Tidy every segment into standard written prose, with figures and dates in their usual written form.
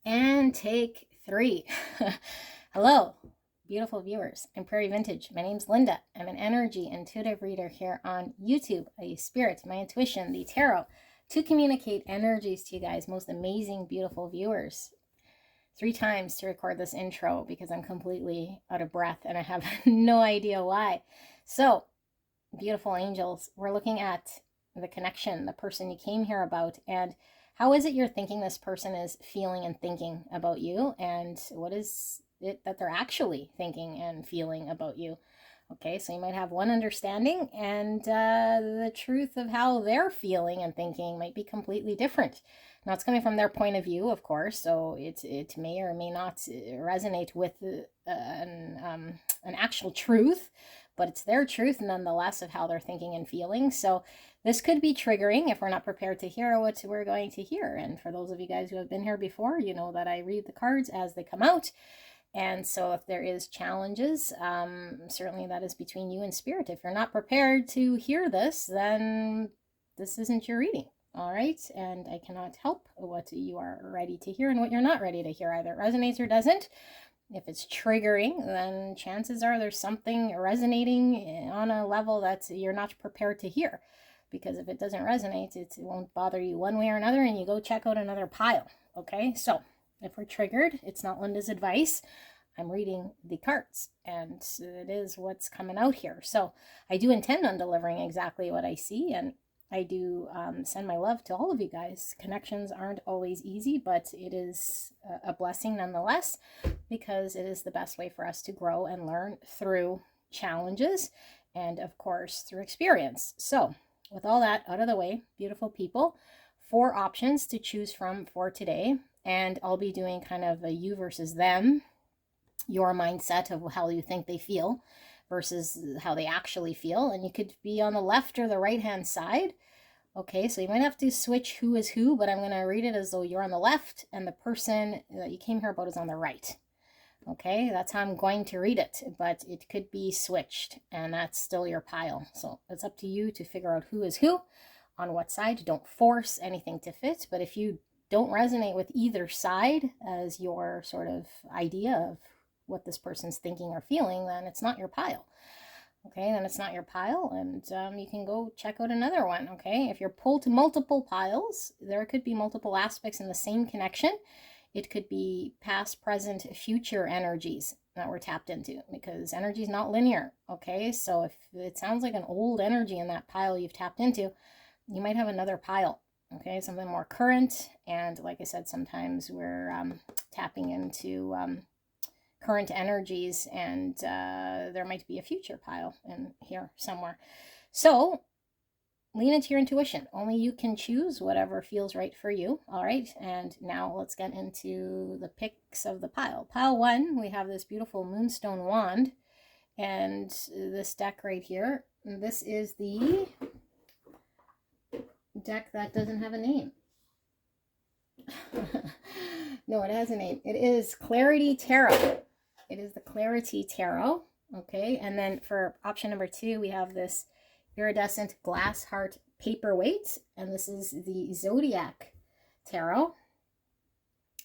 And take 3. Hello, beautiful viewers. I'm Prairie Vintage. My name's Linda. I'm an energy intuitive reader here on YouTube. I use spirit, my intuition, the tarot to communicate energies to you guys, most amazing, beautiful viewers. 3 times to record this intro because I'm completely out of breath and I have no idea why. So, beautiful angels, we're looking at the connection, the person you came here about, and how is it you're thinking this person is feeling and thinking about you, and what is it that they're actually thinking and feeling about you? Okay, so you might have one understanding, and the truth of how they're feeling and thinking might be completely different. Now, it's coming from their point of view, of course, so it may or may not resonate with an actual truth, but it's their truth nonetheless of how they're thinking and feeling. So this could be triggering if we're not prepared to hear what we're going to hear. And for those of you guys who have been here before, you know that I read the cards as they come out. And so if there is challenges, certainly that is between you and spirit. If you're not prepared to hear this, then this isn't your reading. All right. And I cannot help what you are ready to hear and what you're not ready to hear. Either it resonates or doesn't. If it's triggering, then chances are there's something resonating on a level that you're not prepared to hear. Because if it doesn't resonate, it won't bother you one way or another, and you go check out another pile. Okay, so if we're triggered, it's not Linda's advice. I'm reading the cards, and it is what's coming out here. So I do intend on delivering exactly what I see, and I do send my love to all of you guys. Connections aren't always easy, but it is a blessing nonetheless, because it is the best way for us to grow and learn through challenges and, of course, through experience. So with all that out of the way, beautiful people, 4 options to choose from for today. And I'll be doing kind of a you versus them, your mindset of how you think they feel versus how they actually feel. And you could be on the left or the right-hand side. Okay, so you might have to switch who is who, but I'm going to read it as though you're on the left and the person that you came here about is on the right. Okay, that's how I'm going to read it, but it could be switched, and that's still your pile. So it's up to you to figure out who is who, on what side. Don't force anything to fit, but if you don't resonate with either side as your sort of idea of what this person's thinking or feeling, then it's not your pile. Okay, then it's not your pile, and you can go check out another one. Okay, if you're pulled to multiple piles, there could be multiple aspects in the same connection. It could be past, present, future energies that we're tapped into, because energy is not linear. Okay, so if it sounds like an old energy in that pile you've tapped into, you might have another pile. Okay, something more current. And like I said, sometimes we're tapping into current energies, and there might be a future pile in here somewhere. So lean into your intuition. Only you can choose whatever feels right for you. All right, and now let's get into the picks of the pile. Pile 1, we have this beautiful moonstone wand, and this deck right here. This is the deck that doesn't have a name. No, it has a name. It is Clarity Tarot. It is the Clarity Tarot. Okay, and then for option number 2, we have this iridescent glass heart paperweight, and this is the Zodiac Tarot.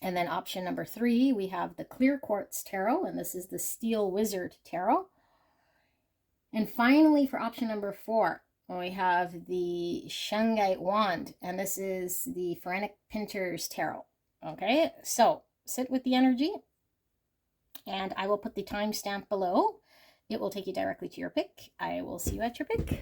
And then option number 3, we have the clear quartz tarot, and this is the Steel Wizard Tarot. And finally, for option number 4, we have the Shungite wand, and this is the Phoenix Pinter's Tarot. Okay, so sit with the energy, and I will put the timestamp below. It will take you directly to your pick. I will see you at your pick.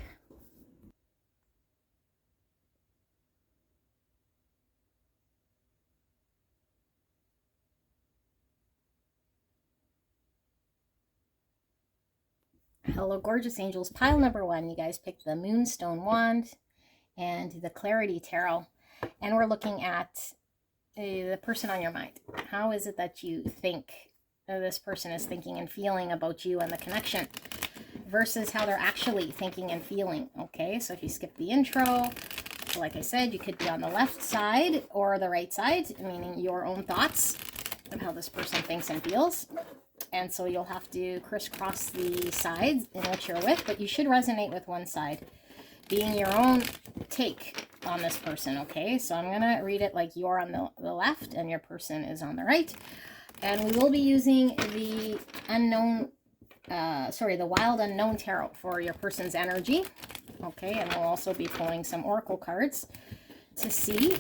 Hello, gorgeous angels. Pile number 1, you guys picked the Moonstone Wand and the Clarity Tarot. And we're looking at the person on your mind. How is it that you think this person is thinking and feeling about you and the connection versus how they're actually thinking and feeling? Okay, so if you skip the intro, like I said, you could be on the left side or the right side, meaning your own thoughts of how this person thinks and feels. And so you'll have to crisscross the sides in which you're with, but you should resonate with one side, being your own take on this person, okay? So I'm going to read it like you're on the left and your person is on the right. And we will be using the the Wild Unknown Tarot for your person's energy, okay? And we'll also be pulling some oracle cards to see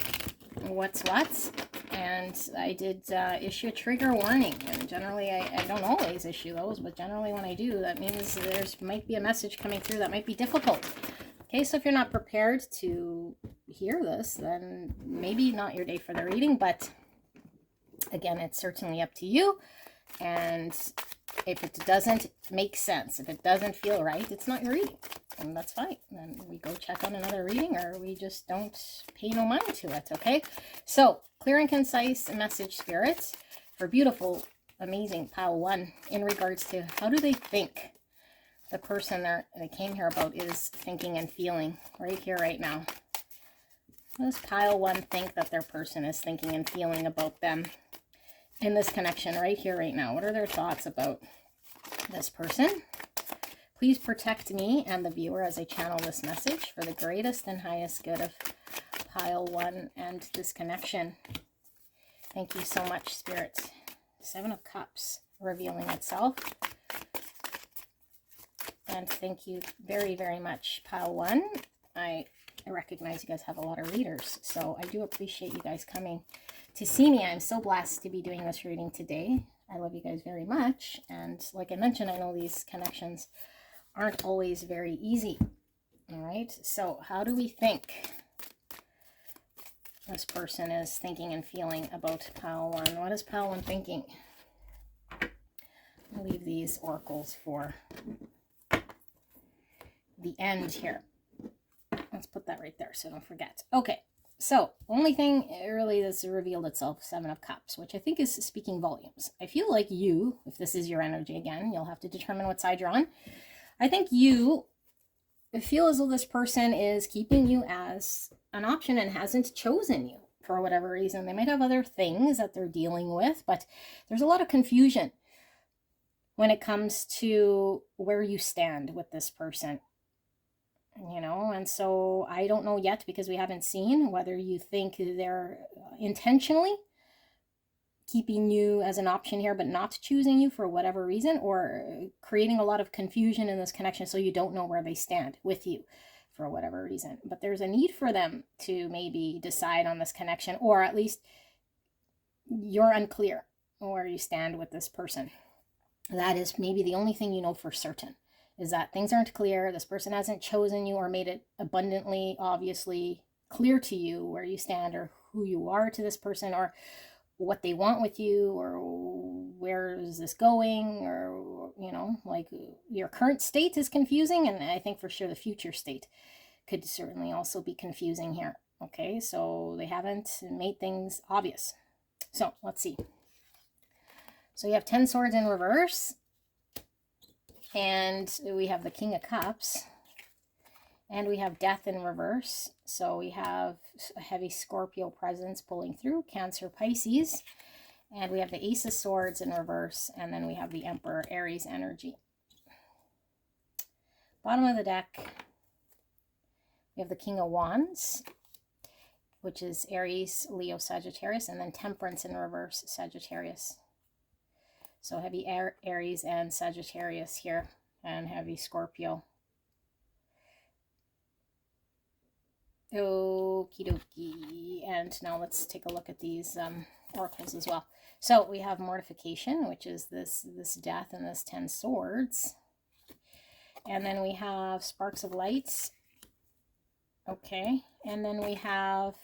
what's what. And I did issue a trigger warning, and generally I don't always issue those, but generally when I do, that means there's might be a message coming through that might be difficult. Okay, so if you're not prepared to hear this, then maybe not your day for the reading, but again, it's certainly up to you. And if it doesn't make sense, if it doesn't feel right, it's not your reading. And that's fine. Then we go check on another reading, or we just don't pay no mind to it, okay? So, clear and concise message, Spirit, for beautiful, amazing pile 1 in regards to how do they think the person they came here about is thinking and feeling right here, right now. What does pile 1 think that their person is thinking and feeling about them in this connection right here, right now? What are their thoughts about this person? Please protect me and the viewer as I channel this message for the greatest and highest good of pile 1 and this connection. Thank you so much, Spirit. 7 of Cups revealing itself. And thank you very, very much, pile 1. I recognize you guys have a lot of readers, so I do appreciate you guys coming to see me. I'm so blessed to be doing this reading today. I love you guys very much. And like I mentioned, I know these connections aren't always very easy. All right, so how do we think this person is thinking and feeling about pile 1? What is pile 1 thinking? I'll leave these oracles for the end here. Let's put that right there so don't forget. Okay, so only thing really that's revealed itself, 7 of Cups, which I think is speaking volumes. I feel like you, if this is your energy again, you'll have to determine what side you're on. I think you feel as though this person is keeping you as an option and hasn't chosen you for whatever reason. They might have other things that they're dealing with, but there's a lot of confusion when it comes to where you stand with this person. You know, and so I don't know yet, because we haven't seen whether you think they're intentionally keeping you as an option here but not choosing you for whatever reason, or creating a lot of confusion in this connection so you don't know where they stand with you for whatever reason. But there's a need for them to maybe decide on this connection, or at least you're unclear where you stand with this person. That is maybe the only thing you know for certain, is that things aren't clear. This person hasn't chosen you or made it abundantly, obviously clear to you where you stand, or who you are to this person, or what they want with you, or where is this going, or, you know, like your current state is confusing. And I think for sure the future state could certainly also be confusing here. Okay, so they haven't made things obvious. So let's see. So you have 10 swords in reverse. And we have the King of Cups, and we have Death in reverse. So we have a heavy Scorpio presence pulling through, Cancer, Pisces, and we have the Ace of Swords in reverse, and then we have the Emperor, Aries energy. Bottom of the deck, we have the King of Wands, which is Aries, Leo, Sagittarius, and then Temperance in reverse, Sagittarius. So heavy Aries and Sagittarius here, and heavy Scorpio. Okie dokie. And now let's take a look at these oracles as well. So we have Mortification, which is this Death and this 10 swords. And then we have Sparks of Light. Okay. And then we have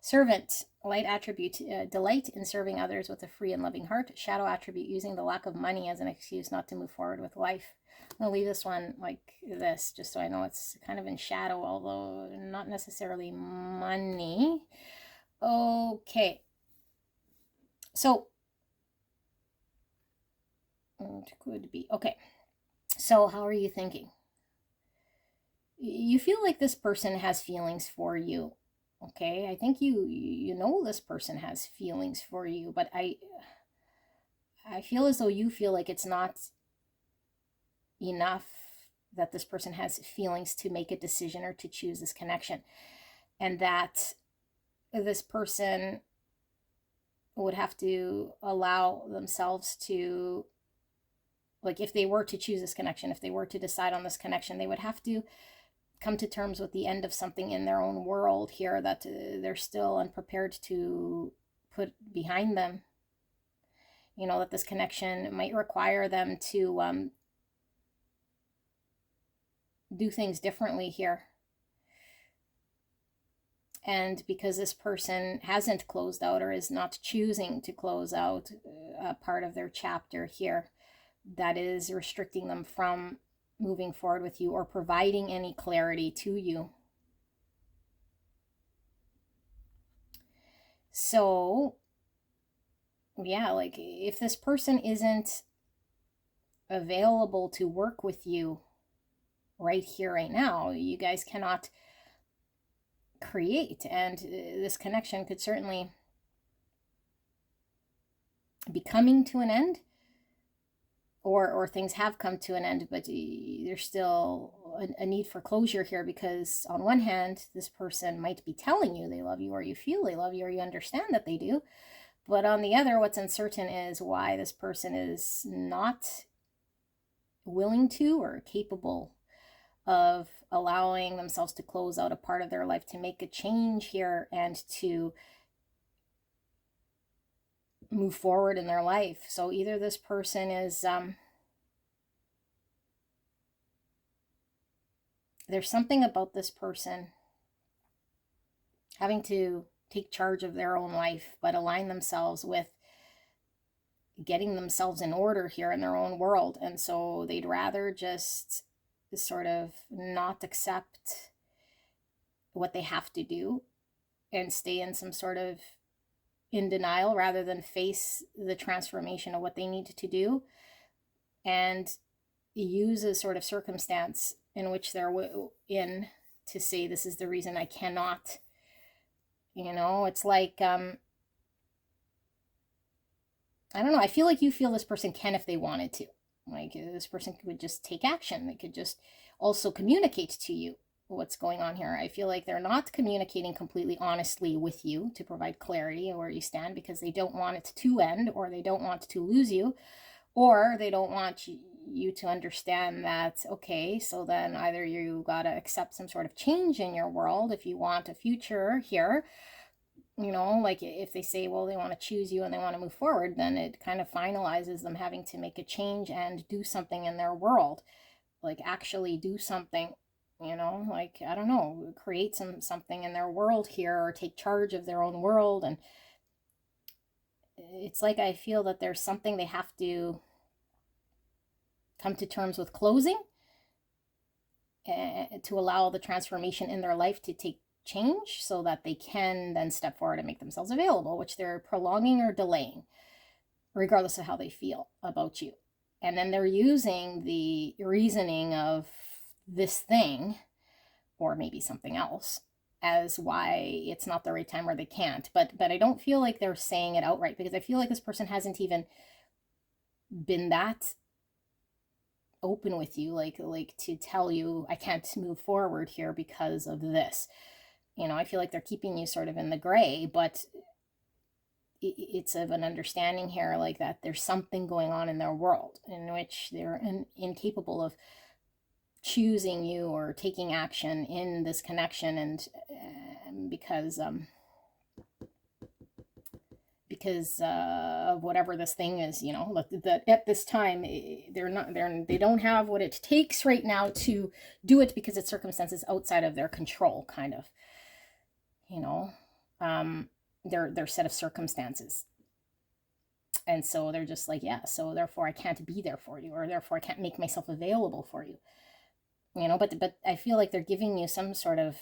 Servant, light attribute, delight in serving others with a free and loving heart. Shadow attribute, using the lack of money as an excuse not to move forward with life. I'm going to leave this one like this, just so I know it's kind of in shadow, although not necessarily money. Okay. So, it could be. Okay. So, how are you thinking? You feel like this person has feelings for you. Okay, I think you know this person has feelings for you, but I feel as though you feel like it's not enough that this person has feelings to make a decision or to choose this connection. and that this person would have to allow themselves to, like, if they were to choose this connection, if they were to decide on this connection, they would have to come to terms with the end of something in their own world here that they're still unprepared to put behind them. You know, that this connection might require them to do things differently here. And because this person hasn't closed out or is not choosing to close out a part of their chapter here, that is restricting them from moving forward with you or providing any clarity to you. So, yeah, like if this person isn't available to work with you right here, right now, you guys cannot create. And this connection could certainly be coming to an end, or things have come to an end, but there's still a need for closure here, because on one hand, this person might be telling you they love you, or you feel they love you, or you understand that they do. But on the other, what's uncertain is why this person is not willing to or capable of allowing themselves to close out a part of their life, to make a change here, and to move forward in their life. So either this person is there's something about this person having to take charge of their own life, but align themselves with getting themselves in order here in their own world. And so they'd rather just sort of not accept what they have to do and stay in some sort of in denial, rather than face the transformation of what they need to do, and use a sort of circumstance in which they're in to say, this is the reason I cannot. You know, it's like, I don't know, I feel like you feel this person can if they wanted to. Like, this person could just take action. They could just also communicate to you what's going on here. I feel like they're not communicating completely honestly with you to provide clarity of where you stand, because they don't want it to end, or they don't want to lose you, or they don't want you to understand that, okay, so then either you got to accept some sort of change in your world if you want a future here. You know, like if they say, well, they want to choose you and they want to move forward, then it kind of finalizes them having to make a change and do something in their world, like actually do something. You know, like, I don't know, create something in their world here, or take charge of their own world. And it's like, I feel that there's something they have to come to terms with closing, to allow the transformation in their life to take change, so that they can then step forward and make themselves available, which they're prolonging or delaying, regardless of how they feel about you. And then they're using the reasoning of this thing, or maybe something else, as why it's not the right time, or they can't. But I don't feel like they're saying it outright, because I feel like this person hasn't even been that open with you, like to tell you, I can't move forward here because of this. You know, I feel like they're keeping you sort of in the gray, but it's of an understanding here, like that there's something going on in their world in which they're incapable of choosing you or taking action in this connection. And because of whatever this thing is, you know, that at this time they don't have what it takes right now to do it, because it's circumstances outside of their control, kind of, you know, their set of circumstances. And so they're just like, yeah, so therefore I can't be there for you, or therefore I can't make myself available for you, you know. But I feel like they're giving you some sort of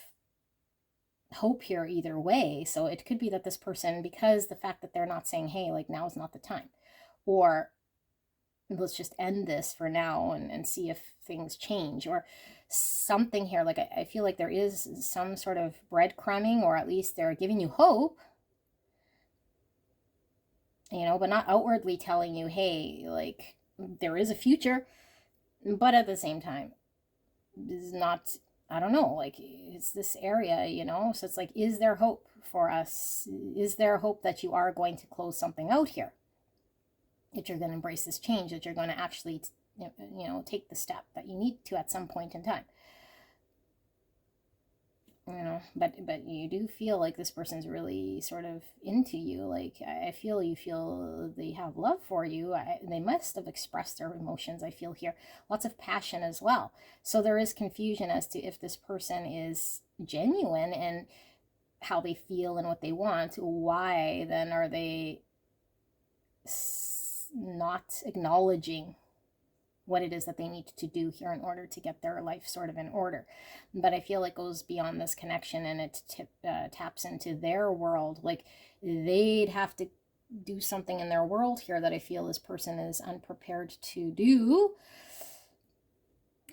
hope here either way. So it could be that this person, because the fact that they're not saying, hey, like, now is not the time, or let's just end this for now and see if things change, or something here. Like, I feel like there is some sort of breadcrumbing, or at least they're giving you hope, you know, but not outwardly telling you, hey, like, there is a future. But at the same time, is not I don't know, like it's this area, you know? So it's like, is there hope for us? Is there hope that you are going to close something out here? That you're going to embrace this change, that you're going to actually, take the step that you need to at some point in time. But you do feel like this person's really sort of into you. Like I feel you feel they have love for you. They must have expressed their emotions. I feel here lots of passion as well. So there is confusion as to if this person is genuine and how they feel and what they want. Why then are they not acknowledging what it is that they need to do here in order to get their life sort of in order? But I feel it goes beyond this connection, and it taps into their world. Like they'd have to do something in their world here that I feel this person is unprepared to do.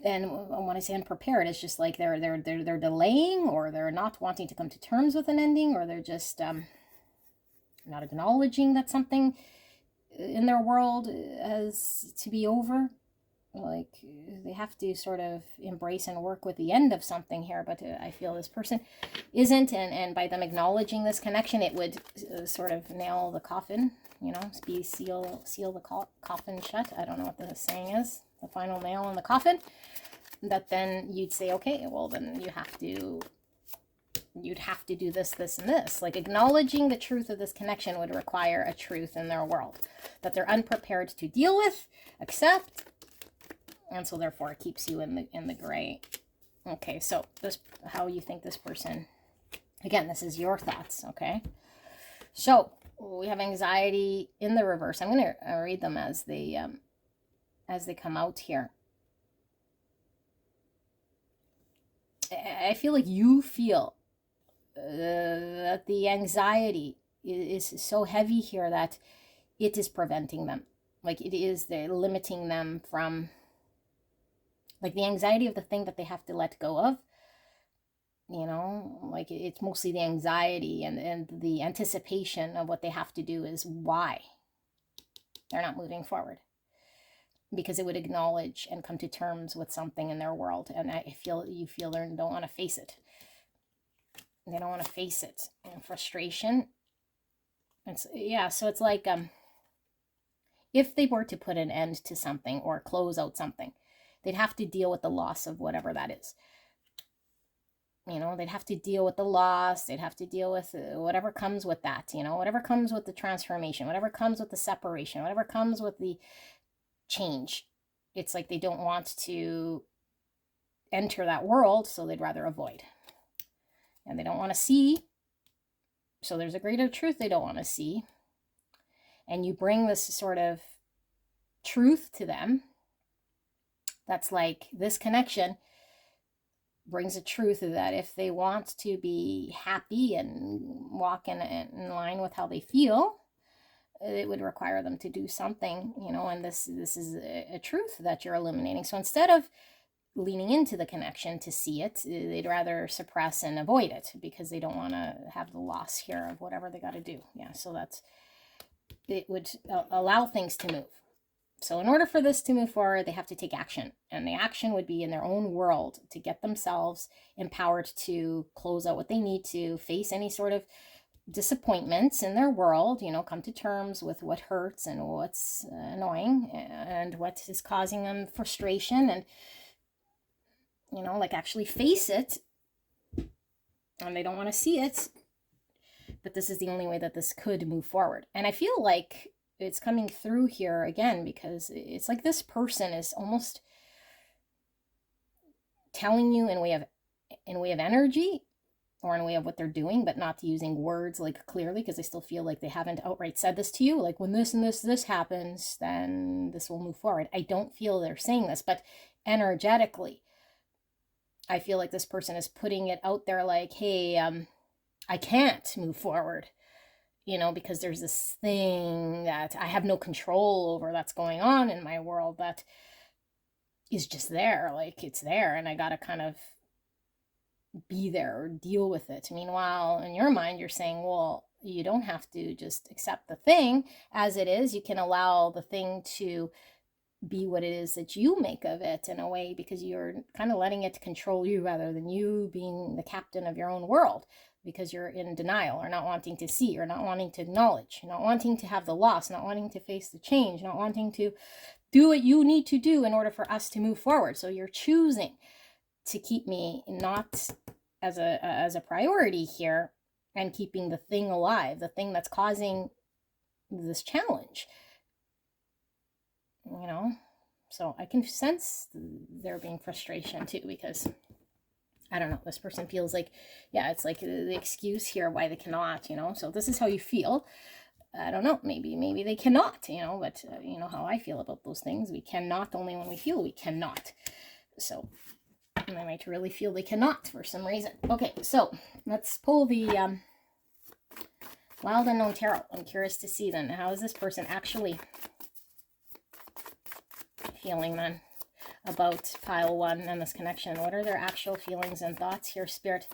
And when I say unprepared, it's just like they're delaying, or they're not wanting to come to terms with an ending, or they're just not acknowledging that something in their world has to be over. Like they have to sort of embrace and work with the end of something here, but I feel this person isn't, and by them acknowledging this connection, it would sort of nail the coffin, seal the coffin shut. I don't know what the saying is, the final nail in the coffin. That then you'd say, okay, well then you'd have to do this, this, and this. Like acknowledging the truth of this connection would require a truth in their world that they're unprepared to deal with, accept. And so therefore it keeps you in the gray. Okay, so this, how you think this person, again, this is your thoughts, okay? So we have anxiety in the reverse. I'm going to read them as they come out here. I feel like you feel that the anxiety is so heavy here that it is preventing them. Like they're limiting them from, like the anxiety of the thing that they have to let go of, like it's mostly the anxiety and the anticipation of what they have to do is why they're not moving forward. Because it would acknowledge and come to terms with something in their world. And I feel you feel they don't want to face it. They don't want to face it. And frustration. So it's like if they were to put an end to something or close out something, they'd have to deal with the loss of whatever that is. They'd have to deal with the loss. They'd have to deal with whatever comes with that, whatever comes with the transformation, whatever comes with the separation, whatever comes with the change. It's like they don't want to enter that world, so they'd rather avoid. And they don't want to see. So there's a greater truth they don't want to see. And you bring this sort of truth to them. That's like this connection brings a truth that if they want to be happy and walk in line with how they feel, it would require them to do something, and this is a truth that you're eliminating. So instead of leaning into the connection to see it, they'd rather suppress and avoid it because they don't want to have the loss here of whatever they got to do. Yeah, so it would allow things to move. So in order for this to move forward, they have to take action. And the action would be in their own world to get themselves empowered to close out what they need to, face any sort of disappointments in their world, come to terms with what hurts and what's annoying and what is causing them frustration, and, like actually face it. And they don't want to see it. But this is the only way that this could move forward. And I feel like it's coming through here again because it's like this person is almost telling you in way of energy or in way of what they're doing, but not using words like clearly, because I still feel like they haven't outright said this to you. Like when this and this happens, then this will move forward. I don't feel they're saying this, but energetically, I feel like this person is putting it out there like, hey, I can't move forward. Because there's this thing that I have no control over that's going on in my world that is just there. Like it's there and I got to kind of be there or deal with it. Meanwhile, in your mind, you're saying, well, you don't have to just accept the thing as it is. You can allow the thing to be what it is that you make of it in a way, because you're kind of letting it control you rather than you being the captain of your own world, because you're in denial or not wanting to see or not wanting to acknowledge, not wanting to have the loss, not wanting to face the change, not wanting to do what you need to do in order for us to move forward. So you're choosing to keep me not as a priority here, and keeping the thing alive, the thing that's causing this challenge, you know. So I can sense there being frustration too, because I don't know, this person feels like, yeah, it's like the excuse here why they cannot, you know. So this is how you feel. I don't know, maybe they cannot, you know, but you know how I feel about those things. We cannot only when we feel we cannot. So I might really feel they cannot for some reason. Okay, so let's pull the Wild Unknown Tarot. I'm curious to see then, how is this person actually feeling then about pile 1 and this connection? What are their actual feelings and thoughts here, Spirit?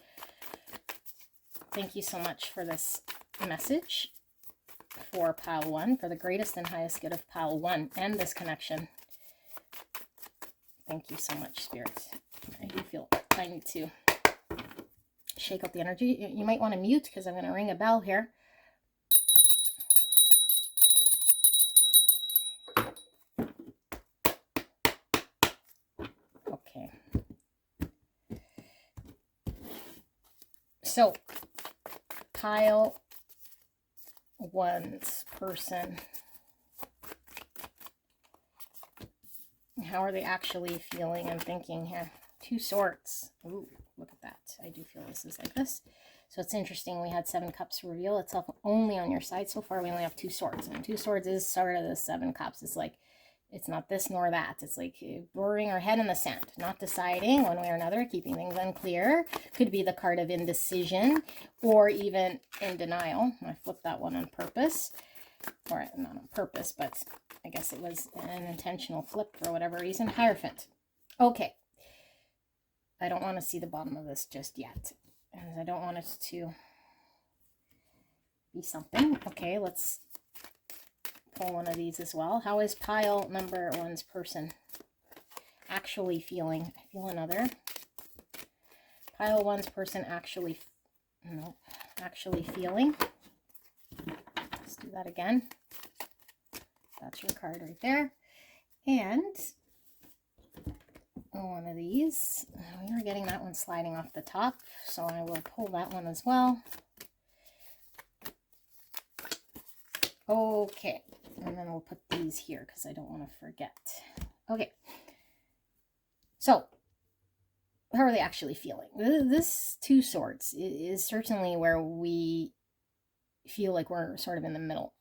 Thank you so much for this message for pile 1, for the greatest and highest good of pile 1 and this connection. Thank you so much, Spirit. I do feel I need to shake out the energy. You might want to mute because I'm going to ring a bell here. Okay. So, pile 1's person. How are they actually feeling and thinking here? 2 Swords. Ooh, look at that. I do feel this is like this. So it's interesting. We had 7 Cups reveal itself only on your side. So far, we only have 2 Swords. And 2 Swords is sort of the 7 Cups. It's like, it's not this nor that. It's like burying our head in the sand, not deciding one way or another, keeping things unclear. Could be the card of indecision or even in denial. I flipped that one on purpose. Or not on purpose, but I guess it was an intentional flip for whatever reason. Hierophant. Okay. I don't want to see the bottom of this just yet, and I don't want it to be something. Okay, let's pull one of these as well. How is pile number 1's person actually feeling? I feel another. Pile 1's person actually feeling. Let's do that again. That's your card right there. And one of these. We were getting that one sliding off the top, so I will pull that one as well. Okay, and then we'll put these here because I don't want to forget. Okay, so how are they actually feeling? This 2 Swords is certainly where we feel like we're sort of in the middle,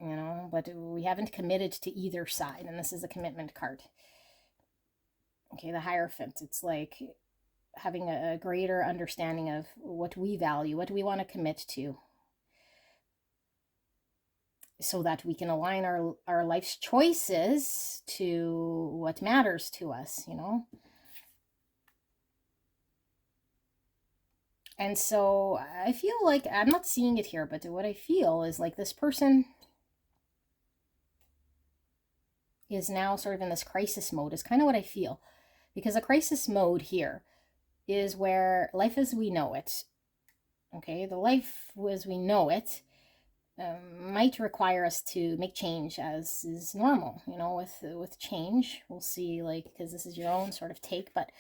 you know, but we haven't committed to either side, and this is a commitment card. Okay, the Hierophant, it's like having a greater understanding of what we value, what we want to commit to, so that we can align our life's choices to what matters to us, you know. And so I feel like, I'm not seeing it here, but what I feel is like this person is now sort of in this crisis mode, is kind of what I feel. Because a crisis mode here is where life as we know it, okay, the life as we know it might require us to make change, as is normal, you know, with change. We'll see, like, because this is your own sort of take, but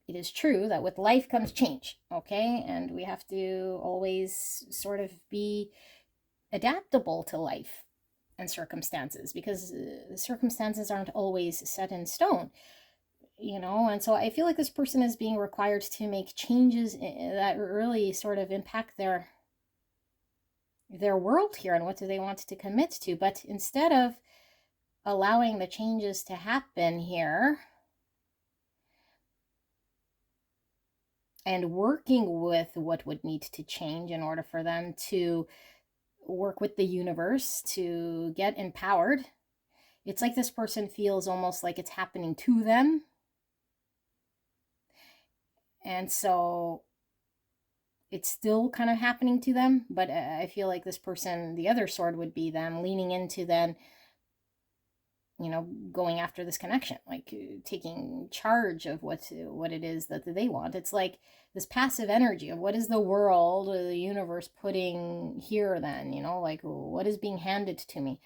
it is true that with life comes change, okay? And we have to always sort of be adaptable to life and circumstances, because circumstances aren't always set in stone, you know. And so I feel like this person is being required to make changes that really sort of impact their world here, and what do they want to commit to. But instead of allowing the changes to happen here and working with what would need to change in order for them to work with the universe to get empowered, it's like this person feels almost like it's happening to them. And so it's still kind of happening to them, but I feel like this person, the other sword would be them leaning into then going after this connection, like taking charge of what it is that they want. It's like this passive energy of what is the world or the universe putting here then, like what is being handed to me.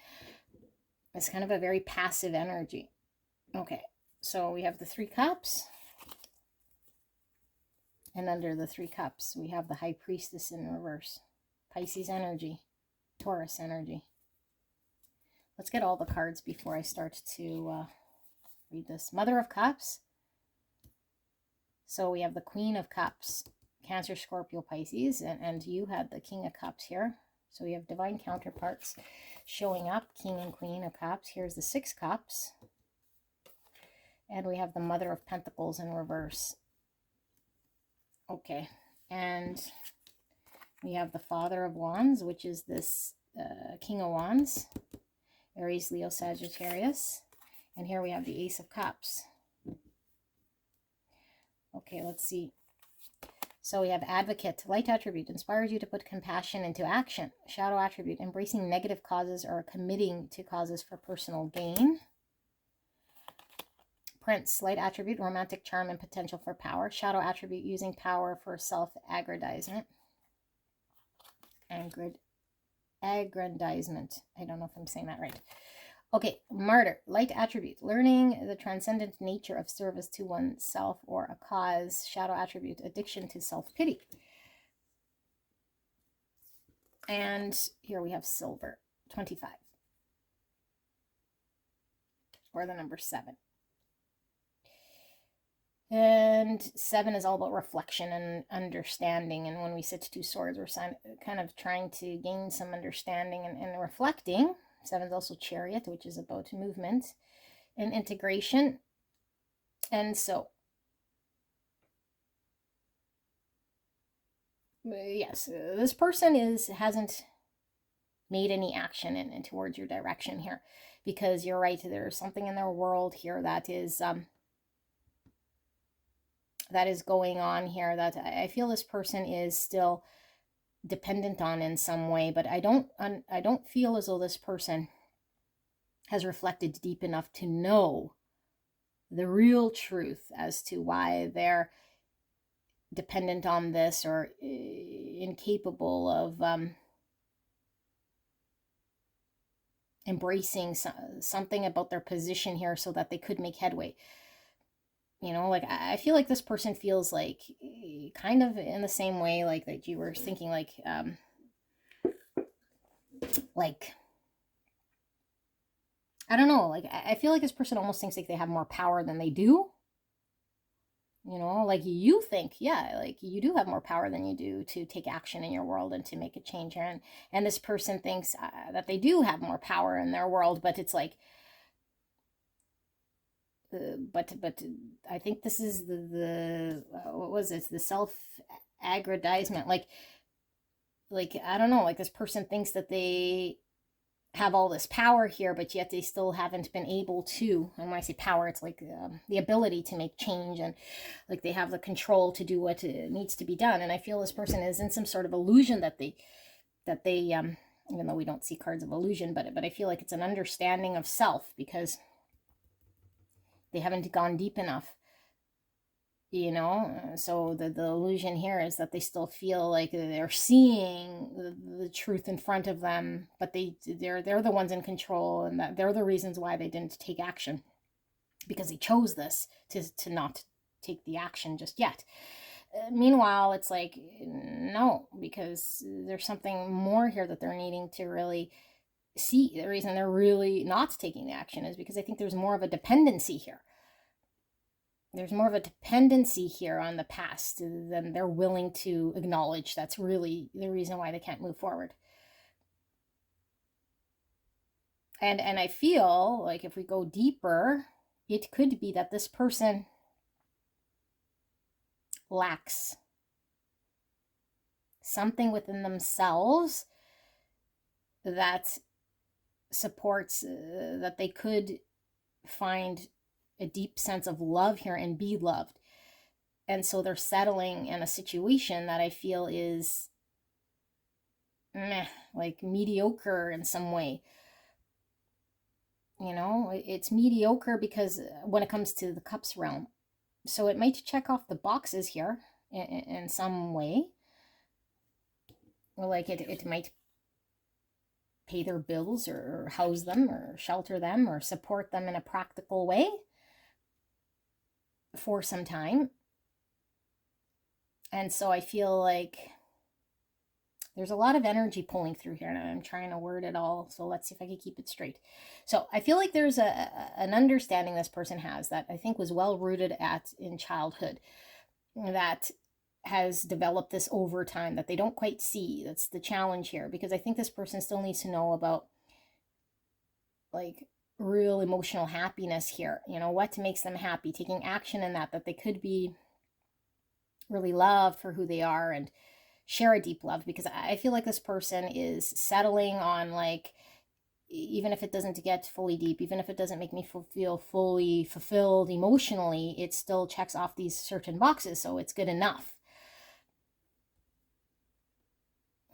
It's kind of a very passive energy. Okay, so we have the 3 cups. And under the 3 cups, we have the High Priestess in reverse. Pisces energy, Taurus energy. Let's get all the cards before I start to read this. Mother of Cups. So we have the Queen of Cups, Cancer, Scorpio, Pisces, and you had the King of Cups here. So we have divine counterparts showing up, King and Queen of Cups. Here's the 6 Cups. And we have the Mother of Pentacles in reverse. Okay, and we have the Father of Wands, which is this King of Wands. Aries, Leo, Sagittarius. And here we have the Ace of Cups. Okay, let's see. So we have Advocate. Light attribute inspires you to put compassion into action. Shadow attribute, embracing negative causes or committing to causes for personal gain. Prince. Light attribute, romantic charm and potential for power. Shadow attribute, using power for self-aggrandizement. Aggrandizement. I don't know if I'm saying that right. Okay, Martyr. Light attribute, learning the transcendent nature of service to oneself or a cause. Shadow attribute, addiction to self-pity. And here we have Silver, 25. Or the number 7. And 7 is all about reflection and understanding. And when we sit 2 swords, we're kind of trying to gain some understanding and reflecting. 7 is also Chariot, which is about movement and integration. And so, yes, this person hasn't made any action in towards your direction here. Because you're right, there's something in their world here that is going on here that I feel this person is still dependent on in some way, but I don't feel as though this person has reflected deep enough to know the real truth as to why they're dependent on this or incapable of embracing something about their position here so that they could make headway. Like I feel like this person feels like kind of in the same way like that you were thinking, like I don't know, like I feel like this person almost thinks like they have more power than they do. Like you think, yeah, like you do have more power than you do to take action in your world and to make a change here. And this person thinks that they do have more power in their world, but it's like, but I think this is the what was it? The self-aggrandizement. Like I don't know. Like this person thinks that they have all this power here, but yet they still haven't been able to. And when I say power, it's like the ability to make change, and like they have the control to do what needs to be done. And I feel this person is in some sort of illusion that they even though we don't see cards of illusion, but I feel like it's an understanding of self because they haven't gone deep enough, so the illusion here is that they still feel like they're seeing the truth in front of them, but they're the ones in control, and that they're the reasons why they didn't take action, because they chose this to not take the action just yet. Meanwhile, it's like, no, because there's something more here that they're needing to really see. The reason they're really not taking the action is because I think there's more of a dependency here. There's more of a dependency here on the past than they're willing to acknowledge. That's really the reason why they can't move forward. And I feel like if we go deeper, it could be that this person lacks something within themselves that supports that they could find a deep sense of love here and be loved. And so they're settling in a situation that I feel is like mediocre in some way. You know, it's mediocre because when it comes to the cups realm. So it might check off the boxes here in some way. Or like it might pay their bills or house them or shelter them or support them in a practical way for some time. And so I feel like there's a lot of energy pulling through here, and I'm trying to word it all. So let's see if I can keep it straight. So I feel like there's an understanding this person has that I think was well rooted in childhood, that has developed this over time that they don't quite see. That's the challenge here, because I think this person still needs to know about like real emotional happiness here. You know, what makes them happy, taking action in that they could be really loved for who they are and share a deep love, because I feel like this person is settling on like, even if it doesn't get fully deep, even if it doesn't make me feel fully fulfilled emotionally, it still checks off these certain boxes, so it's good enough.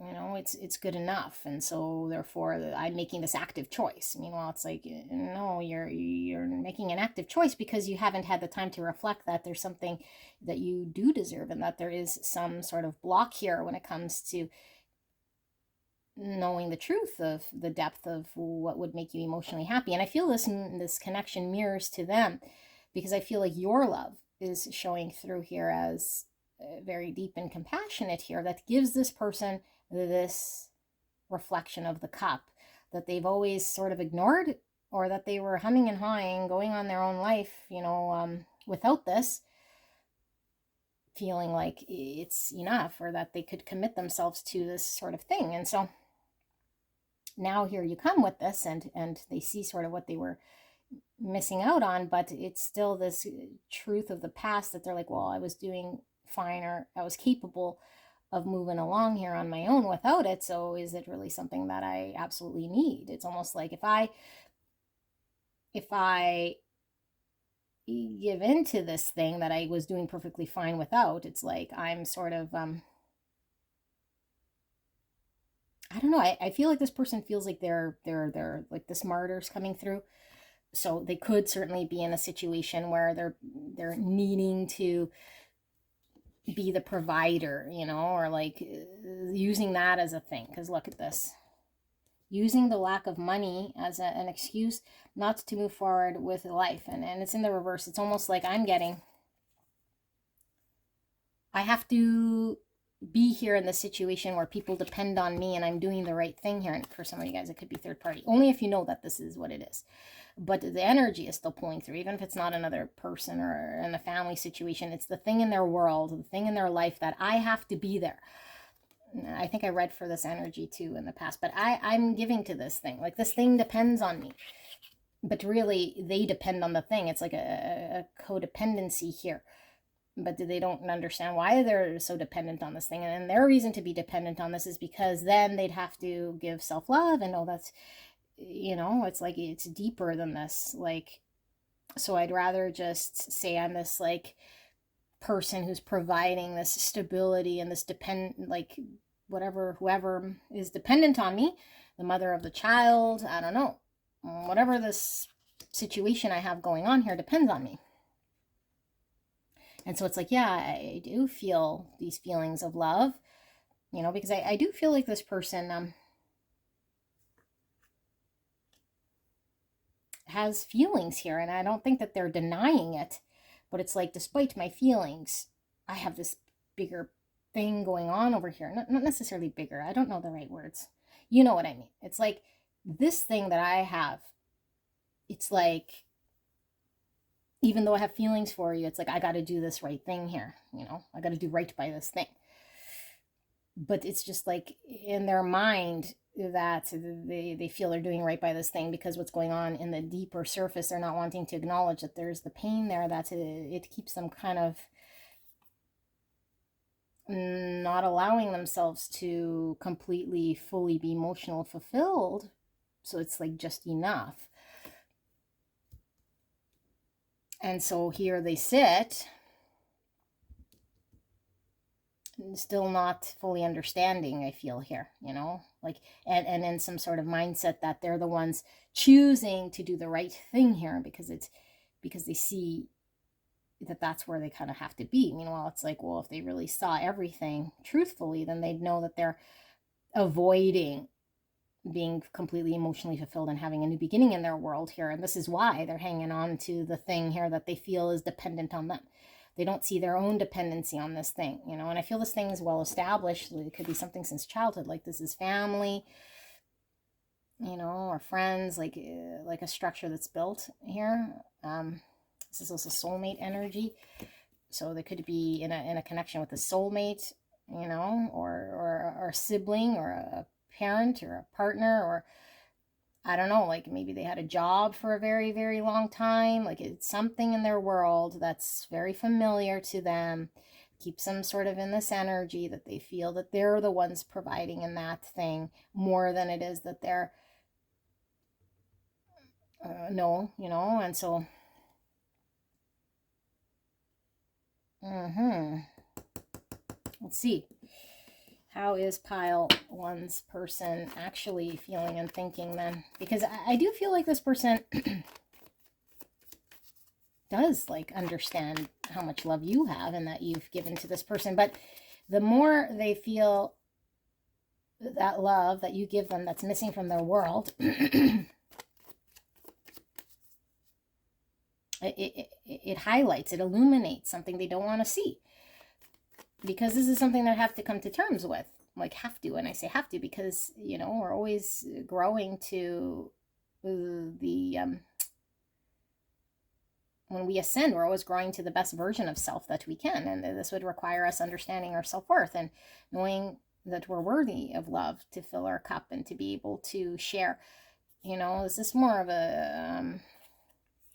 You know, it's good enough, and so therefore I'm making this active choice. Meanwhile, it's like, no, you're making an active choice because you haven't had the time to reflect that there's something that you do deserve, and that there is some sort of block here when it comes to knowing the truth of the depth of what would make you emotionally happy. And I feel this connection mirrors to them, because I feel like your love is showing through here as very deep and compassionate here, that gives this person this reflection of the cup that they've always sort of ignored, or that they were humming and hawing, going on their own life, you know, without this, feeling like it's enough, or that they could commit themselves to this sort of thing. And so now here you come with this, and they see sort of what they were missing out on, but it's still this truth of the past that they're like, well, I was doing fine, or I was capable of moving along here on my own without it, so is it really something that I absolutely need? It's almost like if I give into this thing that I was doing perfectly fine without, it's like I'm sort of I don't know, I feel like this person feels like they're like this martyr's coming through. So they could certainly be in a situation where they're needing to be the provider, you know, or like using that as a thing. Because look at this, using the lack of money as an excuse not to move forward with life. And it's in the reverse. It's almost like I have to be here in the situation where people depend on me and I'm doing the right thing here. And for some of you guys, it could be third party, only if you know that this is what it is. But the energy is still pulling through, even if it's not another person or in a family situation. It's the thing in their world, the thing in their life that I have to be there. I think I read for this energy too in the past, but I'm giving to this thing. Like this thing depends on me, but really they depend on the thing. It's like a codependency here, but they don't understand why they're so dependent on this thing. And their reason to be dependent on this is because then they'd have to give self-love, and oh, that's, you know, it's like it's deeper than this. Like, so I'd rather just say I'm this like person who's providing this stability and this like whatever, whoever is dependent on me, the mother of the child, I don't know, whatever this situation I have going on here depends on me. And so it's like, yeah, I do feel these feelings of love, you know, because I do feel like this person has feelings here, and I don't think that they're denying it, but it's like, despite my feelings, I have this bigger thing going on over here. Not necessarily bigger, I don't know the right words, you know what I mean. It's like this thing that I have, it's like, even though I have feelings for you, it's like I got to do this right thing here, you know, I got to do right by this thing. But it's just like in their mind that they feel they're doing right by this thing, because what's going on in the deeper surface, they're not wanting to acknowledge that there's the pain there, that it keeps them kind of not allowing themselves to completely fully be emotional fulfilled. So it's like just enough. And so here they sit, still not fully understanding, I feel here, you know, like, and in some sort of mindset that they're the ones choosing to do the right thing here, because they see that that's where they kind of have to be. Meanwhile, it's like, well, if they really saw everything truthfully, then they'd know that they're avoiding being completely emotionally fulfilled and having a new beginning in their world here. And this is why they're hanging on to the thing here that they feel is dependent on them. They don't see their own dependency on this thing, and I feel this thing is well established. It could be something since childhood, like this is family, or friends, like a structure that's built here. This is also soulmate energy. So they could be in a connection with a soulmate, or a sibling, or a parent, or a partner, or I don't know, like maybe they had a job for a very, very long time. Like it's something in their world that's very familiar to them, keeps them sort of in this energy that they feel that they're the ones providing in that thing more than it is that they're, no, and so, let's see. How is pile one's person actually feeling and thinking then? Because I do feel like this person does like understand how much love you have and that you've given to this person. But the more they feel that love that you give them that's missing from their world, it highlights, it illuminates something they don't want to see. Because this is something they have to come to terms with. Like have to, and I say have to because, we're always growing to the, when we ascend, we're always growing to the best version of self that we can. And this would require us understanding our self-worth and knowing that we're worthy of love to fill our cup and to be able to share. This is more of a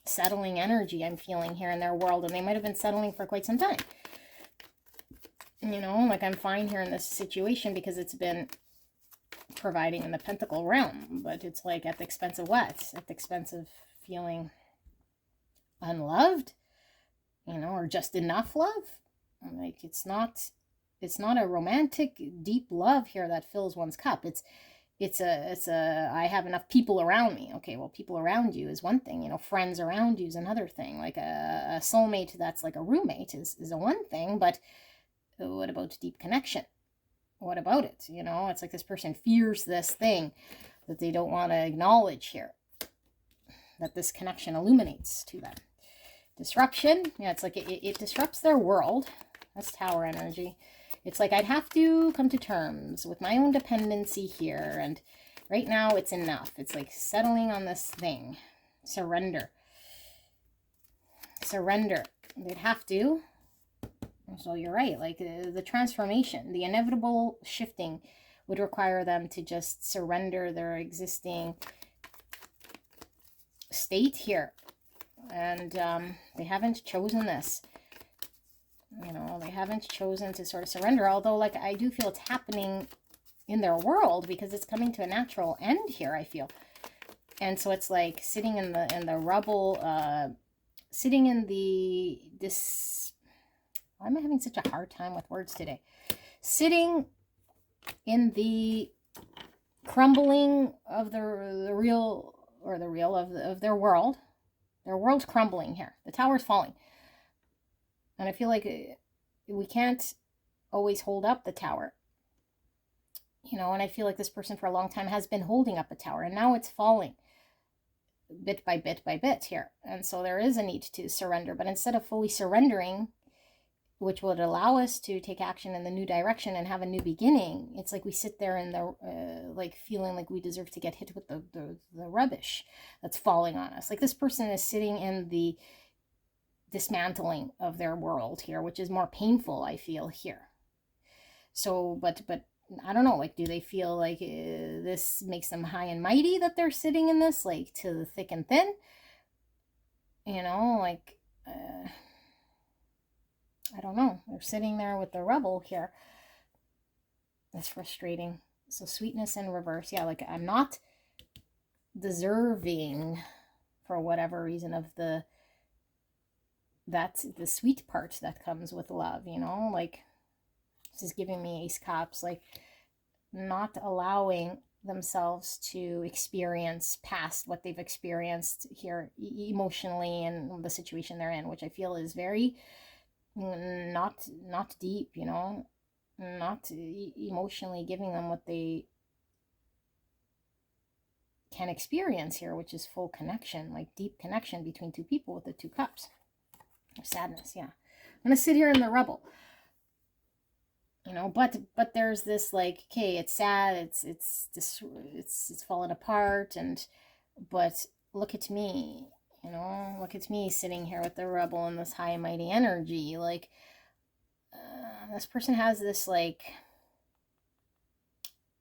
settling energy I'm feeling here in their world, and they might have been settling for quite some time. Like I'm fine here in this situation because it's been providing in the pentacle realm, but it's like at the expense of what? At the expense of feeling unloved, or just enough love. Like it's not a romantic, deep love here that fills one's cup. It's a I have enough people around me. Okay, well, people around you is one thing, friends around you is another thing. Like a soulmate that's like a roommate is a one thing, but what about deep connection? What about it? It's like this person fears this thing that they don't want to acknowledge here, that this connection illuminates to them. Disruption, yeah, it's like it disrupts their world. That's Tower energy. It's like I'd have to come to terms with my own dependency here, and right now it's enough. It's like settling on this thing. Surrender. They'd have to. So you're right, like the transformation, the inevitable shifting would require them to just surrender their existing state here. And they haven't chosen this. They haven't chosen to sort of surrender, although like I do feel it's happening in their world because it's coming to a natural end here, I feel. And so it's like sitting in the rubble, sitting in this. Why am I having such a hard time with words today? Sitting in the crumbling of the real of their world. Their world's crumbling here. The tower's falling. And I feel like we can't always hold up the tower. And I feel like this person for a long time has been holding up a tower, and now it's falling bit by bit by bit here. And so there is a need to surrender. But instead of fully surrendering, which would allow us to take action in the new direction and have a new beginning, it's like we sit there in the like feeling like we deserve to get hit with the rubbish that's falling on us. Like this person is sitting in the dismantling of their world here, which is more painful, I feel here. So but I don't know, like do they feel like this makes them high and mighty that they're sitting in this, like to the thick and thin, like I don't know. They're sitting there with the rubble here. That's frustrating. So sweetness in reverse. Yeah, like I'm not deserving for whatever reason of that's the sweet part that comes with love, like this is giving me Ace Cups, like not allowing themselves to experience past what they've experienced here emotionally and the situation they're in, which I feel is very not deep, you know, not emotionally giving them what they can experience here, which is full connection, like deep connection between two people with the two cups. Or sadness, yeah. I'm gonna sit here in the rubble, you know, but there's this like, okay, it's sad, it's falling apart, and but look at me, you know, look at me sitting here with the rebel and this high mighty energy. Like this person has this like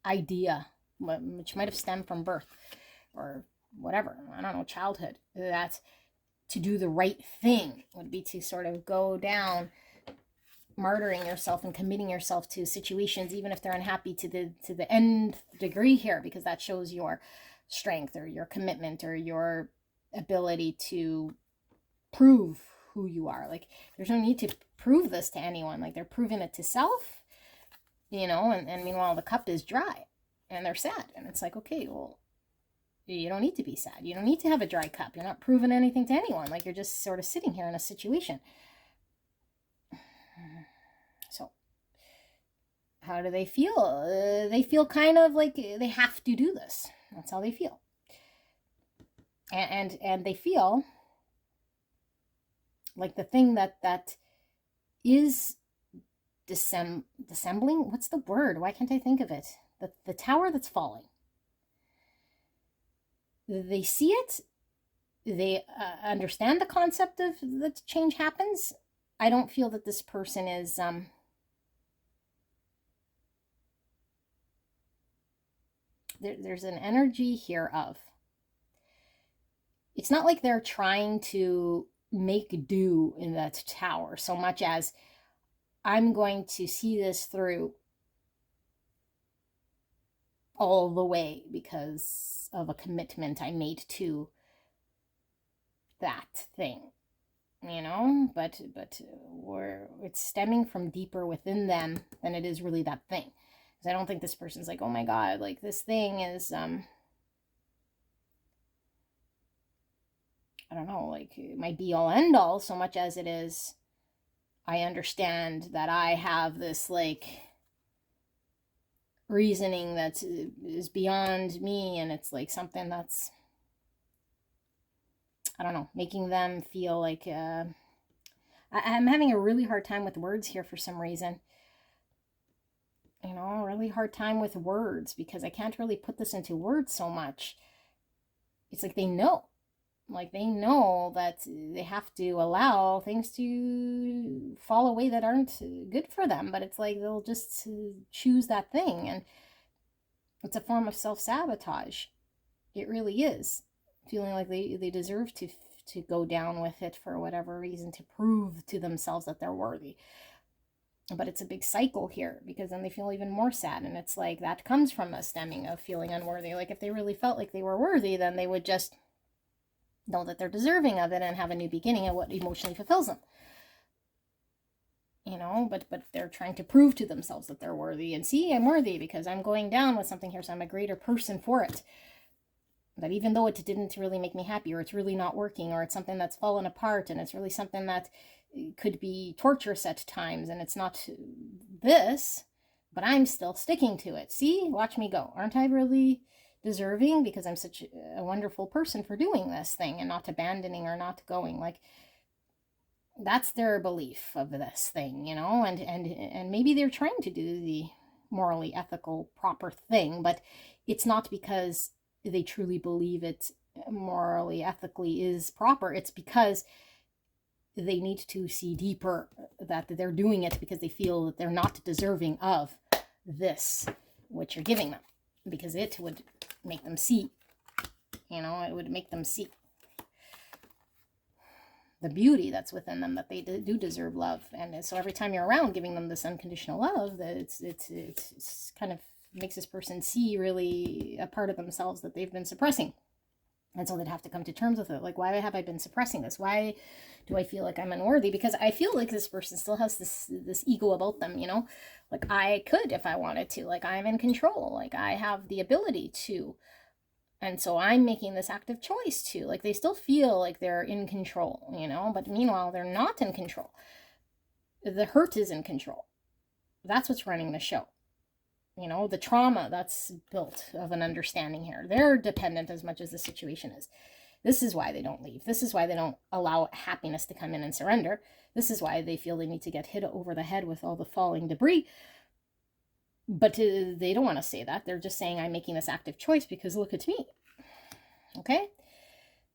idea, which might have stemmed from birth or whatever, I don't know, childhood, that to do the right thing would be to sort of go down martyring yourself and committing yourself to situations, even if they're unhappy, to the nth degree here, because that shows your strength or your commitment or your ability to prove who you are. Like there's no need to prove this to anyone. Like they're proving it to self, you know, and meanwhile the cup is dry and they're sad, and it's like, okay, well, you don't need to be sad, you don't need to have a dry cup, you're not proving anything to anyone, like you're just sort of sitting here in a situation. So how do they feel? They feel kind of like they have to do this. That's how they feel. And they feel like the thing that is dissembling, what's the word? Why can't I think of it? The tower that's falling. They see it. They understand the concept of that change happens. I don't feel that this person is there's an energy here of, it's not like they're trying to make do in that tower so much as, I'm going to see this through all the way because of a commitment I made to that thing, you know, but it's stemming from deeper within them than it is really that thing. Because I don't think this person's like, oh my God, like this thing is I don't know, like my be all end all, so much as it is, I understand that I have this like reasoning that is beyond me, and it's like something that's, I don't know, making them feel like I'm having a really hard time with words here for some reason. You know, really hard time with words because I can't really put this into words so much. It's like they know that they have to allow things to fall away that aren't good for them, but it's like they'll just choose that thing, and it's a form of self-sabotage. It really is, feeling like they deserve to go down with it for whatever reason, to prove to themselves that they're worthy. But it's a big cycle here, because then they feel even more sad, and it's like that comes from a stemming of feeling unworthy. Like if they really felt like they were worthy, then they would just know that they're deserving of it and have a new beginning of what emotionally fulfills them, you know. But they're trying to prove to themselves that they're worthy, and see, I'm worthy because I'm going down with something here, so I'm a greater person for it. That even though it didn't really make me happy, or it's really not working, or it's something that's fallen apart, and it's really something that could be torturous at times, and it's not this, but I'm still sticking to it. See, watch me go. Aren't I really deserving, because I'm such a wonderful person for doing this thing and not abandoning or not going? Like that's their belief of this thing, you know. And maybe they're trying to do the morally ethical proper thing, but it's not because they truly believe it morally ethically is proper. It's because they need to see deeper, that they're doing it because they feel that they're not deserving of this which you're giving them, because it would make them see, you know, it would make them see the beauty that's within them, that they do deserve love. And so every time you're around giving them this unconditional love, that it's kind of makes this person see really a part of themselves that they've been suppressing. And so they'd have to come to terms with it. Like, why have I been suppressing this? Why do I feel like I'm unworthy? Because I feel like this person still has this ego about them, you know? Like, I could if I wanted to. Like, I'm in control. Like, I have the ability to. And so I'm making this active choice to. Like, they still feel like they're in control, you know? But meanwhile, they're not in control. The hurt is in control. That's what's running the show. You know, the trauma that's built of an understanding here. They're dependent as much as the situation is. This is why they don't leave. This is why they don't allow happiness to come in and surrender. This is why they feel they need to get hit over the head with all the falling debris. But they don't want to say that. They're just saying, I'm making this active choice because look at me. Okay?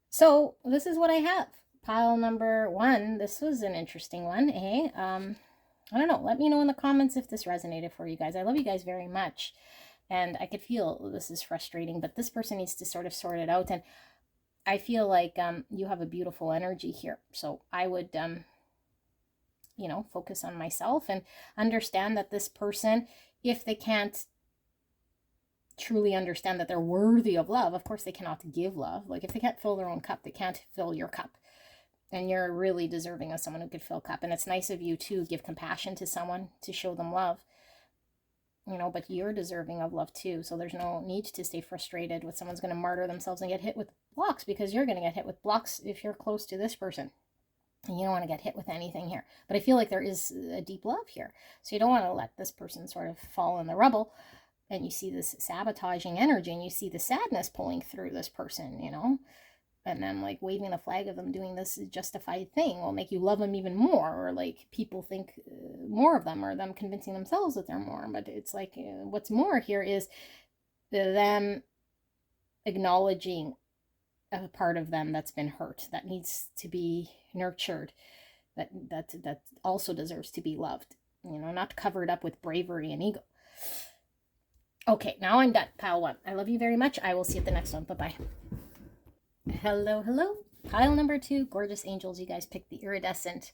So this is what I have. Pile number 1. This was an interesting one, eh? I don't know. Let me know in the comments if this resonated for you guys. I love you guys very much. And I could feel this is frustrating, but this person needs to sort of sort it out. And I feel like you have a beautiful energy here. So I would, you know, focus on myself and understand that this person, if they can't truly understand that they're worthy of love, of course they cannot give love. Like, if they can't fill their own cup, they can't fill your cup. And you're really deserving of someone who could fill cup. And it's nice of you to give compassion to someone, to show them love. You know, but you're deserving of love too. So there's no need to stay frustrated with someone's going to martyr themselves and get hit with blocks, because you're going to get hit with blocks if you're close to this person. And you don't want to get hit with anything here. But I feel like there is a deep love here. So you don't want to let this person sort of fall in the rubble. And you see this sabotaging energy, and you see the sadness pulling through this person, you know. And then, like, waving the flag of them doing this justified thing will make you love them even more, or like people think more of them, or them convincing themselves that they're more. But it's like, what's more here is them acknowledging a part of them that's been hurt, that needs to be nurtured, that also deserves to be loved, you know, not covered up with bravery and ego. Okay, now I'm done. Pile 1. I love you very much. I will see you at the next one. Bye-bye. Hello, hello. Pile number 2, gorgeous angels. You guys picked the iridescent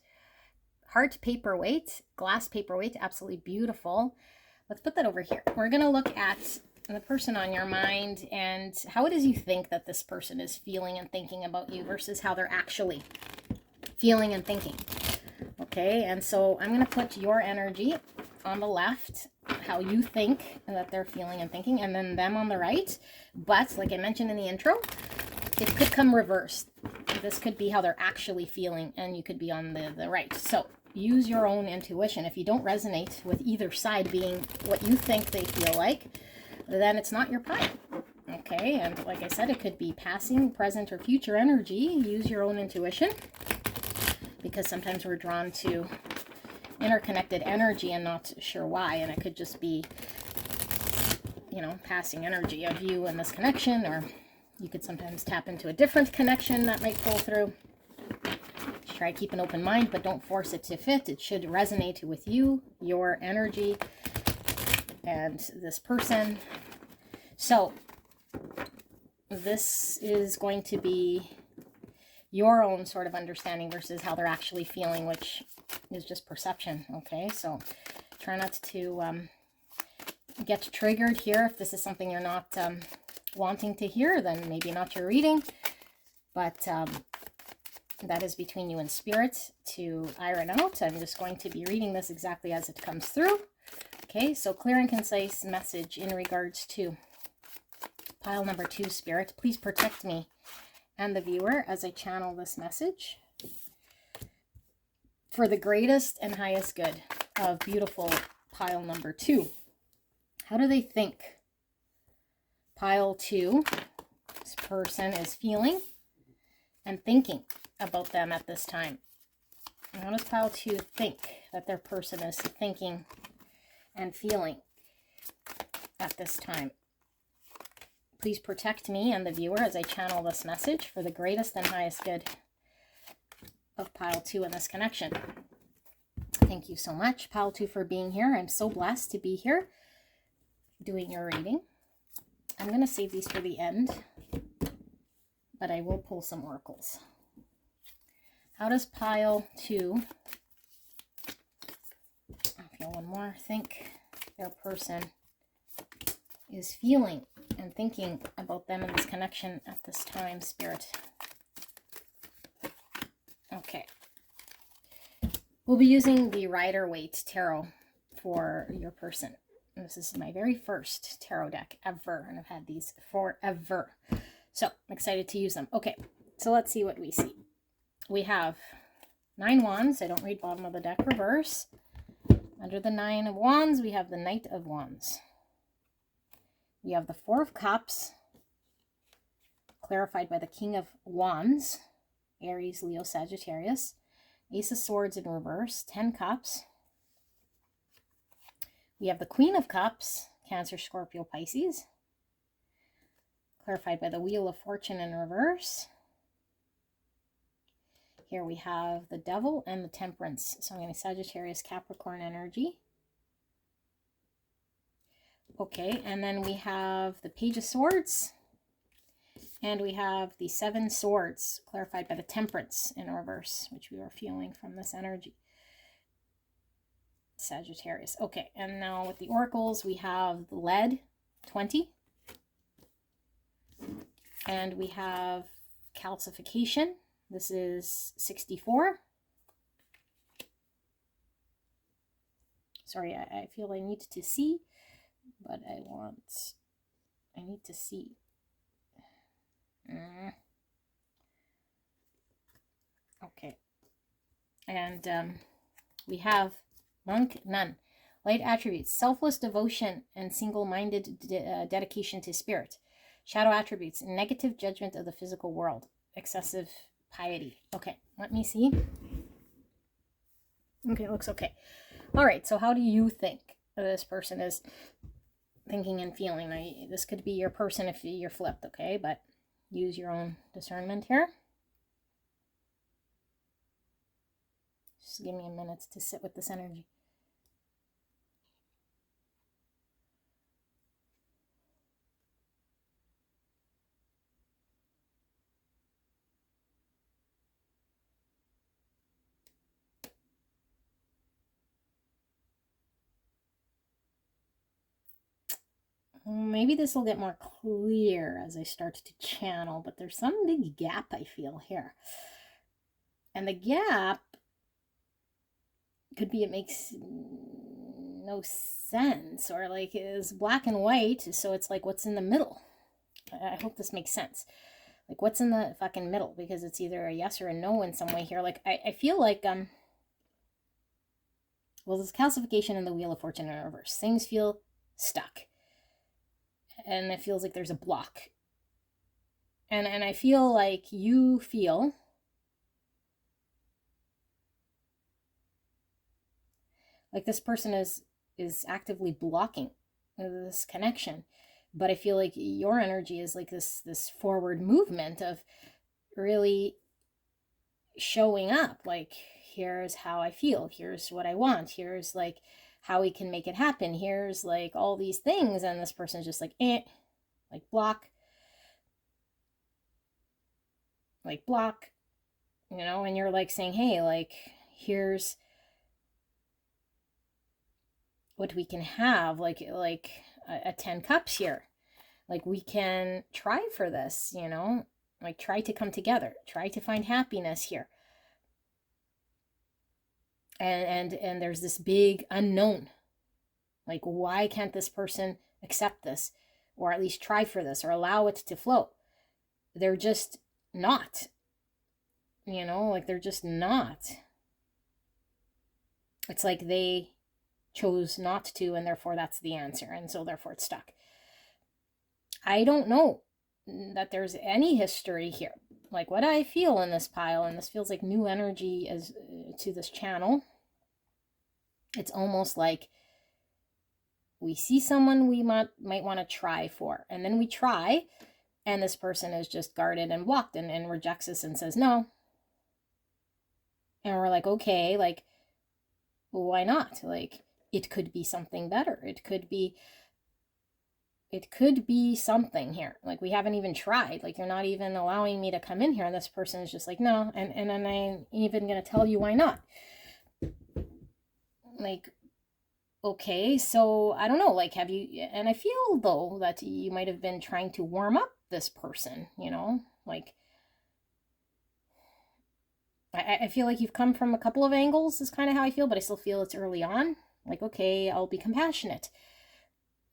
heart paperweight, glass paperweight, absolutely beautiful. Let's put that over here. We're going to look at the person on your mind and how it is you think that this person is feeling and thinking about you versus how they're actually feeling and thinking. Okay, and so I'm going to put your energy on the left, how you think that they're feeling and thinking, and then them on the right. But like I mentioned in the intro, it could come reversed. This could be how they're actually feeling, and you could be on the right. So use your own intuition. If you don't resonate with either side being what you think they feel like, then it's not your pile. Okay, and like I said, it could be passing, present, or future energy. Use your own intuition, because sometimes we're drawn to interconnected energy and not sure why. And it could just be, you know, passing energy of you and this connection, or you could sometimes tap into a different connection that might pull through. Try to keep an open mind, but don't force it to fit. It should resonate with you, your energy, and this person. So this is going to be your own sort of understanding versus how they're actually feeling, which is just perception. Okay, so try not to get triggered here. If this is something you're not wanting to hear, then maybe not your reading, but that is between you and spirit to iron out. I'm just going to be reading this exactly as it comes through. Okay, so clear and concise message in regards to pile number 2, spirit. Please protect me and the viewer as I channel this message for the greatest and highest good of beautiful pile number 2. How do they think? Pile 2, this person is feeling and thinking about them at this time. And how does pile 2 think that their person is thinking and feeling at this time? Please protect me and the viewer as I channel this message for the greatest and highest good of pile 2 in this connection. Thank you so much, pile 2, for being here. I'm so blessed to be here doing your reading. I'm going to save these for the end, but I will pull some oracles. How does pile 2, I feel one more, think their person is feeling and thinking about them and this connection at this time, Spirit. Okay. We'll be using the Rider-Waite Tarot for your person. And this is my very first tarot deck ever, and I've had these forever. So I'm excited to use them. Okay, so let's see what we see. We have 9 Wands. I don't read bottom of the deck reverse. Under the 9 of Wands, we have the Knight of Wands. We have the 4 of Cups, clarified by the King of Wands, Aries, Leo, Sagittarius. Ace of Swords in reverse, 10 Cups. We have the Queen of Cups, Cancer, Scorpio, Pisces, clarified by the Wheel of Fortune in reverse. Here we have the Devil and the Temperance. So I'm going to Sagittarius, Capricorn energy. Okay, and then we have the Page of Swords. And we have the 7 Swords, clarified by the Temperance in reverse, which we were feeling from this energy. Sagittarius. Okay, and now with the oracles, we have the Lead, 20. And we have Calcification. This is 64. Sorry, I feel I need to see, but I need to see. Okay, and we have Monk, none. Light attributes, selfless devotion and single-minded dedication to spirit. Shadow attributes, negative judgment of the physical world, excessive piety. Okay, let me see. Okay, it looks okay. All right, so how do you think this person is thinking and feeling? This could be your person if you're flipped, okay? But use your own discernment here. Just give me a minute to sit with this energy. Maybe this will get more clear as I start to channel, but there's some big gap I feel here. And the gap could be it makes no sense, or like it's black and white, so it's like what's in the middle. I hope this makes sense. Like what's in the fucking middle, because it's either a yes or a no in some way here. Like I feel like well, there's calcification in the Wheel of Fortune in reverse. Things feel stuck. And it feels like there's a block. And I feel like you feel like this person is actively blocking this connection. But I feel like your energy is like this forward movement of really showing up. Like, here's how I feel. Here's what I want. Here's like how we can make it happen. Here's like all these things. And this person's just like, like block, you know, and you're like saying, hey, like, here's what we can have, like a 10 cups here. Like we can try for this, you know, like try to come together, try to find happiness here. And there's this big unknown. Like, why can't this person accept this, or at least try for this, or allow it to flow? They're just not, you know, like they're just not. It's like they chose not to, and therefore that's the answer, and so therefore it's stuck. I don't know that there's any history here. Like what I feel in this pile, and this feels like new energy as to this channel, it's almost like we see someone we might want to try for, and then we try, and this person is just guarded and blocked and rejects us and says no. And we're like, okay, like, why not? Like, it could be something better. It could be something here. Like, we haven't even tried. Like, you're not even allowing me to come in here, and this person is just like, no. And then I'm even going to tell you why not. Like, okay, so I don't know, like, have you, and I feel though that you might have been trying to warm up this person, like, I feel like you've come from a couple of angles, is kind of how I feel, but I still feel it's early on. Like, okay, I'll be compassionate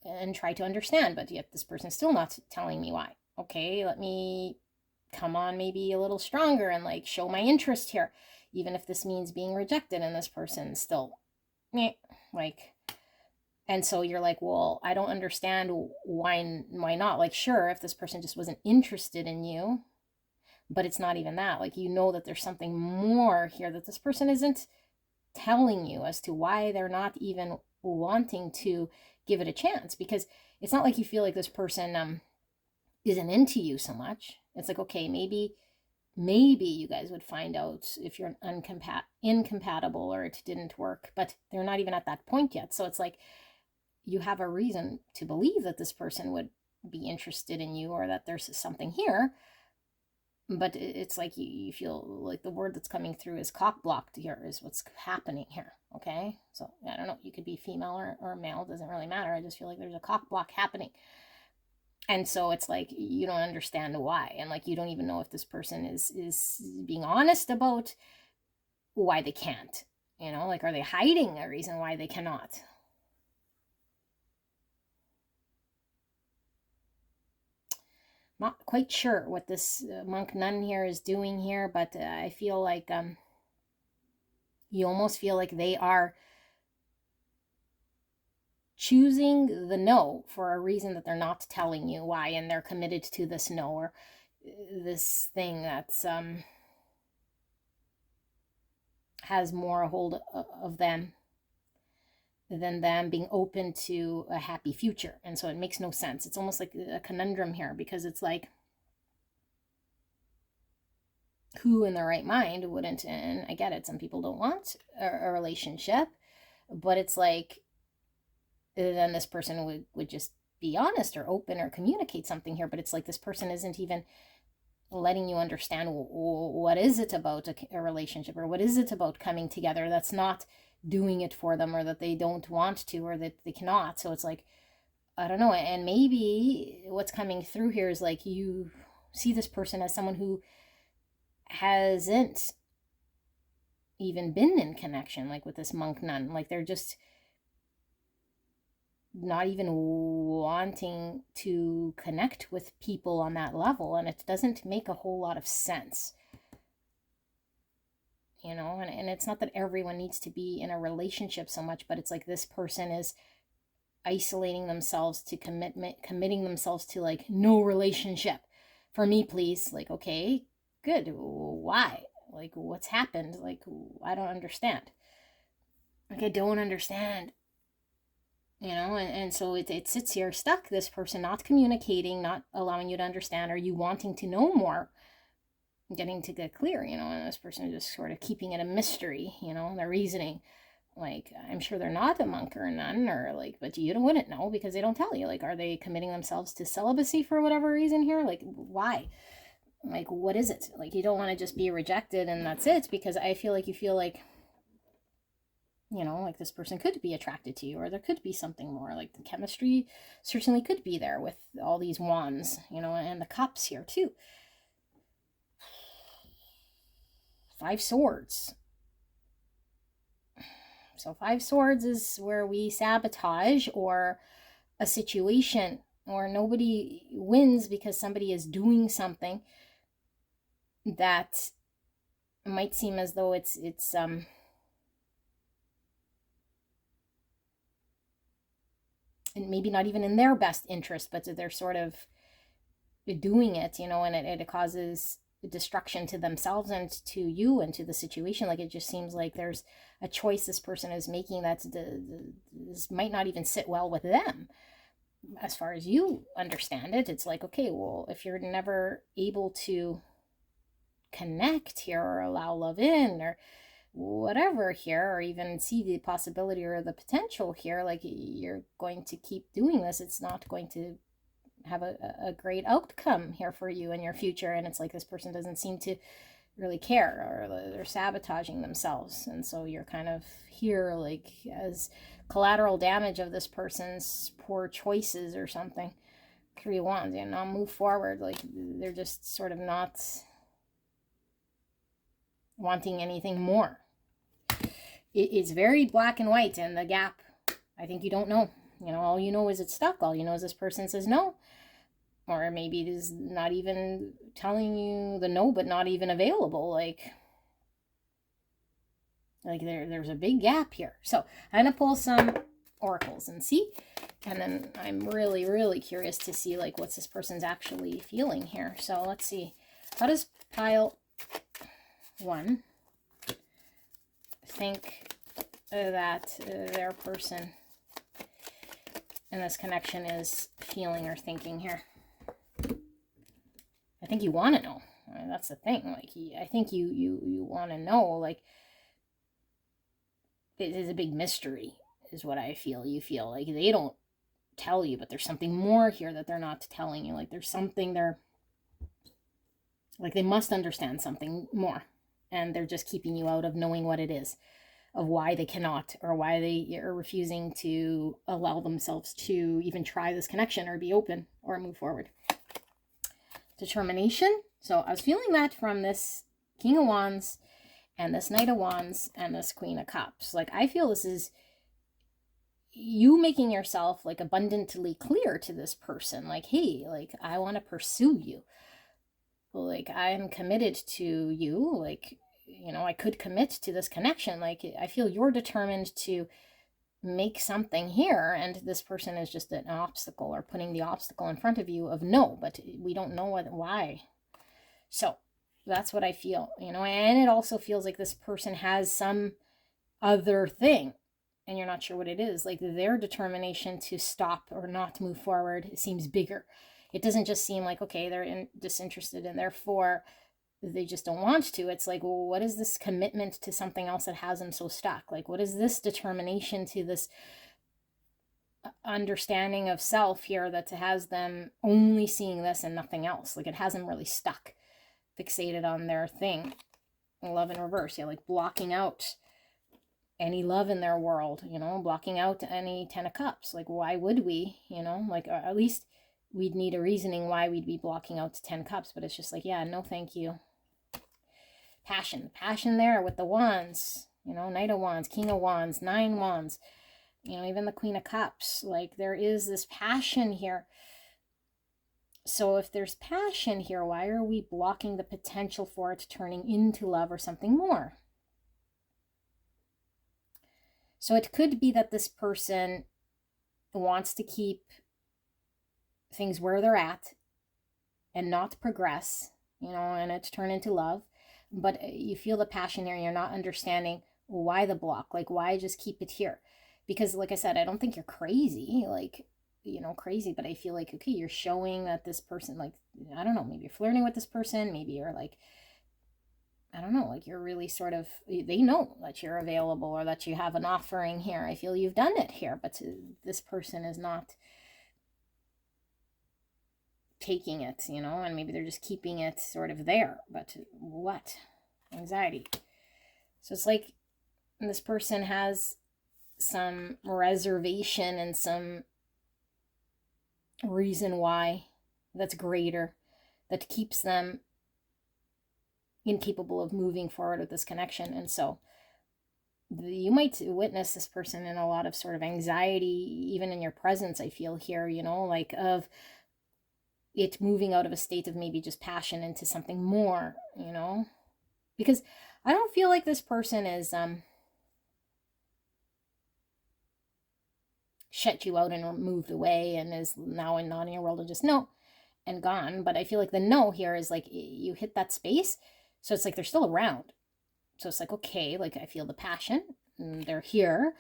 and try to understand, but yet this person's still not telling me why. Okay, let me come on maybe a little stronger and like show my interest here, even if this means being rejected, and this person still, meh, like, and so you're like, well, I don't understand why not. Like, sure, if this person just wasn't interested in you, but it's not even that. Like, that there's something more here that this person isn't telling you as to why they're not even wanting to give it a chance. Because it's not like you feel like this person isn't into you so much. It's like, okay, maybe you guys would find out if you're incompatible or it didn't work, but they're not even at that point yet. So it's like you have a reason to believe that this person would be interested in you or that there's something here, but it's like you feel like the word that's coming through is cock blocked here, is what's happening here. Okay, so I don't know, you could be female or male, doesn't really matter. I just feel like there's a cock block happening, and so it's like you don't understand why, and like you don't even know if this person is being honest about why they can't, like, are they hiding a reason why they cannot? Not quite sure what this monk nun here is doing here, but I feel like you almost feel like they are choosing the no for a reason that they're not telling you why, and they're committed to this no, or this thing that's has more a hold of them than them being open to a happy future. And so it makes no sense. It's almost like a conundrum here, because it's like, who in their right mind wouldn't? And I get it, some people don't want a relationship, but it's like, then this person would just be honest or open or communicate something here. But it's like this person isn't even letting you understand what is it about a relationship, or what is it about coming together that's not doing it for them, or that they don't want to, or that they cannot. So it's like, I don't know. And maybe what's coming through here is like you see this person as someone who hasn't even been in connection, like with this monk nun. Like they're just not even wanting to connect with people on that level, and it doesn't make a whole lot of sense, and it's not that everyone needs to be in a relationship so much, but it's like this person is isolating themselves to committing themselves to like, no relationship for me, please. Like, okay, good, why? Like, what's happened? Like, I don't understand. Like, I don't understand. And so it sits here stuck, this person not communicating, not allowing you to understand, or you wanting to know more, getting to get clear, and this person is just sort of keeping it a mystery, their reasoning. Like, I'm sure they're not a monk or a nun, or like, but you wouldn't know because they don't tell you. Like, are they committing themselves to celibacy for whatever reason here? Like, why? Like, what is it? Like, you don't want to just be rejected and that's it, because I feel like you feel like, like this person could be attracted to you, or there could be something more. Like, the chemistry certainly could be there with all these wands, and the cups here too. 5 swords. So 5 swords is where we sabotage, or a situation, or nobody wins because somebody is doing something that might seem as though it's and maybe not even in their best interest, but they're sort of doing it, and it causes destruction to themselves and to you and to the situation. Like, it just seems like there's a choice this person is making that this might not even sit well with them. As far as you understand it, it's like, okay, well, if you're never able to connect here, or allow love in, or whatever here, or even see the possibility or the potential here, like, you're going to keep doing this, it's not going to have a great outcome here for you in your future. And it's like this person doesn't seem to really care, or they're sabotaging themselves. And so you're kind of here like as collateral damage of this person's poor choices or something. 3 of Wands, and not move forward. Like they're just sort of not wanting anything more. It's very black and white, and the gap, I think you don't know. You know, all you know is it's stuck. All you know is this person says no. Or maybe it is not even telling you the no, but not even available. Like there's a big gap here. So I'm going to pull some oracles and see. And then I'm really, really curious to see like what's this person's actually feeling here. So let's see. How does pile 1 think that their person in this connection is feeling or thinking here? I think you want to know. I mean, that's the thing. Like, I think you want to know. Like, it is a big mystery, is what I feel. You feel like they don't tell you, but there's something more here that they're not telling you. Like, there's something they're like, they must understand something more, and they're just keeping you out of knowing what it is, of why they cannot, or why they are refusing to allow themselves to even try this connection or be open or move forward. Determination. So I was feeling that from this King of Wands and this Knight of Wands and this Queen of Cups. Like, I feel this is you making yourself like abundantly clear to this person. Like, hey, like, I want to pursue you. Like, I'm committed to you. Like, you know, I could commit to this connection. Like, I feel you're determined to make something here, and this person is just an obstacle, or putting the obstacle in front of you of no, but we don't know why. So that's what I feel, you know. And it also feels like this person has some other thing and you're not sure what it is. Like, their determination to stop or not move forward, it seems bigger. It doesn't just seem like, okay, they're disinterested and therefore they just don't want to. It's like, well, what is this commitment to something else that has them so stuck? Like, what is this determination to this understanding of self here that has them only seeing this and nothing else? Like, it has them really stuck, fixated on their thing. Love in reverse. Yeah, like blocking out any love in their world, you know, blocking out any 10 of Cups. Like, why would we, you know, like, at least we'd need a reasoning why we'd be blocking out 10 Cups, but it's just like, yeah, no thank you. Passion there with the Wands, you know, Knight of Wands, King of Wands, 9 Wands, you know, even the Queen of Cups. Like, there is this passion here. So if there's passion here, why are we blocking the potential for it turning into love or something more? So it could be that this person wants to keep things where they're at and not progress, you know, and it turn into love. But you feel the passion here, and you're not understanding why the block. Like, why just keep it here? Because, like I said, I don't think you're crazy, like, you know, crazy, but I feel like, okay, you're showing that this person, like, I don't know, maybe you're flirting with this person, maybe you're like, I don't know, like, you're really sort of, they know that you're available or that you have an offering here. I feel you've done it here, but this person is not taking it, you know, and maybe they're just keeping it sort of there. But what? Anxiety. So it's like this person has some reservation and some reason why that's greater, that keeps them incapable of moving forward with this connection. And so you might witness this person in a lot of sort of anxiety, even in your presence, I feel here, you know, like of it moving out of a state of maybe just passion into something more, you know, because I don't feel like this person is shut you out and moved away and is now not in your world and just no and gone. But I feel like the no here is like you hit that space, so it's like they're still around. So it's like, okay, like I feel the passion, they're here,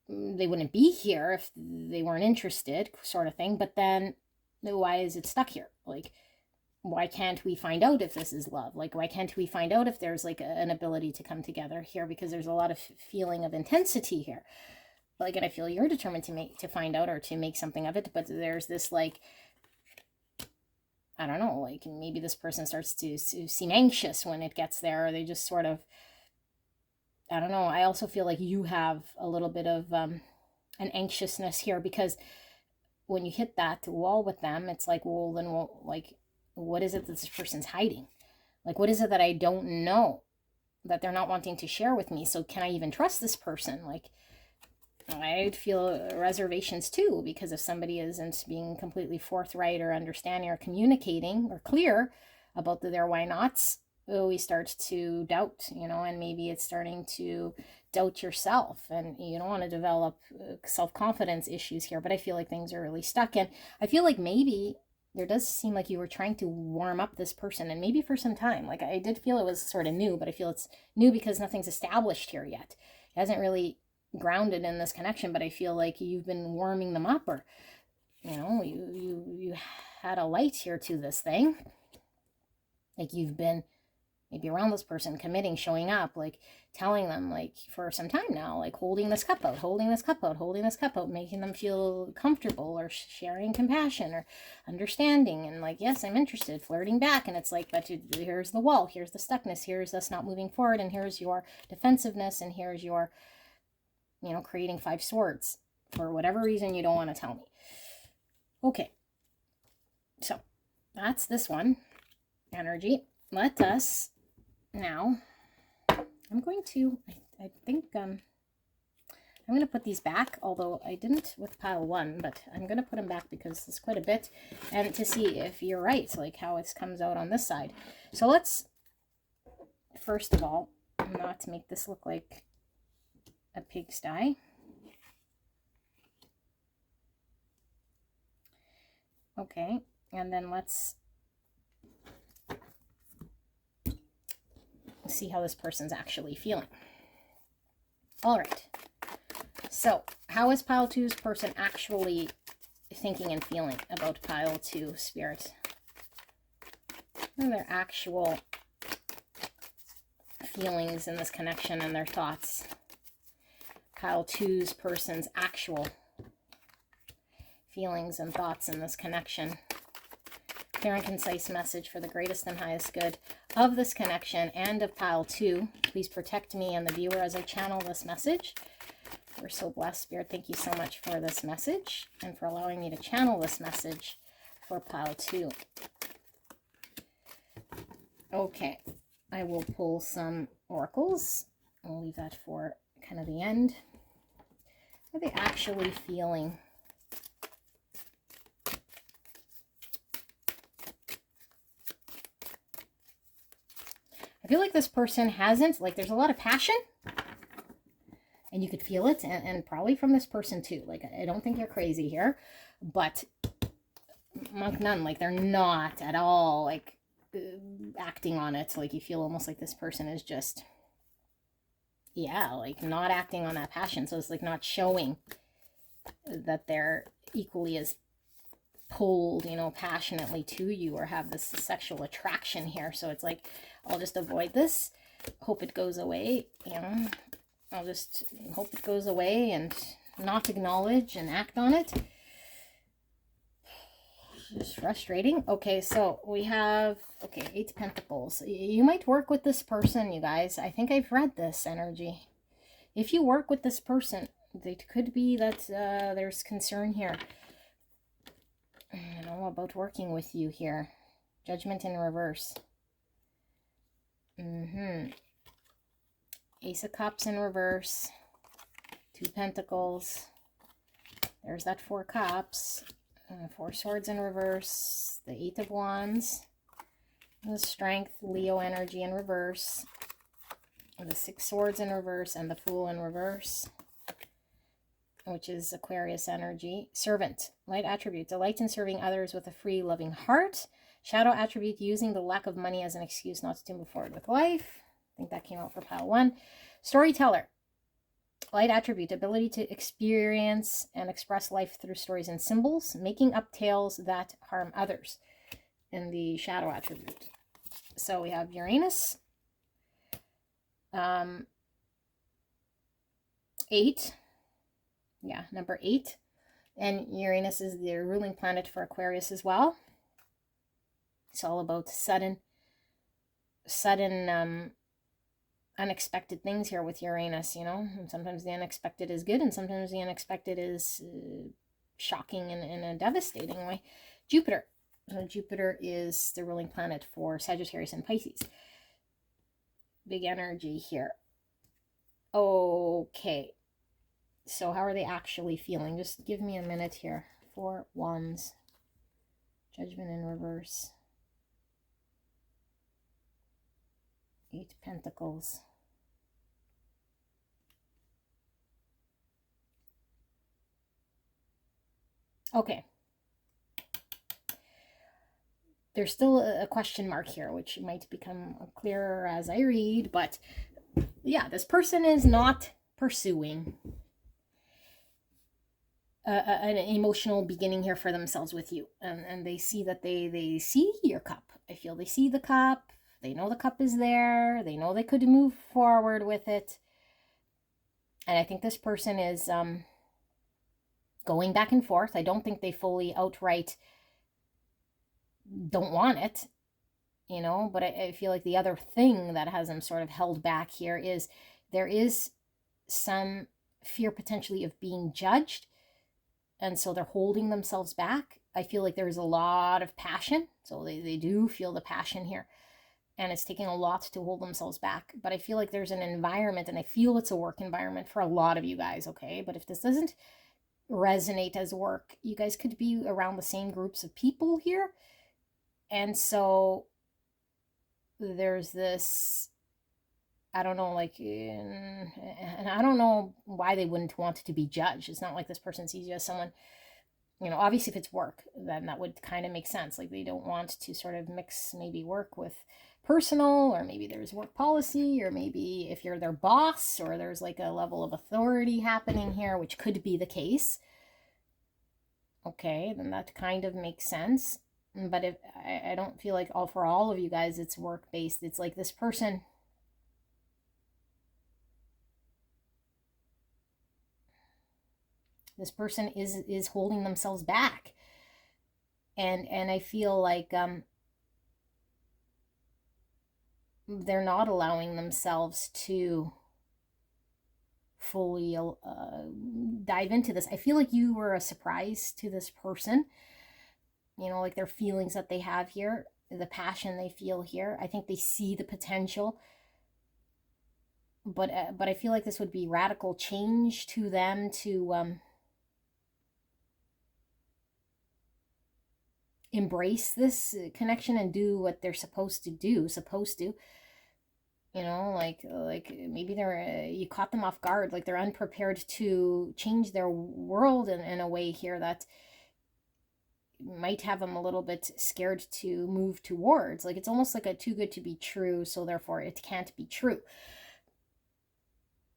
they wouldn't be here if they weren't interested, sort of thing. But then why is it stuck here? Like, why can't we find out if this is love? Like, why can't we find out if there's like an ability to come together here? Because there's a lot of feeling of intensity here. Like, and I feel you're determined to find out or to make something of it, but there's this like, I don't know, like maybe this person starts to seem anxious when it gets there, or they just sort of, I don't know. I also feel like you have a little bit of an anxiousness here, because when you hit that wall with them, it's like, well, then, well, like, what is it that this person's hiding? Like, what is it that I don't know that they're not wanting to share with me? So can I even trust this person? Like, I'd feel reservations too, because if somebody isn't being completely forthright or understanding or communicating or clear about their why nots, we start to doubt, and maybe it's starting to doubt yourself, and you don't want to develop self-confidence issues here. But I feel like things are really stuck, and I feel like maybe there does seem like you were trying to warm up this person, and maybe for some time. Like, I did feel it was sort of new, but I feel it's new because nothing's established here yet. It hasn't really grounded in this connection, but I feel like you've been warming them up, or you had a light here to this thing. Like, you've been maybe around this person, committing, showing up, like telling them, like, for some time now, like holding this cup out, holding this cup out, holding this cup out, making them feel comfortable, or sharing compassion or understanding, and like, yes, I'm interested, flirting back. And it's like, but here's the wall, here's the stuckness, here's us not moving forward, and here's your defensiveness, and here's your, creating 5 swords for whatever reason you don't want to tell me. Okay, so that's this one energy. Let us now, I'm going to, I think I'm going to put these back, although I didn't with pile 1, but I'm going to put them back because it's quite a bit, and to see if you're right, like how it comes out on this side. So let's, first of all, not to make this look like a pigsty, okay, and then let's see how this person's actually feeling. All right, so how is pile 2's person actually thinking and feeling about pile 2, Spirit? What are their actual feelings in this connection and their thoughts? Pile 2's person's actual feelings and thoughts in this connection. Clear and concise message for the greatest and highest good of this connection and of pile 2. Please protect me and the viewer as I channel this message. We're so blessed, Spirit. Thank you so much for this message and for allowing me to channel this message for pile 2. Okay, I will pull some oracles. I'll leave that for kind of the end. What are they actually feeling? I feel like this person hasn't, like, there's a lot of passion, and you could feel it, and probably from this person too. Like, I don't think you're crazy here, but monk nun, like, they're not at all, like, acting on it. Like, you feel almost like this person is just, yeah, like, not acting on that passion. So it's like not showing that they're equally as pulled, passionately to you, or have this sexual attraction here. So it's like, I'll just avoid this, hope it goes away, I'll just hope it goes away and not acknowledge and act on it. Just frustrating. Okay, so we have, 8 Pentacles. You might work with this person, you guys. I think I've read this energy. If you work with this person, it could be that there's concern here, about working with you here. Judgment in reverse. Ace of Cups in reverse. 2 Pentacles. There's that 4 Cups. 4 Swords in reverse. The 8 of Wands. The Strength, Leo energy in reverse. The 6 Swords in reverse, and the Fool in reverse, which is Aquarius energy. Servant, light attribute, delight in serving others with a free, loving heart. Shadow attribute, using the lack of money as an excuse not to move forward with life. I think that came out for pile 1. Storyteller, light attribute, ability to experience and express life through stories and symbols, making up tales that harm others, in the shadow attribute. So we have Uranus, 8, yeah, number 8, and Uranus is the ruling planet for Aquarius as well. It's all about sudden unexpected things here with Uranus, you know. And sometimes the unexpected is good, and sometimes the unexpected is shocking in a devastating way. Jupiter. So Jupiter is the ruling planet for Sagittarius and Pisces. Big energy here. Okay. So how are they actually feeling? Just give me a minute here. 4 Wands. Judgment in reverse. 8 Pentacles. Okay. There's still a question mark here, which might become clearer as I read. But yeah, this person is not pursuing an emotional beginning here for themselves with you. And they see that they see your cup. I feel they see the cup. They know the cup is there. They know they could move forward with it. And I think this person is going back and forth. I don't think they fully outright don't want it, you know, but I feel like the other thing that has them sort of held back here is there is some fear potentially of being judged, and so they're holding themselves back. I feel like there's a lot of passion, so they do feel the passion here, and it's taking a lot to hold themselves back. But I feel like there's an environment, and I feel it's a work environment for a lot of you guys, okay? But if this doesn't resonate as work, you guys could be around the same groups of people here. And so there's this, I don't know, like, and I don't know why they wouldn't want to be judged. It's not like this person sees you as someone, you know, obviously if it's work, then that would kind of make sense. Like they don't want to sort of mix maybe work with personal, or maybe there's work policy, or maybe if you're their boss, or there's like a level of authority happening here, which could be the case. Okay, then that kind of makes sense. But if I don't feel like for all of you guys it's work based. It's like this person is holding themselves back, and I feel like they're not allowing themselves to fully dive into this. I feel like you were a surprise to this person, you know, like their feelings that they have here, the passion they feel here. I think they see the potential, but I feel like this would be radical change to them to embrace this connection and do what they're supposed to, you know, like maybe they're you caught them off guard, like they're unprepared to change their world in a way here that might have them a little bit scared to move towards. Like it's almost like a too good to be true, so therefore it can't be true,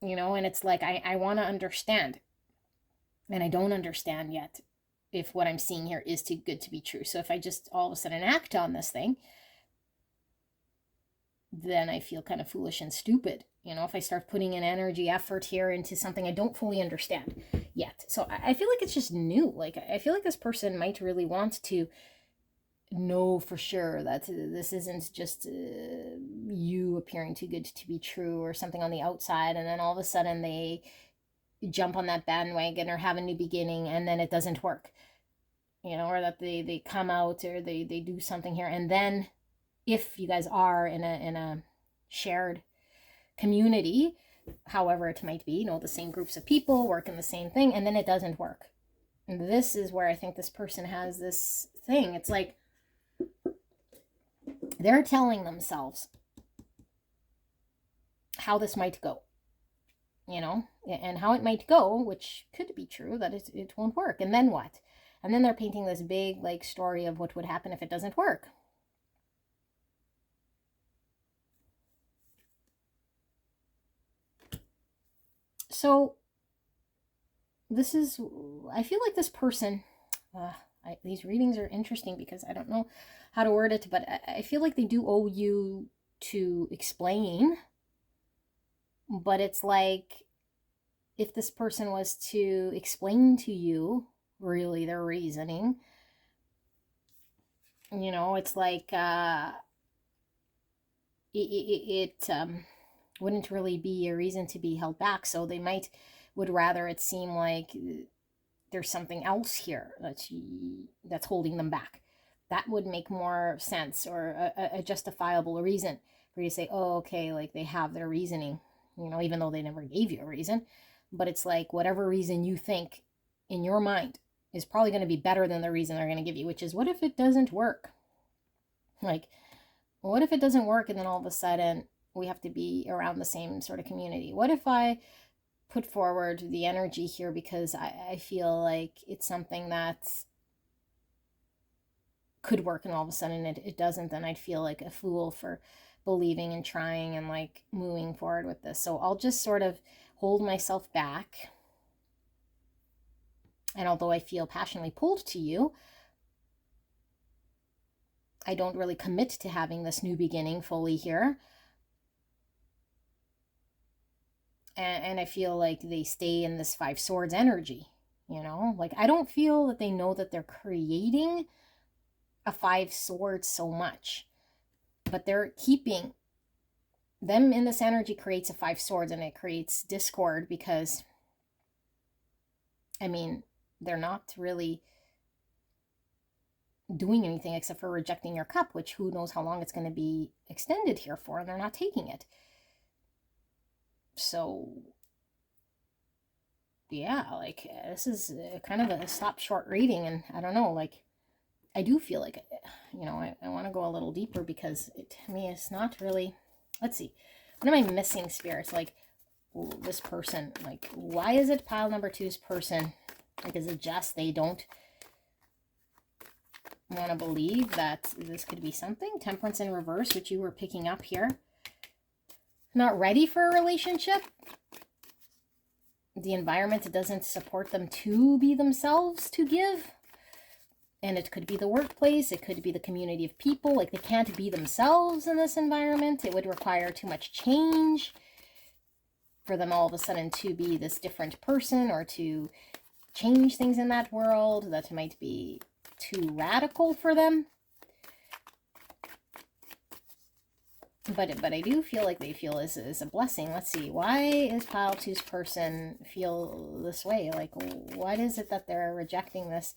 you know. And it's like I want to understand, and I don't understand yet if what I'm seeing here is too good to be true. So if I just all of a sudden act on this thing, then I feel kind of foolish and stupid, you know, if I start putting in energy, effort here into something I don't fully understand yet. So I feel like it's just new. Like I feel like this person might really want to know for sure that this isn't just you appearing too good to be true or something on the outside, and then all of a sudden they jump on that bandwagon or have a new beginning and then it doesn't work, you know, or that they come out or they do something here, and then if you guys are in a shared community, however it might be, you know, the same groups of people working the same thing, and then it doesn't work. And this is where I think this person has this thing. It's like they're telling themselves how this might go, you know, and how it might go, which could be true, that it won't work. And then what? And then they're painting this big like story of what would happen if it doesn't work. So this is, I feel like this person, these readings are interesting because I don't know how to word it, but I feel like they do owe you to explain. But it's like if this person was to explain to you really their reasoning, You know, it's like it wouldn't really be a reason to be held back. So they would rather it seem like there's something else here that's holding them back. That would make more sense, or a justifiable reason for you to say, oh, okay, like they have their reasoning, you know, even though they never gave you a reason. But it's like whatever reason you think in your mind is probably going to be better than the reason they're going to give you, which is, what if it doesn't work? Like, what if it doesn't work and then all of a sudden we have to be around the same sort of community? What if I put forward the energy here because I feel like it's something that could work and all of a sudden it doesn't? Then I'd feel like a fool for believing and trying and like moving forward with this. So I'll just sort of hold myself back. And although I feel passionately pulled to you, I don't really commit to having this new beginning fully here. And I feel like they stay in this Five Swords energy, you know? Like, I don't feel that they know that they're creating a Five Swords so much, but they're keeping them in this energy creates a Five Swords, and it creates discord because, I mean, they're not really doing anything except for rejecting your cup, which who knows how long it's going to be extended here for, and they're not taking it. So yeah, like this is kind of a stop short reading, and I don't know, like I do feel like, you know, I want to go a little deeper because to me it's not really, let's see, what am I missing, spirits? Like, this person, like, why is it pile number two's person? Like, is it just they don't want to believe that this could be something? Temperance in reverse, which you were picking up here. Not ready for a relationship. The environment doesn't support them to be themselves, to give. And it could be the workplace, it could be the community of people. Like, they can't be themselves in this environment. It would require too much change for them all of a sudden to be this different person, or to change things in that world. That might be too radical for them. But I do feel like they feel this is a blessing. Let's see. Why is pile two's person feel this way? Like, what is it that they're rejecting this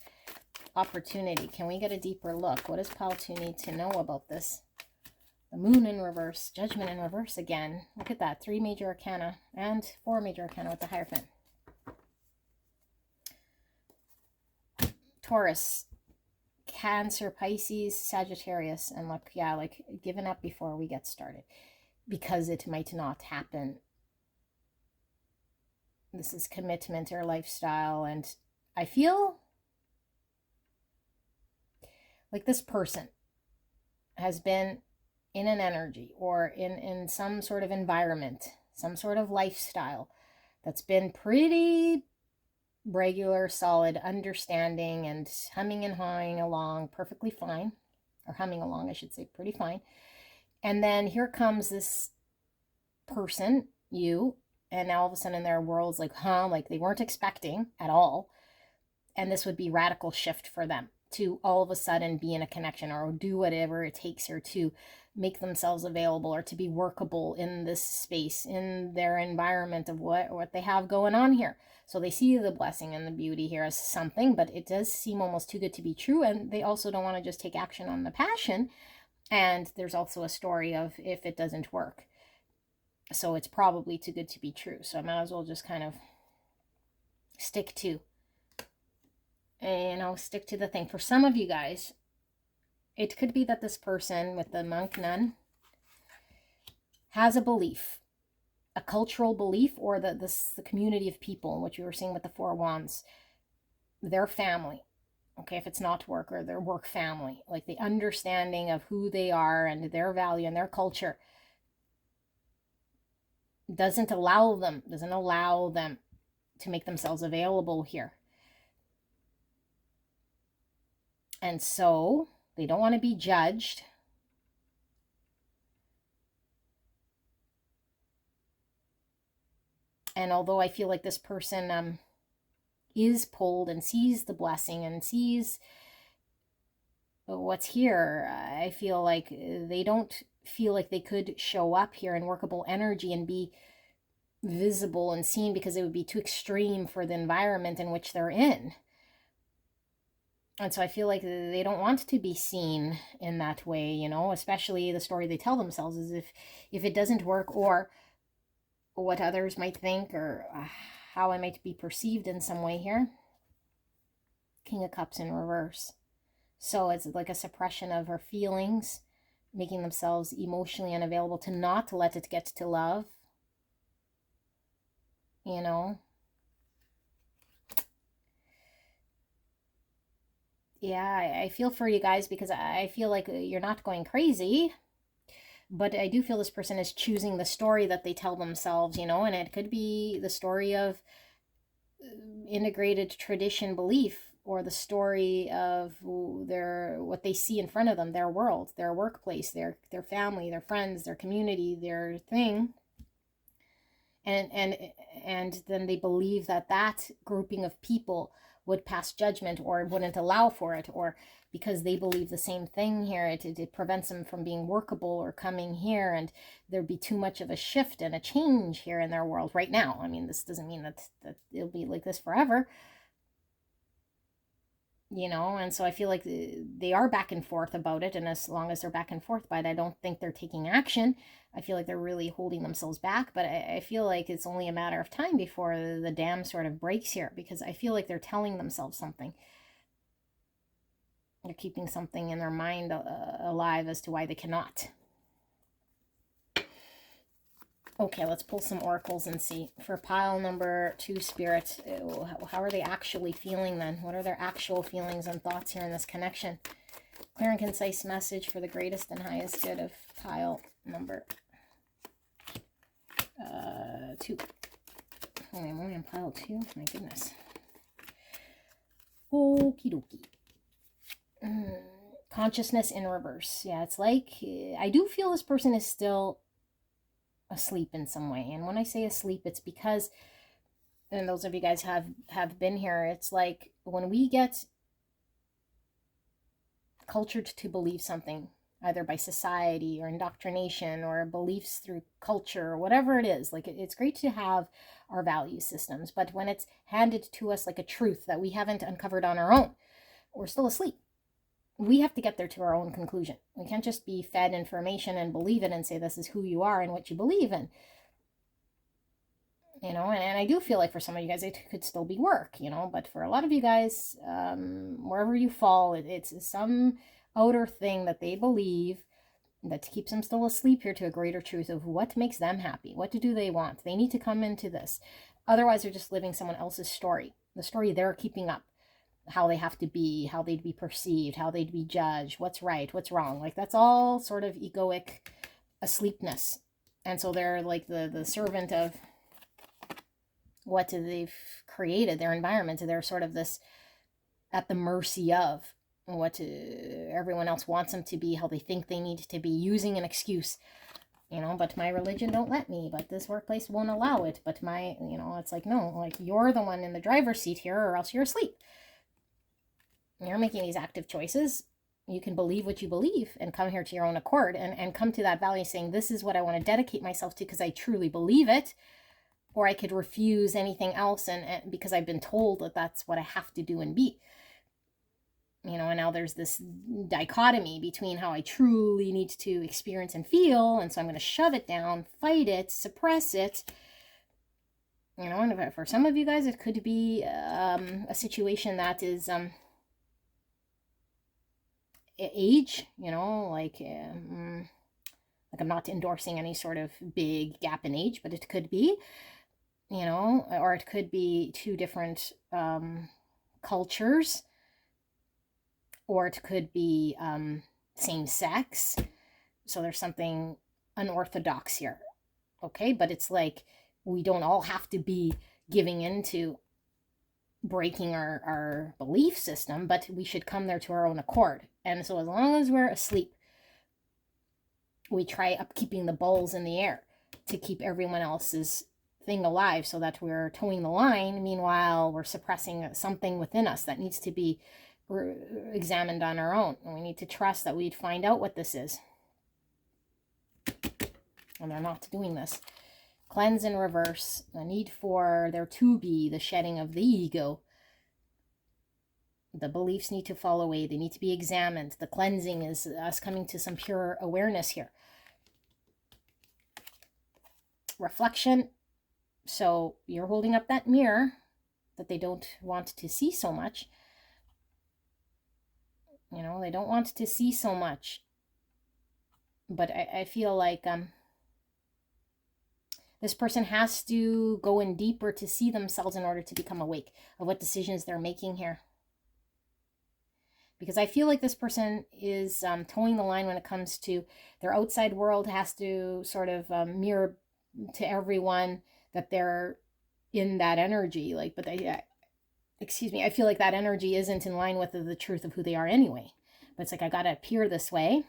opportunity? Can we get a deeper look? What does pile two need to know about this? The moon in reverse, judgment in reverse again. Look at that. 3 major arcana and 4 major arcana with the Hierophant. Taurus, Cancer, Pisces, Sagittarius, and look, yeah, like giving up before we get started because it might not happen. This is commitment or lifestyle, and I feel like this person has been in an energy or in some sort of environment, some sort of lifestyle that's been pretty regular, solid, understanding, and humming and hawing along perfectly fine, or humming along, I should say, pretty fine. And then here comes this person, you, and now all of a sudden their world's like, huh, like they weren't expecting at all. And this would be radical shift for them to all of a sudden be in a connection or do whatever it takes here to make themselves available or to be workable in this space, in their environment of what they have going on here. So they see the blessing and the beauty here as something, but it does seem almost too good to be true. And they also don't want to just take action on the passion. And there's also a story of if it doesn't work. So it's probably too good to be true. So I might as well just kind of stick to the thing. For some of you guys, it could be that this person with the monk nun has a belief, a cultural belief, or the community of people, what you were seeing with the 4 wands, their family. Okay, if it's not work, or their work family, like the understanding of who they are and their value and their culture doesn't allow them to make themselves available here. And so they don't want to be judged. And although I feel like this person is pulled and sees the blessing and sees what's here. I feel like they don't feel like they could show up here in workable energy and be visible and seen, because it would be too extreme for the environment in which they're in. And so I feel like they don't want to be seen in that way, you know, especially the story they tell themselves is if it doesn't work, or what others might think, or how I might be perceived in some way here. King of Cups in reverse. So it's like a suppression of her feelings, making themselves emotionally unavailable to not let it get to love, you know. Yeah, I feel for you guys, because I feel like you're not going crazy, but I do feel this person is choosing the story that they tell themselves, you know, and it could be the story of integrated tradition belief, or the story of their what they see in front of them, their world, their workplace, their family, their friends, their community, their thing. And then they believe that that grouping of people would pass judgment or wouldn't allow for it, or because they believe the same thing here, it prevents them from being workable or coming here, and there'd be too much of a shift and a change here in their world right now. I mean, this doesn't mean that it'll be like this forever, you know. And so I feel like they are back and forth about it, and as long as they're back and forth by it, I don't think they're taking action. I feel like they're really holding themselves back, but I feel like it's only a matter of time before the dam sort of breaks here, because I feel like they're telling themselves something. They're keeping something in their mind alive as to why they cannot. Okay, let's pull some oracles and see. For pile number 2, Spirit, how are they actually feeling then? What are their actual feelings and thoughts here in this connection? Clear and concise message for the greatest and highest good of pile number 2. Oh, I'm only on pile 2? My goodness. Okie dokie. Consciousness in reverse. Yeah, it's like, I do feel this person is still asleep in some way. And when I say asleep, it's because, and those of you guys have been here, it's like when we get cultured to believe something, either by society or indoctrination or beliefs through culture or whatever it is, like it's great to have our value systems, but when it's handed to us like a truth that we haven't uncovered on our own, we're still asleep. We have to get there to our own conclusion. We can't just be fed information and believe it and say this is who you are and what you believe in. You know, and I do feel like for some of you guys it could still be work, you know, but for a lot of you guys, wherever you fall, it's some outer thing that they believe that keeps them still asleep here to a greater truth of what makes them happy. What do they want? They need to come into this. Otherwise, they're just living someone else's story, the story they're keeping up. How they have to be, how they'd be perceived, how they'd be judged, what's right, what's wrong. Like that's all sort of egoic asleepness. And so they're like the servant of what they've created, their environment. They're sort of this at the mercy of what everyone else wants them to be, how they think they need to be, using an excuse. You know, but my religion don't let me, but this workplace won't allow it, but my, you know, it's like, no, like you're the one in the driver's seat here, or else you're asleep. You're making these active choices. You can believe what you believe and come here to your own accord and come to that value saying, this is what I want to dedicate myself to because I truly believe it. Or I could refuse anything else and because I've been told that that's what I have to do and be. You know, and now there's this dichotomy between how I truly need to experience and feel. And so I'm going to shove it down, fight it, suppress it. You know, and for some of you guys, it could be a situation that is age, you know, like I'm not endorsing any sort of big gap in age, but it could be, you know, or it could be 2 different cultures, or it could be same sex. So there's something unorthodox here, okay? But it's like we don't all have to be giving into breaking our belief system, but we should come there to our own accord. And so as long as we're asleep, we try upkeeping the balls in the air to keep everyone else's thing alive so that we're towing the line. Meanwhile, we're suppressing something within us that needs to be examined on our own. And we need to trust that we'd find out what this is. And they're not doing this. Cleanse in reverse. The need for there to be the shedding of the ego. The beliefs need to fall away. They need to be examined. The cleansing is us coming to some pure awareness here. Reflection. So you're holding up that mirror that they don't want to see so much. You know, they don't want to see so much. But I feel like this person has to go in deeper to see themselves in order to become awake of what decisions they're making here. Because I feel like this person is towing the line when it comes to their outside world has to sort of mirror to everyone that they're in that energy. Like, but excuse me, I feel like that energy isn't in line with the truth of who they are anyway. But it's like, I got to appear this way.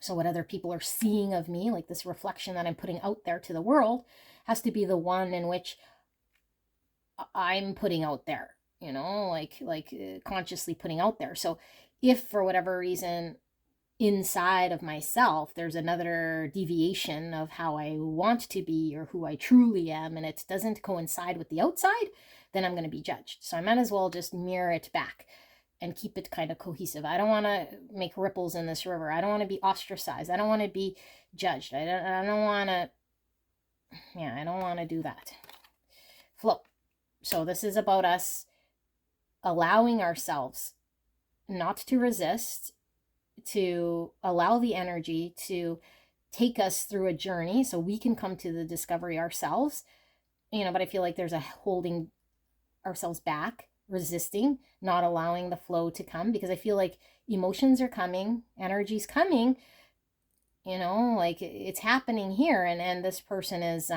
So what other people are seeing of me, like this reflection that I'm putting out there to the world, has to be the one in which I'm putting out there, you know, like consciously putting out there. So if for whatever reason inside of myself there's another deviation of how I want to be or who I truly am, and it doesn't coincide with the outside, then I'm going to be judged. So I might as well just mirror it back and keep it kind of cohesive. I don't want to make ripples in this river. I don't want to be ostracized. I don't want to be judged. I don't want to, I don't want to do that. Flow. So this is about us allowing ourselves not to resist, to allow the energy to take us through a journey so we can come to the discovery ourselves, but I feel like there's a holding ourselves back, resisting, not allowing the flow to come, because I feel like emotions are coming, energy's coming, like it's happening here, and this person is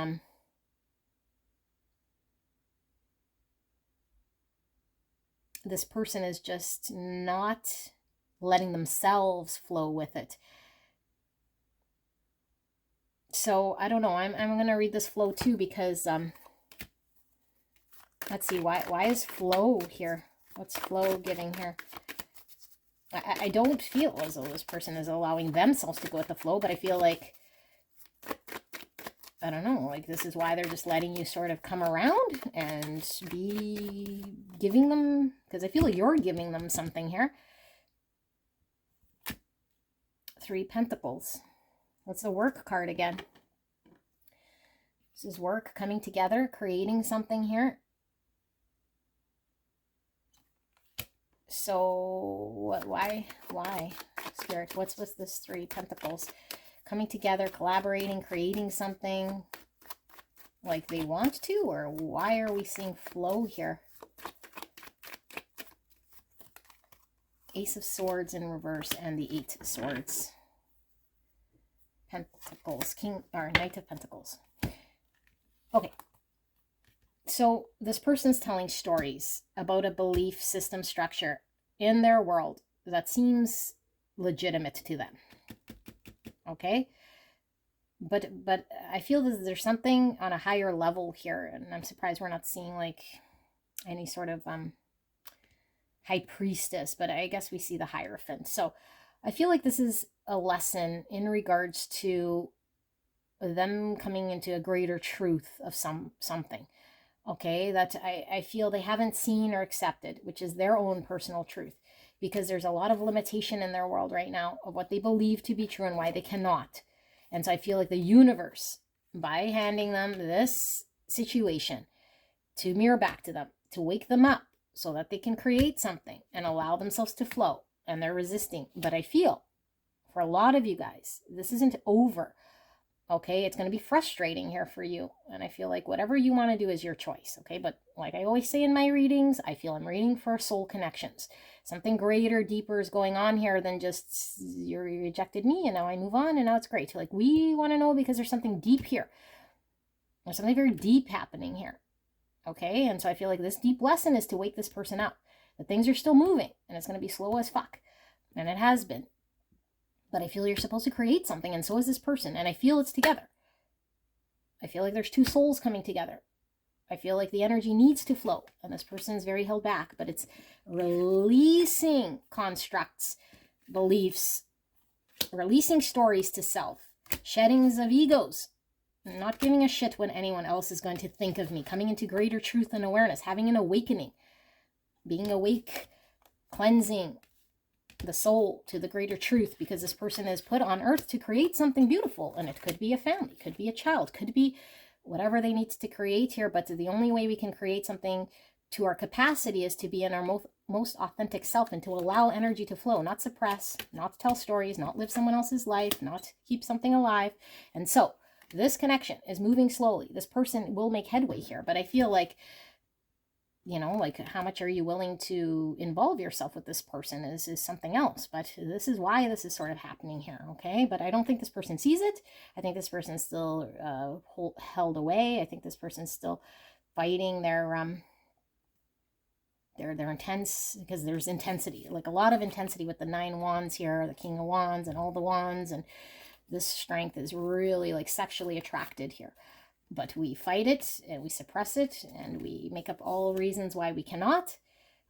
just not letting themselves flow with it. So I don't know, I'm gonna read this flow too, because let's see, why is flow here? What's flow giving here? I don't feel as though this person is allowing themselves to go with the flow, but I feel like, I don't know, like this is why they're just letting you sort of come around and be giving them, because I feel like you're giving them something here. 3 Pentacles. What's the work card again? This is work, coming together, creating something here. So why Spirit, what's with this 3 Pentacles? Coming together, collaborating, creating something like they want to, or why are we seeing flow here? Ace of Swords in reverse and the 8 Swords. Pentacles, Knight of Pentacles. Okay. So this person's telling stories about a belief system structure in their world that seems legitimate to them. Okay? But I feel that there's something on a higher level here, and I'm surprised we're not seeing like any sort of high priestess, but I guess we see the Hierophant. So I feel like this is a lesson in regards to them coming into a greater truth of something. Okay, that I feel they haven't seen or accepted, which is their own personal truth, because there's a lot of limitation in their world right now of what they believe to be true and why they cannot. And so I feel like the universe, by handing them this situation to mirror back to them, to wake them up so that they can create something and allow themselves to flow, and they're resisting. But I feel for a lot of you guys, this isn't over. Okay, it's going to be frustrating here for you. And I feel like whatever you want to do is your choice. Okay, but like I always say in my readings, I feel I'm reading for soul connections. Something greater, deeper is going on here than just you rejected me and now I move on and now it's great. Like we want to know because there's something deep here. There's something very deep happening here. Okay, and so I feel like this deep lesson is to wake this person up. That things are still moving and it's going to be slow as fuck. And it has been. But I feel you're supposed to create something, and so is this person. And I feel it's together. I feel like there's 2 souls coming together. I feel like the energy needs to flow, and this person is very held back, but it's releasing constructs, beliefs, releasing stories to self, sheddings of egos, not giving a shit what anyone else is going to think of me, coming into greater truth and awareness, having an awakening, being awake, cleansing the soul to the greater truth, because this person is put on earth to create something beautiful, and it could be a family, could be a child, could be whatever they need to create here. But the only way we can create something to our capacity is to be in our most authentic self, and to allow energy to flow, not suppress, not tell stories, not live someone else's life, not keep something alive. And so this connection is moving slowly. This person will make headway here, but I feel like, you know, like, how much are you willing to involve yourself with this person is something else. But this is why this is sort of happening here, okay? But I don't think this person sees it. I think this person's still held away. I think this person's still fighting their intense, because there's intensity, like a lot of intensity with the 9 wands here, the King of Wands and all the wands, and this strength is really like sexually attracted here. But we fight it, and we suppress it, and we make up all reasons why we cannot.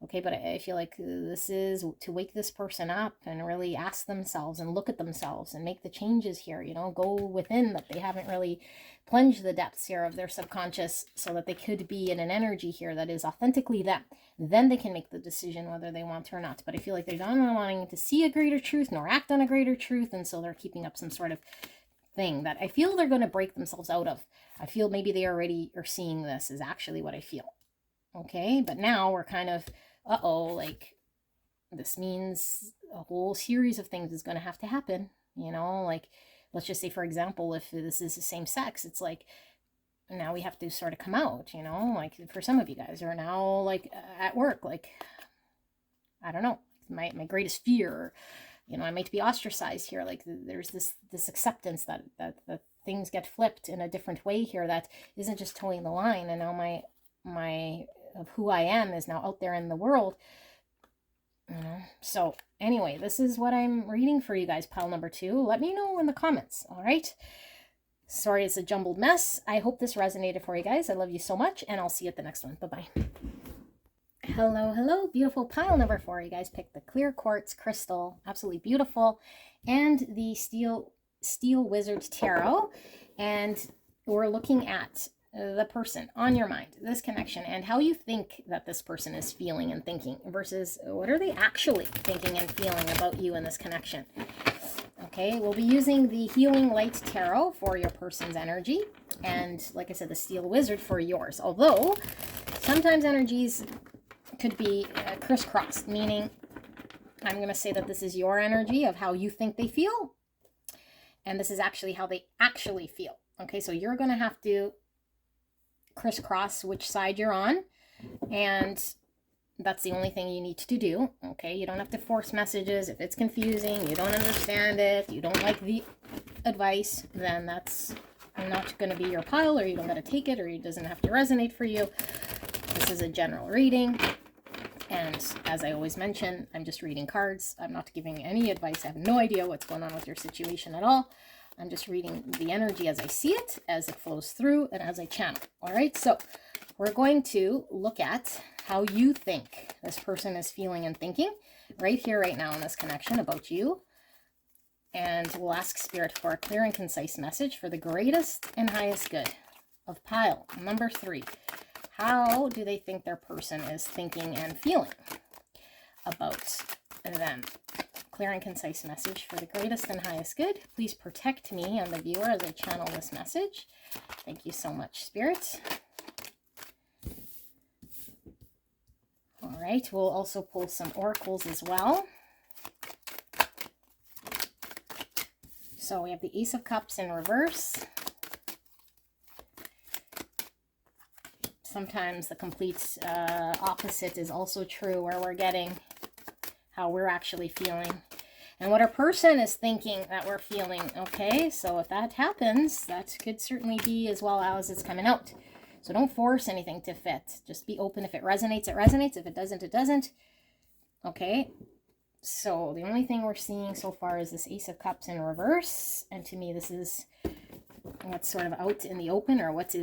Okay, but I feel like this is to wake this person up and really ask themselves and look at themselves and make the changes here, you know, go within, that they haven't really plunged the depths here of their subconscious, so that they could be in an energy here that is authentically them. Then they can make the decision whether they want to or not. But I feel like they're not wanting to see a greater truth nor act on a greater truth, and so they're keeping up some sort of thing that I feel they're going to break themselves out of. I feel maybe they already are seeing this, is actually what I feel. Okay, but now we're kind of, like, this means a whole series of things is going to have to happen, you know, like, let's just say, for example, if this is the same sex, it's like, now we have to sort of come out, you know, like, for some of you guys are now, like, at work, like, I don't know, my greatest fear, you know, I might be ostracized here, like, there's this acceptance that things get flipped in a different way here, that isn't just towing the line, and now my of who I am is now out there in the world, you know. So anyway, this is what I'm reading for you guys, pile number 2. Let me know in the comments, all right? Sorry, it's a jumbled mess. I hope this resonated for you guys. I love you so much, and I'll see you at the next one. Bye-bye. Hello, beautiful pile number 4. You guys picked the clear quartz crystal, absolutely beautiful, and the steel wizard tarot, and we're looking at the person on your mind, this connection, and how you think that this person is feeling and thinking versus what are they actually thinking and feeling about you in this connection. Okay, we'll be using the Healing Light Tarot for your person's energy, and like I said, the Steel Wizard for yours. Although sometimes energies could be crisscrossed, meaning I'm going to say that this is your energy of how you think they feel, and this is actually how they actually feel. Okay, so you're going to have to crisscross which side you're on, and that's the only thing you need to do. Okay, you don't have to force messages. If it's confusing, you don't understand it, you don't like the advice, then that's not going to be your pile, or you don't got to take it, or it doesn't have to resonate for you. This is a general reading, and as I always mention, I'm just reading cards. I'm not giving any advice. I have no idea what's going on with your situation at all. I'm just reading the energy as I see it, as it flows through, and as I channel. All right, so we're going to look at how you think this person is feeling and thinking right here, right now in this connection about you. And we'll ask Spirit for a clear and concise message for the greatest and highest good of pile number 3. How do they think their person is thinking and feeling about them? Clear and concise message for the greatest and highest good. Please protect me and the viewer as I channel this message. Thank you so much, Spirit. All right, we'll also pull some oracles as well. So we have the Ace of Cups in reverse. Sometimes the complete opposite is also true, where we're getting how we're actually feeling and what our person is thinking that we're feeling. Okay, so if that happens, that could certainly be as well as it's coming out. So don't force anything to fit. Just be open. If it resonates, it resonates. If it doesn't, it doesn't. Okay, so the only thing we're seeing so far is this Ace of Cups in reverse, and to me this is what's sort of out in the open, or what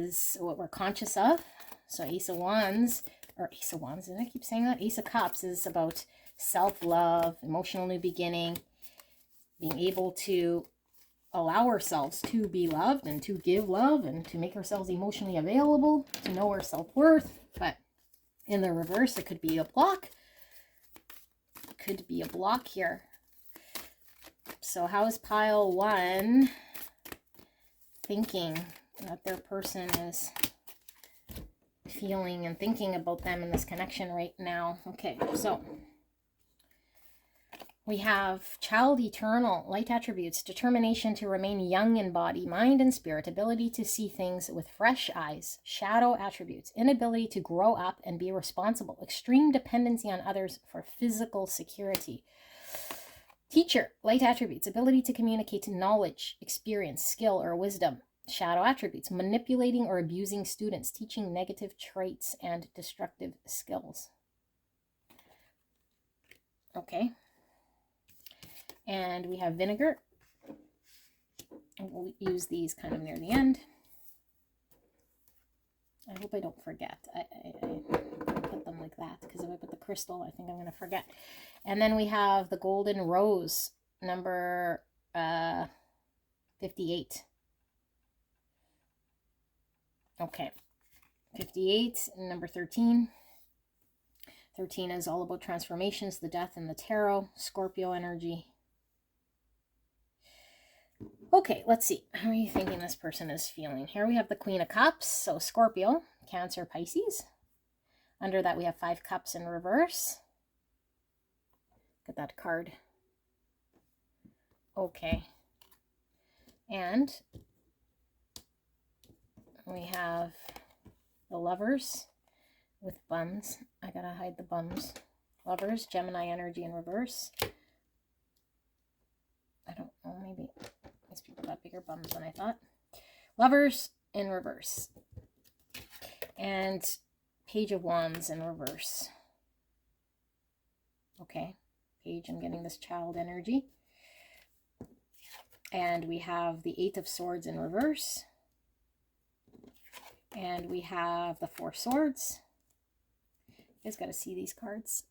we're conscious of. So Ace of Wands, or Ace of Wands, did I keep saying that? Ace of Cups is about self-love, emotional new beginning, being able to allow ourselves to be loved and to give love and to make ourselves emotionally available, to know our self-worth. But in the reverse, it could be a block. It could be a block here. So how is pile 1 thinking that their person is feeling and thinking about them in this connection right now? Okay, so we have child eternal, light attributes, determination to remain young in body, mind, and spirit, ability to see things with fresh eyes, shadow attributes, inability to grow up and be responsible, extreme dependency on others for physical security. Teacher, light attributes, ability to communicate knowledge, experience, skill, or wisdom. Shadow attributes, manipulating or abusing students, teaching negative traits and destructive skills. Okay. And we have vinegar. We'll use these kind of near the end. I hope I don't forget. I put them like that, because if I put the crystal, I think I'm going to forget. And then we have the golden rose, number 58. Okay, 58, number 13. 13 is all about transformations, the death, and the tarot, Scorpio energy. Okay, let's see. How are you thinking this person is feeling? Here we have the Queen of Cups, so Scorpio, Cancer, Pisces. Under that we have 5 cups in reverse. Get that card. Okay. And we have the Lovers with bums. I gotta hide the bums. Lovers, Gemini energy in reverse. I don't know, maybe these people got bigger bums than I thought. Lovers in reverse. And Page of Wands in reverse. Okay, Page, I'm getting this child energy. And we have the 8 of Swords in reverse. And we have the 4 Swords. You guys got to see these cards.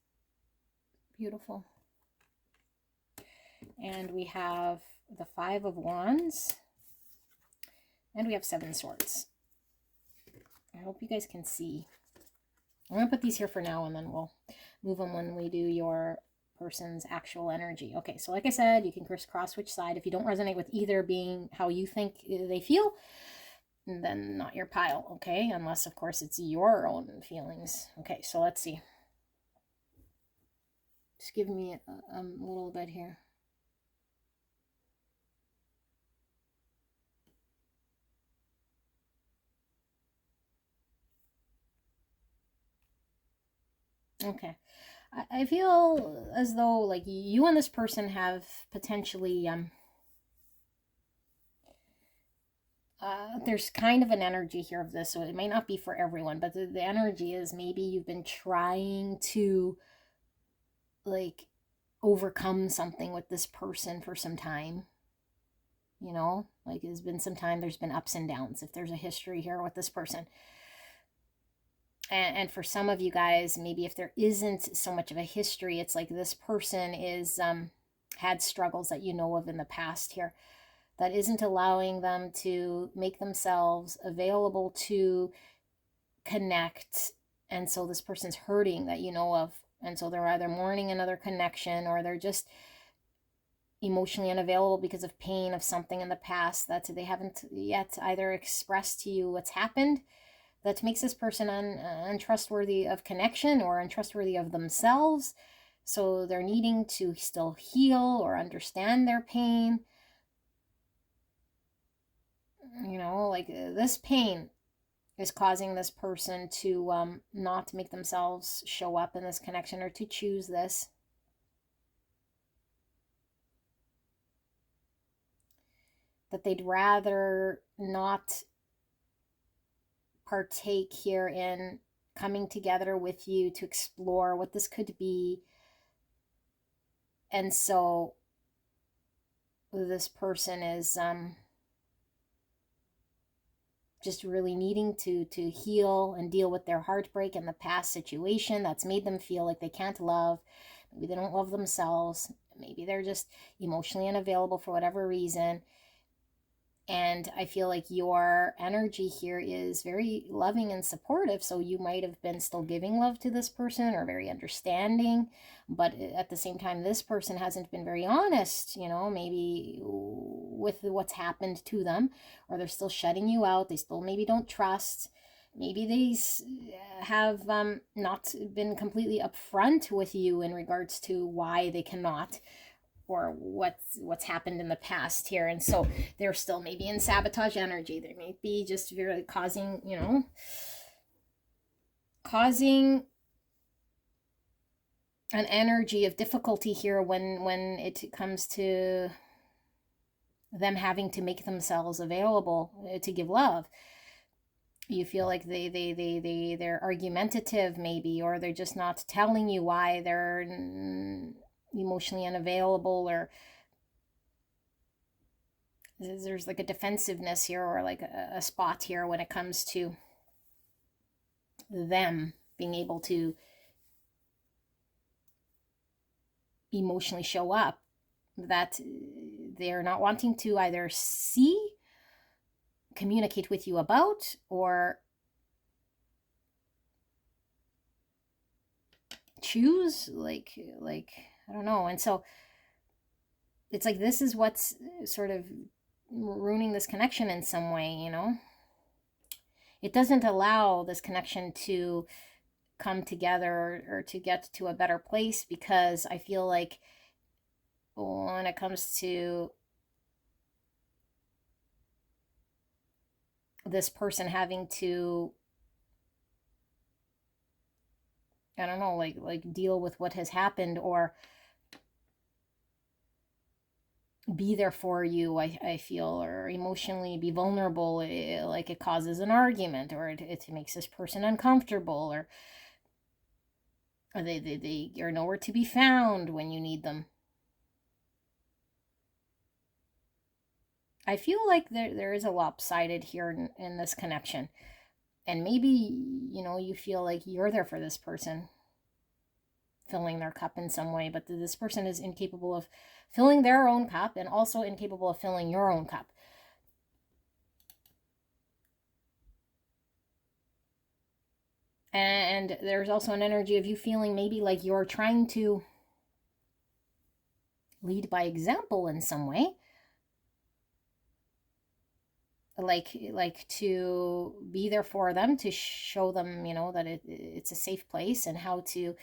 Beautiful. And we have the 5 of Wands. And we have 7 Swords. I hope you guys can see. I'm going to put these here for now, and then we'll move them when we do your person's actual energy. Okay, so like I said, you can crisscross which side. If you don't resonate with either being how you think they feel, then not your pile, okay? Unless, of course, it's your own feelings. Okay, so let's see. Just give me a little bit here. Okay. I feel as though, like, you and this person have potentially, there's kind of an energy here of this, so it may not be for everyone, but the energy is maybe you've been trying to, like, overcome something with this person for some time. You know, like, it's been some time, there's been ups and downs, if there's a history here with this person. And for some of you guys, maybe if there isn't so much of a history, it's like this person is had struggles that you know of in the past here that isn't allowing them to make themselves available to connect. And so this person's hurting that you know of. And so they're either mourning another connection, or they're just emotionally unavailable because of pain of something in the past that they haven't yet either expressed to you what's happened, that makes this person untrustworthy of connection or untrustworthy of themselves. So they're needing to still heal or understand their pain. You know, like, this pain is causing this person to not make themselves show up in this connection, or to choose this. That they'd rather not partake here in coming together with you to explore what this could be. And so this person is just really needing to heal and deal with their heartbreak and the past situation that's made them feel like they can't love. Maybe they don't love themselves. Maybe they're just emotionally unavailable for whatever reason. And I feel like your energy here is very loving and supportive. So you might have been still giving love to this person or very understanding. But at the same time, this person hasn't been very honest, maybe with what's happened to them. Or they're still shutting you out. They still maybe don't trust. Maybe they have not been completely upfront with you in regards to why they cannot, or what's happened in the past here. And so they're still maybe in sabotage energy. They may be just really causing an energy of difficulty here when it comes to them having to make themselves available to give love. You feel like they're argumentative maybe, or they're just not telling you why they're emotionally unavailable, or there's like a defensiveness here, or like a spot here when it comes to them being able to emotionally show up, that they're not wanting to either see, communicate with you about, or choose, like I don't know. And so it's like this is what's sort of ruining this connection in some way. It doesn't allow this connection to come together or to get to a better place, because I feel like when it comes to this person having to, I don't know, like deal with what has happened, or be there for you, I feel, or emotionally be vulnerable, like it causes an argument, or it makes this person uncomfortable, or they are nowhere to be found when you need them. I feel like there is a lopsided here in this connection. And maybe, you feel like you're there for this person, filling their cup in some way, but this person is incapable of filling their own cup, and also incapable of filling your own cup. And there's also an energy of you feeling maybe like you're trying to lead by example in some way, like to be there for them, to show them, that it's a safe place, and how to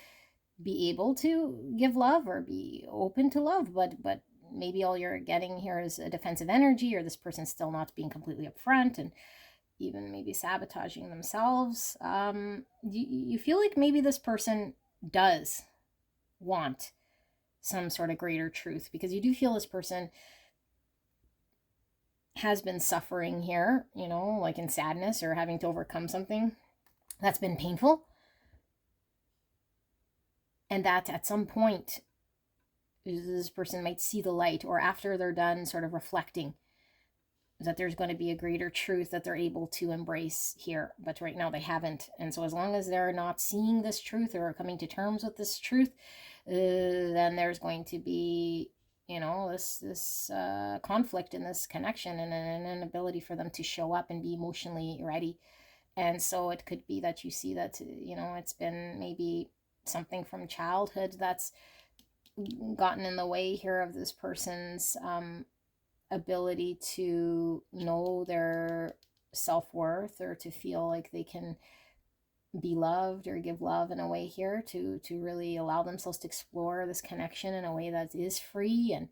be able to give love or be open to love. But maybe all you're getting here is a defensive energy, or this person's still not being completely upfront, and even maybe sabotaging themselves. You feel like maybe this person does want some sort of greater truth, because you do feel this person has been suffering here, like in sadness, or having to overcome something that's been painful. And that at some point, this person might see the light, or after they're done sort of reflecting, that there's going to be a greater truth that they're able to embrace here. But right now they haven't. And so as long as they're not seeing this truth, or coming to terms with this truth, then there's going to be, this conflict in this connection, and an inability for them to show up and be emotionally ready. And so it could be that you see that, it's been maybe something from childhood that's gotten in the way here of this person's ability to know their self-worth, or to feel like they can be loved or give love in a way here, to really allow themselves to explore this connection in a way that is free and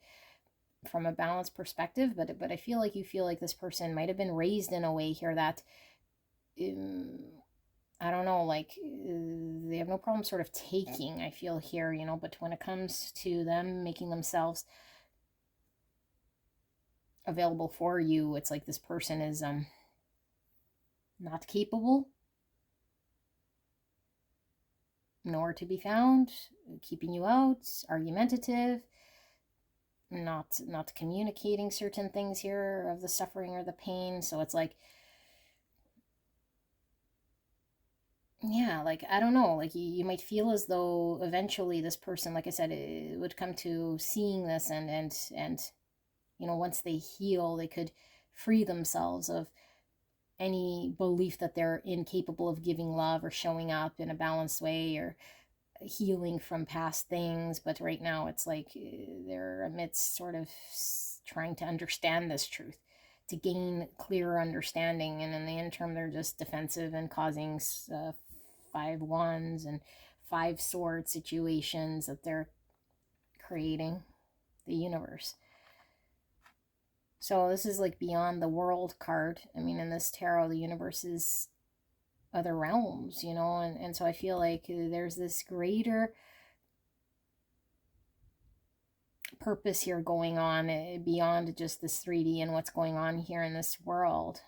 from a balanced perspective. But I feel like you feel like this person might have been raised in a way here that I don't know, like they have no problem sort of taking, I feel here, but when it comes to them making themselves available for you, it's like this person is not capable, nowhere to be found, keeping you out, argumentative, not communicating certain things here of the suffering or the pain. So it's like yeah, like, I don't know, like you might feel as though eventually this person, like I said, it would come to seeing this, and once they heal, they could free themselves of any belief that they're incapable of giving love or showing up in a balanced way or healing from past things. But right now it's like they're amidst sort of trying to understand this truth, to gain clearer understanding, and in the interim they're just defensive and causing 5 wands and 5 sword situations that they're creating the universe. So this is like beyond the world card. I mean, in this tarot, the universe is other realms, and so I feel like there's this greater purpose here going on beyond just this 3D and what's going on here in this world,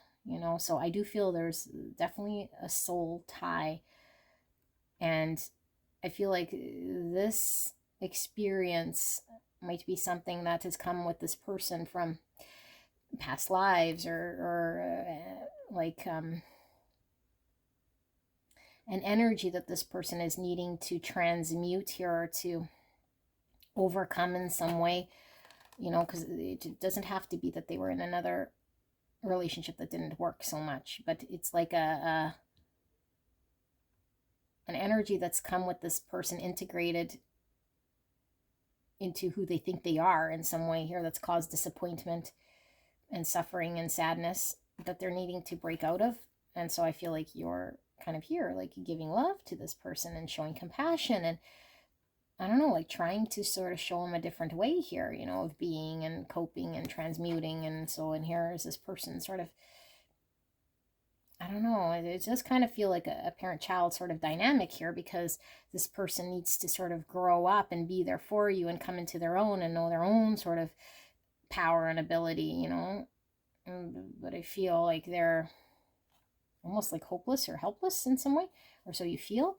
so I do feel there's definitely a soul tie, and I feel like this experience might be something that has come with this person from past lives, or like an energy that this person is needing to transmute here, or to overcome in some way, because it doesn't have to be that they were in another relationship that didn't work so much, but it's like an energy that's come with this person integrated into who they think they are in some way here, that's caused disappointment and suffering and sadness that they're needing to break out of. And so I feel like you're kind of here, like giving love to this person and showing compassion, and I don't know, like trying to sort of show them a different way here, of being and coping and transmuting. And so in here is this person sort of, I don't know, it does kind of feel like a parent-child sort of dynamic here, because this person needs to sort of grow up and be there for you and come into their own and know their own sort of power and ability, but I feel like they're almost like hopeless or helpless in some way, or so you feel.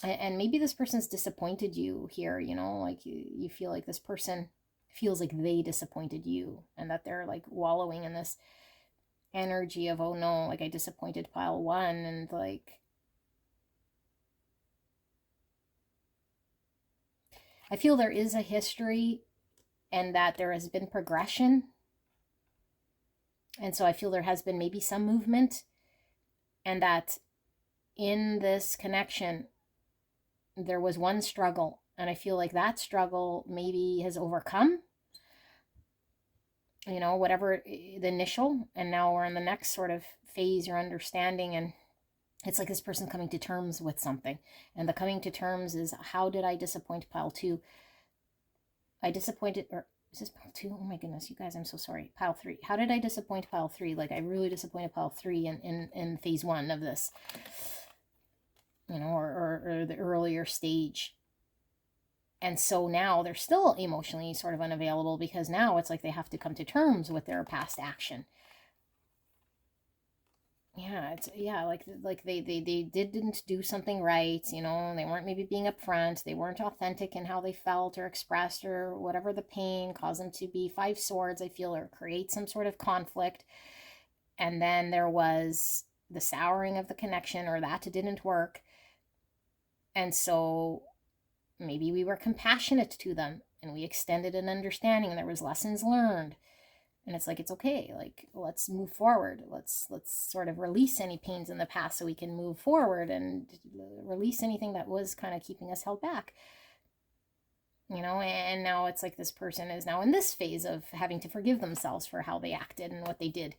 And maybe this person's disappointed you here, like you feel like this person feels like they disappointed you, and that they're like wallowing in this energy of, oh no, like I disappointed pile one, and like I feel there is a history and that there has been progression, and so I feel there has been maybe some movement, and that in this connection there was one struggle, and I feel like that struggle maybe has overcome, whatever the initial, and now we're in the next sort of phase or understanding, and it's like this person coming to terms with something. And the coming to terms is, how did I disappoint pile 2? I disappointed, or is this pile 2? Oh my goodness, you guys, I'm so sorry. Pile 3. How did I disappoint pile 3? Like I really disappointed pile 3 in phase 1 of this, or the earlier stage. And so now they're still emotionally sort of unavailable, because now it's like they have to come to terms with their past action. Yeah, it's like they didn't do something right, they weren't maybe being upfront, they weren't authentic in how they felt or expressed, or whatever the pain caused them to be 5 swords, I feel, or create some sort of conflict. And then there was the souring of the connection, or that didn't work. And so maybe we were compassionate to them and we extended an understanding, and there was lessons learned, and it's like, it's okay, like let's move forward, let's sort of release any pains in the past so we can move forward and release anything that was kind of keeping us held back, and now it's like this person is now in this phase of having to forgive themselves for how they acted and what they did,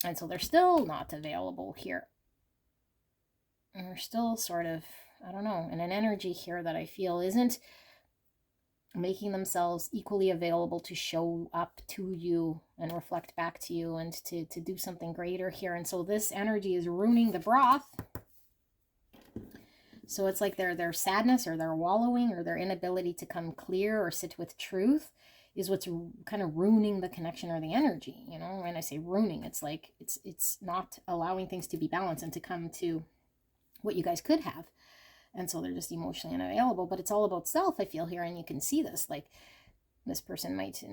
and so they're still not available here, and they're still sort of, I don't know, in an energy here that I feel isn't making themselves equally available to show up to you and reflect back to you, and to do something greater here. And so this energy is ruining the broth. So it's like their sadness, or their wallowing, or their inability to come clear or sit with truth is what's kind of ruining the connection or the energy. When I say ruining, it's like it's not allowing things to be balanced and to come to what you guys could have. And so they're just emotionally unavailable. But it's all about self, I feel, here. And you can see this, like this person might,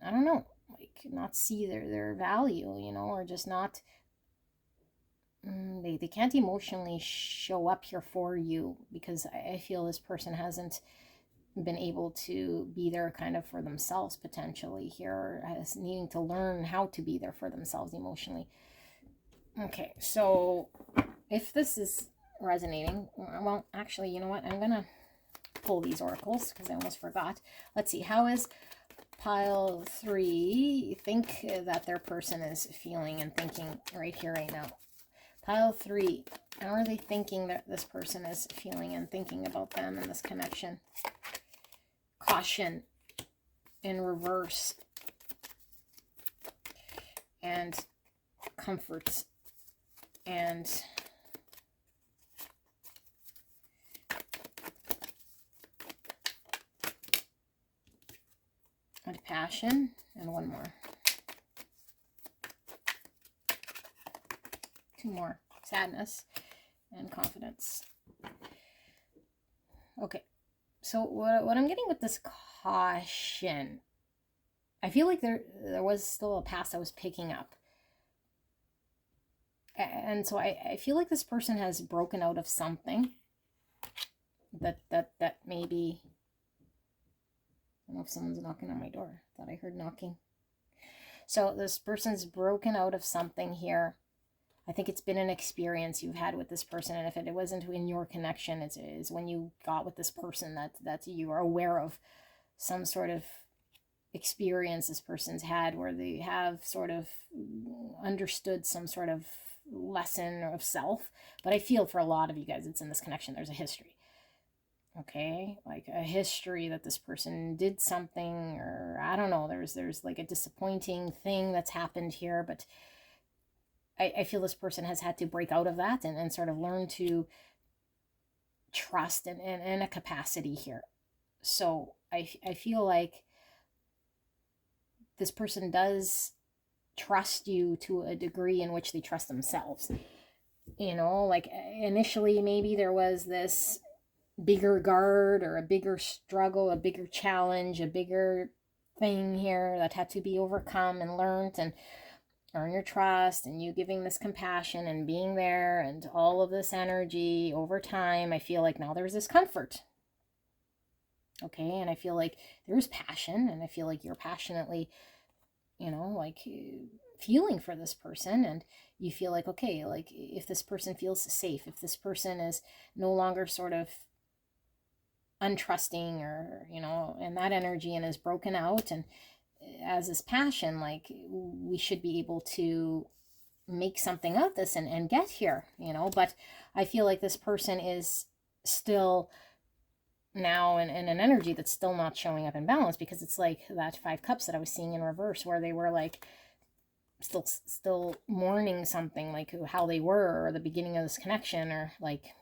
I don't know, like not see their value, you know, or just not, they can't emotionally show up here for you, because I feel this person hasn't been able to be there kind of for themselves potentially here, as needing to learn how to be there for themselves emotionally. Okay, so if this is resonating, well, actually, you know what, I'm gonna pull these oracles because I almost forgot. Let's see, how is pile 3 think that their person is feeling and thinking right here, right now? Pile 3, how are they thinking that this person is feeling and thinking about them in this connection? Caution in reverse, and comfort, and passion, and one more. 2 more. Sadness and confidence. Okay, so what I'm getting with this caution, I feel like there was still a past I was picking up. And so I feel like this person has broken out of something that maybe, I don't know if someone's knocking on my door. I thought I heard knocking. So this person's broken out of something here. I think it's been an experience you've had with this person, and if it wasn't in your connection, it's when you got with this person that you are aware of some sort of experience this person's had, where they have sort of understood some sort of lesson of self. But I feel for a lot of you guys, it's in this connection, there's a history. Okay, like a history that this person did something, or I don't know, there's like a disappointing thing that's happened here, but I feel this person has had to break out of that and sort of learn to trust in a capacity here. So I feel like this person does trust you to a degree in which they trust themselves. You know, like initially maybe there was this bigger guard or a bigger struggle, a bigger challenge, a bigger thing here that had to be overcome and learned, and earn your trust, and you giving this compassion and being there and all of this energy over time. I feel like now there's this comfort. Okay, and I feel like there's passion, and I feel like you're passionately, you know, like feeling for this person, and you feel like, okay, like if this person feels safe, if this person is no longer sort of untrusting, or, you know, and that energy and is broken out, and as is passion, like we should be able to make something of this and get here, you know. But I feel like this person is still now in an energy that's still not showing up in balance, because it's like that 5 cups that I was seeing in reverse, where they were like still mourning something, like how they were, or the beginning of this connection, or like,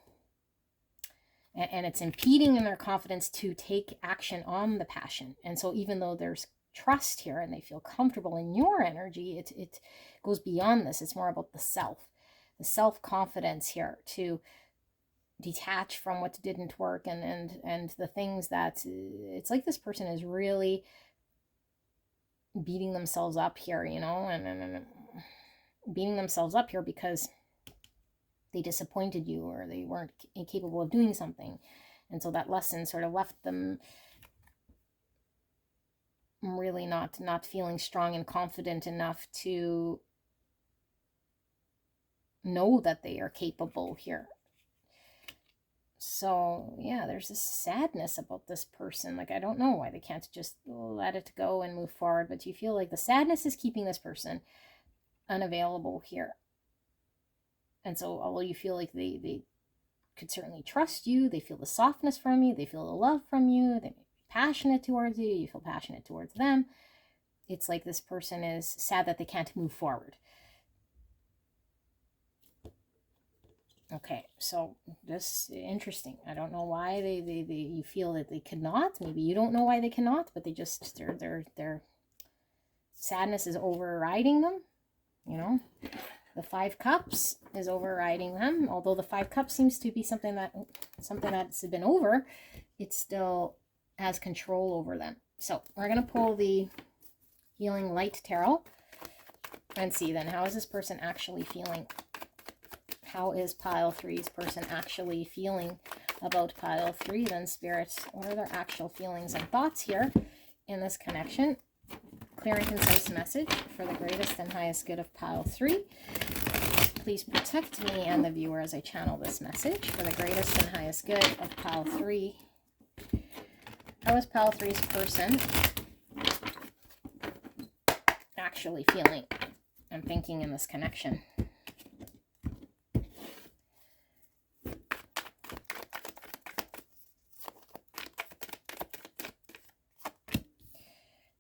and it's impeding in their confidence to take action on the passion. And so even though there's trust here and they feel comfortable in your energy, it goes beyond this. It's more about the self-confidence here, to detach from what didn't work, and the things that, it's like this person is really beating themselves up here, you know, and beating themselves up here because they disappointed you, or they weren't capable of doing something. And so that lesson sort of left them really not feeling strong and confident enough to know that they are capable here. So yeah, there's this sadness about this person. Like, I don't know why they can't just let it go and move forward, but you feel like the sadness is keeping this person unavailable here. And so although you feel like they could certainly trust you, they feel the softness from you, they feel the love from you, they may be passionate towards you, you feel passionate towards them, it's like this person is sad that they can't move forward. Okay, so this interesting. I don't know why they you feel that they cannot. Maybe you don't know why they cannot, but they just their sadness is overriding them, you know. The 5 cups is overriding them. Although the 5 cups seems to be something that's been over, it still has control over them. So we're gonna pull the Healing Light Tarot. And see then, how is this person actually feeling? How is pile 3's person actually feeling about pile 3 then, Spirit? What are their actual feelings and thoughts here in this connection? Clear and concise message for the greatest and highest good of pile 3. Please protect me and the viewer as I channel this message for the greatest and highest good of pile 3. How is pile 3's person actually feeling and thinking in this connection?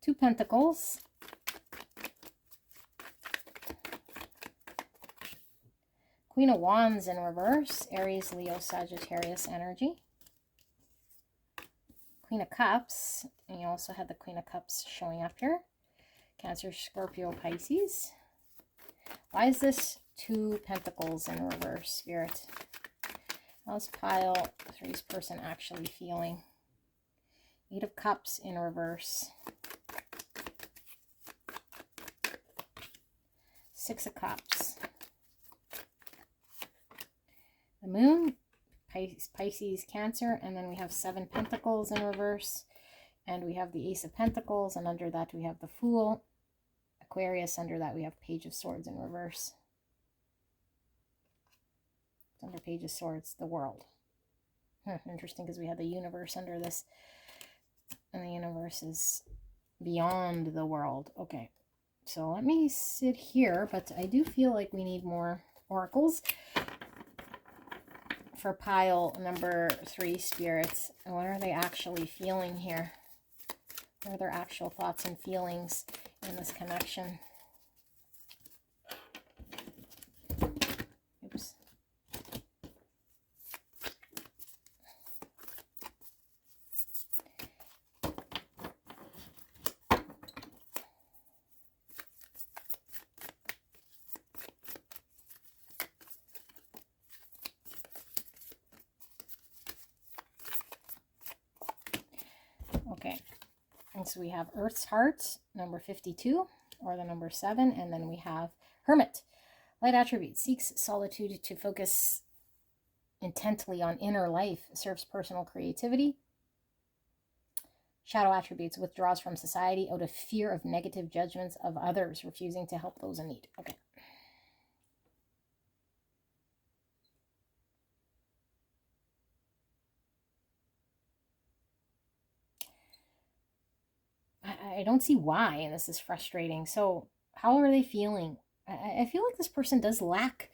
Two Pentacles. Queen of Wands in reverse. Aries, Leo, Sagittarius energy. Queen of Cups. And you also had the Queen of Cups showing up here. Cancer, Scorpio, Pisces. Why is this Two Pentacles in reverse, Spirit? How's pile 3's person actually feeling? Eight of Cups in reverse. Six of Cups. The Moon, Pisces, Cancer, and then we have Seven Pentacles in reverse, and we have the Ace of Pentacles, and under that we have the Fool, Aquarius, under that we have Page of Swords in reverse. Under Page of Swords, the World. Interesting, because we have the universe under this, and the universe is beyond the world. Okay, so let me sit here, but I do feel like we need more oracles for pile number 3, Spirits. And what are they actually feeling here? What are their actual thoughts and feelings in this connection? Oops. Okay, and so we have Earth's Heart, number 52, or the number 7, and then we have Hermit. Light attribute, seeks solitude to focus intently on inner life, serves personal creativity. Shadow attributes, withdraws from society out of fear of negative judgments of others, refusing to help those in need. Okay. I don't see why, and this is frustrating. So how are they feeling? I feel like this person does lack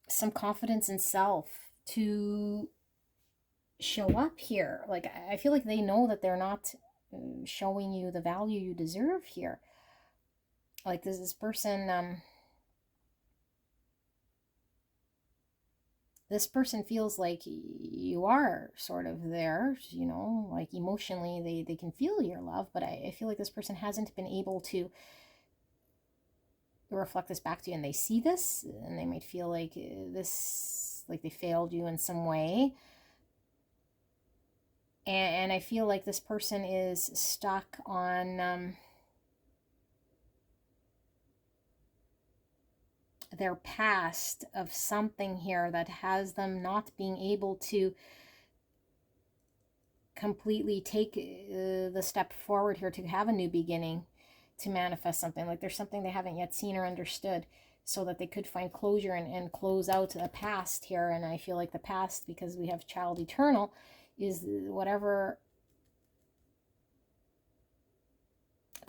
some confidence in self to show up here. Like, I feel like they know that they're not showing you the value you deserve here. Like, this person, this person feels like you are sort of there, you know, like emotionally they can feel your love, but I feel like this person hasn't been able to reflect this back to you, and they see this and they might feel like this, like they failed you in some way. And I feel like this person is stuck on their past of something here that has them not being able to completely take the step forward here to have a new beginning, to manifest something. Like there's something they haven't yet seen or understood, so that they could find closure and close out the past here. And I feel like the past, because we have child eternal, is whatever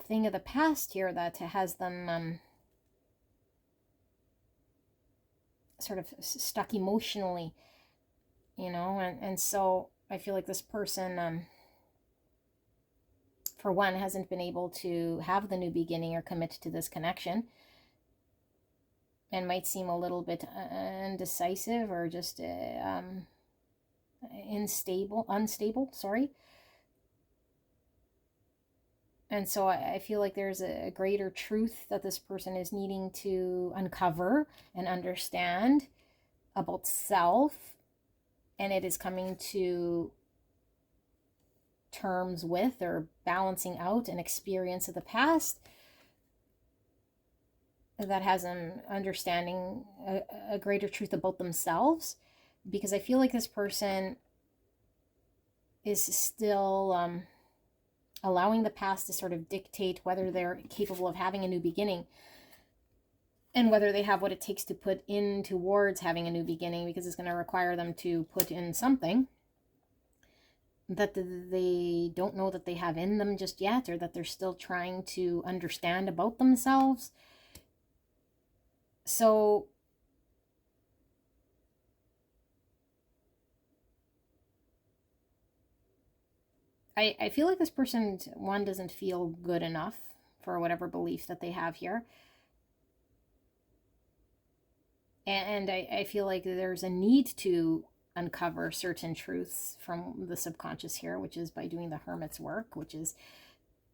thing of the past here that has them sort of stuck emotionally, you know. And so I feel like this person, for one, hasn't been able to have the new beginning or commit to this connection, and might seem a little bit indecisive or just unstable, sorry. And so I feel like there's a greater truth that this person is needing to uncover and understand about self, and it is coming to terms with or balancing out an experience of the past that has an understanding, a greater truth about themselves. Because I feel like this person is still allowing the past to sort of dictate whether they're capable of having a new beginning and whether they have what it takes to put in towards having a new beginning, because it's going to require them to put in something that they don't know that they have in them just yet, or that they're still trying to understand about themselves. So I feel like this person, one, doesn't feel good enough for whatever belief that they have here. And I feel like there's a need to uncover certain truths from the subconscious here, which is by doing the hermit's work, which is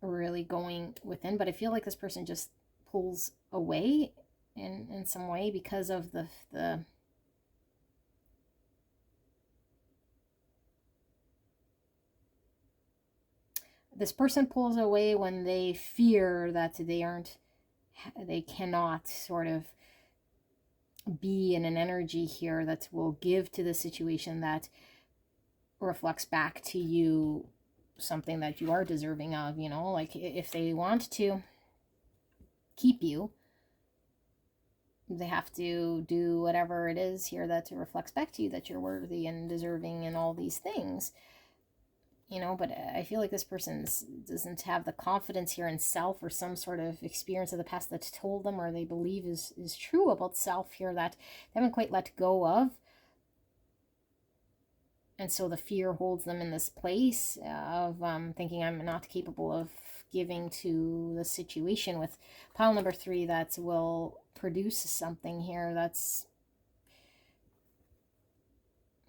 really going within. But I feel like this person just pulls away in some way because of the this person pulls away when they fear that they cannot sort of be in an energy here that will give to the situation that reflects back to you something that you are deserving of, you know, like if they want to keep you, they have to do whatever it is here that reflects back to you that you're worthy and deserving and all these things, you know. But I feel like this person doesn't have the confidence here in self, or some sort of experience of the past that's told them or they believe is true about self here that they haven't quite let go of. And so the fear holds them in this place of thinking I'm not capable of giving to the situation, with pile number 3 that will produce something here that's,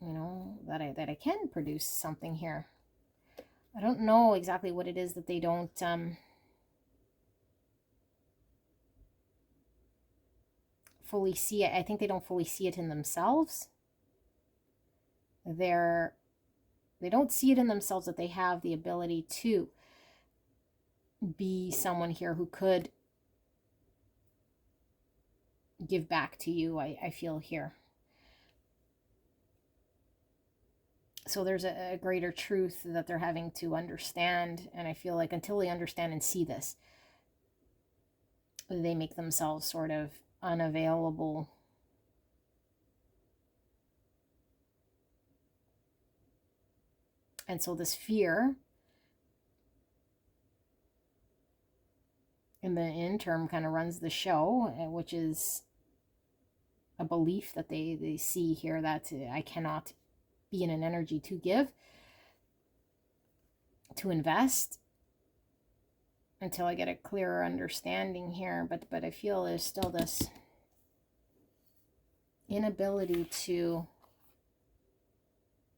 you know, that I can produce something here. I don't know exactly what it is that they don't fully see it. I think they don't fully see it in themselves. They don't see it in themselves that they have the ability to be someone here who could give back to you, I feel here. So there's a greater truth that they're having to understand, and I feel like until they understand and see this, they make themselves sort of unavailable. And so this fear in the interim kind of runs the show, which is a belief that they see here that I cannot be in an energy to give, to invest, until I get a clearer understanding here. But I feel there's still this inability to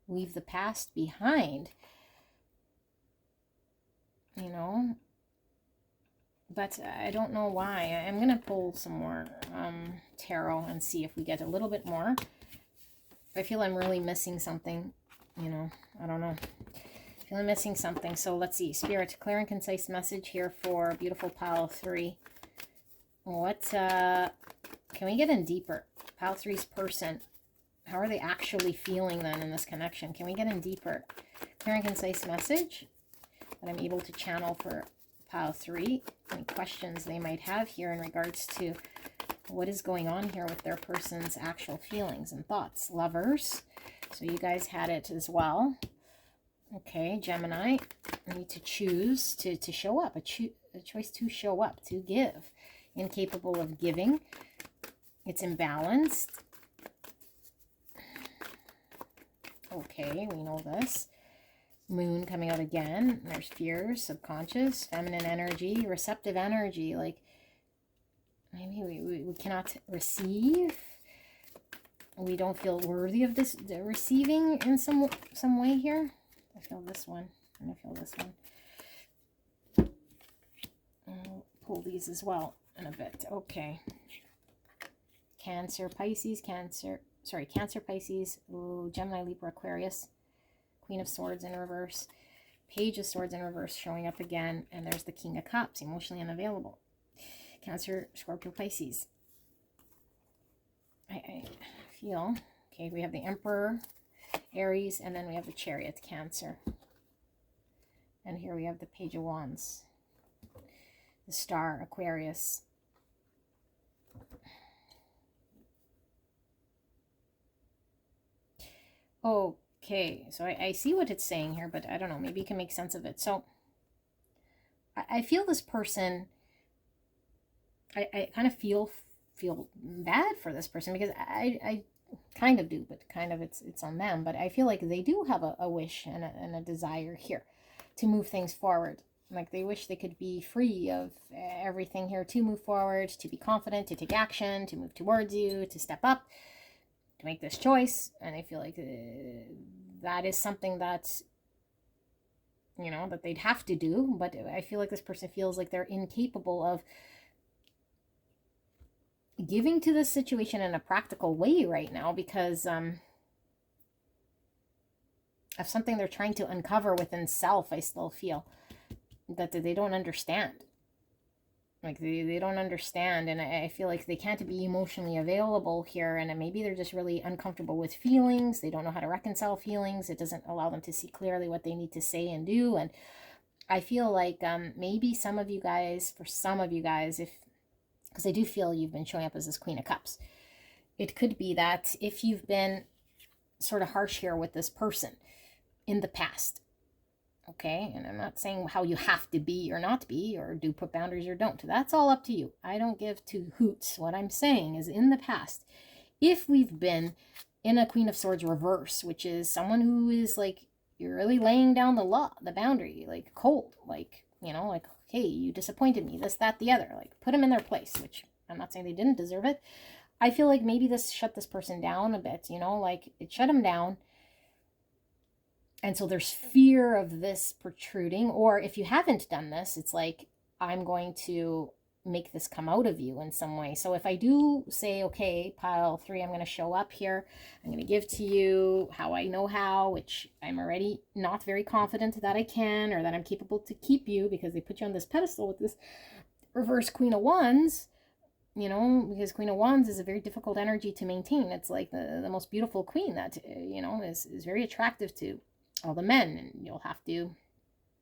leave the past behind, you know. But I don't know why. I'm gonna pull some more tarot and see if we get a little bit more. I feel I'm really missing something, you know. I don't know. I feel I'm missing something. So let's see. Spirit, clear and concise message here for beautiful pile 3. What can we get in deeper? Pile 3's person. How are they actually feeling then in this connection? Can we get in deeper? Clear and concise message that I'm able to channel for pile 3. Any questions they might have here in regards to what is going on here with their person's actual feelings and thoughts. Lovers. So you guys had it as well. Okay, Gemini. I need to choose to show up. A choice to show up, to give. Incapable of giving. It's imbalanced. Okay, we know this. Moon coming out again. There's fears, subconscious, feminine energy, receptive energy. Like maybe we cannot receive. We don't feel worthy of this receiving in some way here. I feel this one, and I feel this one. I'll pull these as well in a bit. Okay. Cancer, Pisces, Cancer, Pisces, ooh, Gemini, Libra, Aquarius, Queen of Swords in reverse. Page of Swords in reverse showing up again. And there's the King of Cups, emotionally unavailable. Cancer, Scorpio, Pisces. I feel, okay, we have the Emperor, Aries, and then we have the Chariot, Cancer. And here we have the Page of Wands, the Star, Aquarius. Okay, so I see what it's saying here, but I don't know, maybe you can make sense of it. So I feel this person, I kind of feel bad for this person, because I kind of do, but kind of it's on them. But I feel like they do have a wish and a desire here to move things forward. Like they wish they could be free of everything here, to move forward, to be confident, to take action, to move towards you, to step up, to make this choice. And I feel like that is something that, you know, that they'd have to do. But I feel like this person feels like they're incapable of giving to this situation in a practical way right now, because of something they're trying to uncover within self. I still feel that they don't understand. Like they don't understand, and I feel like they can't be emotionally available here, and maybe they're just really uncomfortable with feelings. They don't know how to reconcile feelings. It doesn't allow them to see clearly what they need to say and do. And I feel like maybe some of you guys, for some of you guys, because I do feel you've been showing up as this Queen of Cups, it could be that if you've been sort of harsh here with this person in the past, okay, and I'm not saying how you have to be or not be, or do put boundaries or don't. That's all up to you. I don't give two hoots. What I'm saying is, in the past, if we've been in a Queen of Swords reverse, which is someone who is like, you're really laying down the law, the boundary, like cold, like, you know, like, hey, you disappointed me, this, that, the other, like put them in their place, which I'm not saying they didn't deserve it. I feel like maybe this shut this person down a bit, you know, like it shut them down. And so there's fear of this protruding. Or if you haven't done this, it's like, I'm going to make this come out of you in some way. So if I do say, okay, pile 3, I'm going to show up here, I'm going to give to you how I know how, which I'm already not very confident that I can, or that I'm capable to keep you, because they put you on this pedestal with this reverse Queen of Wands, you know, because Queen of Wands is a very difficult energy to maintain. It's like the most beautiful queen that, you know, is very attractive to all the men, and you'll have to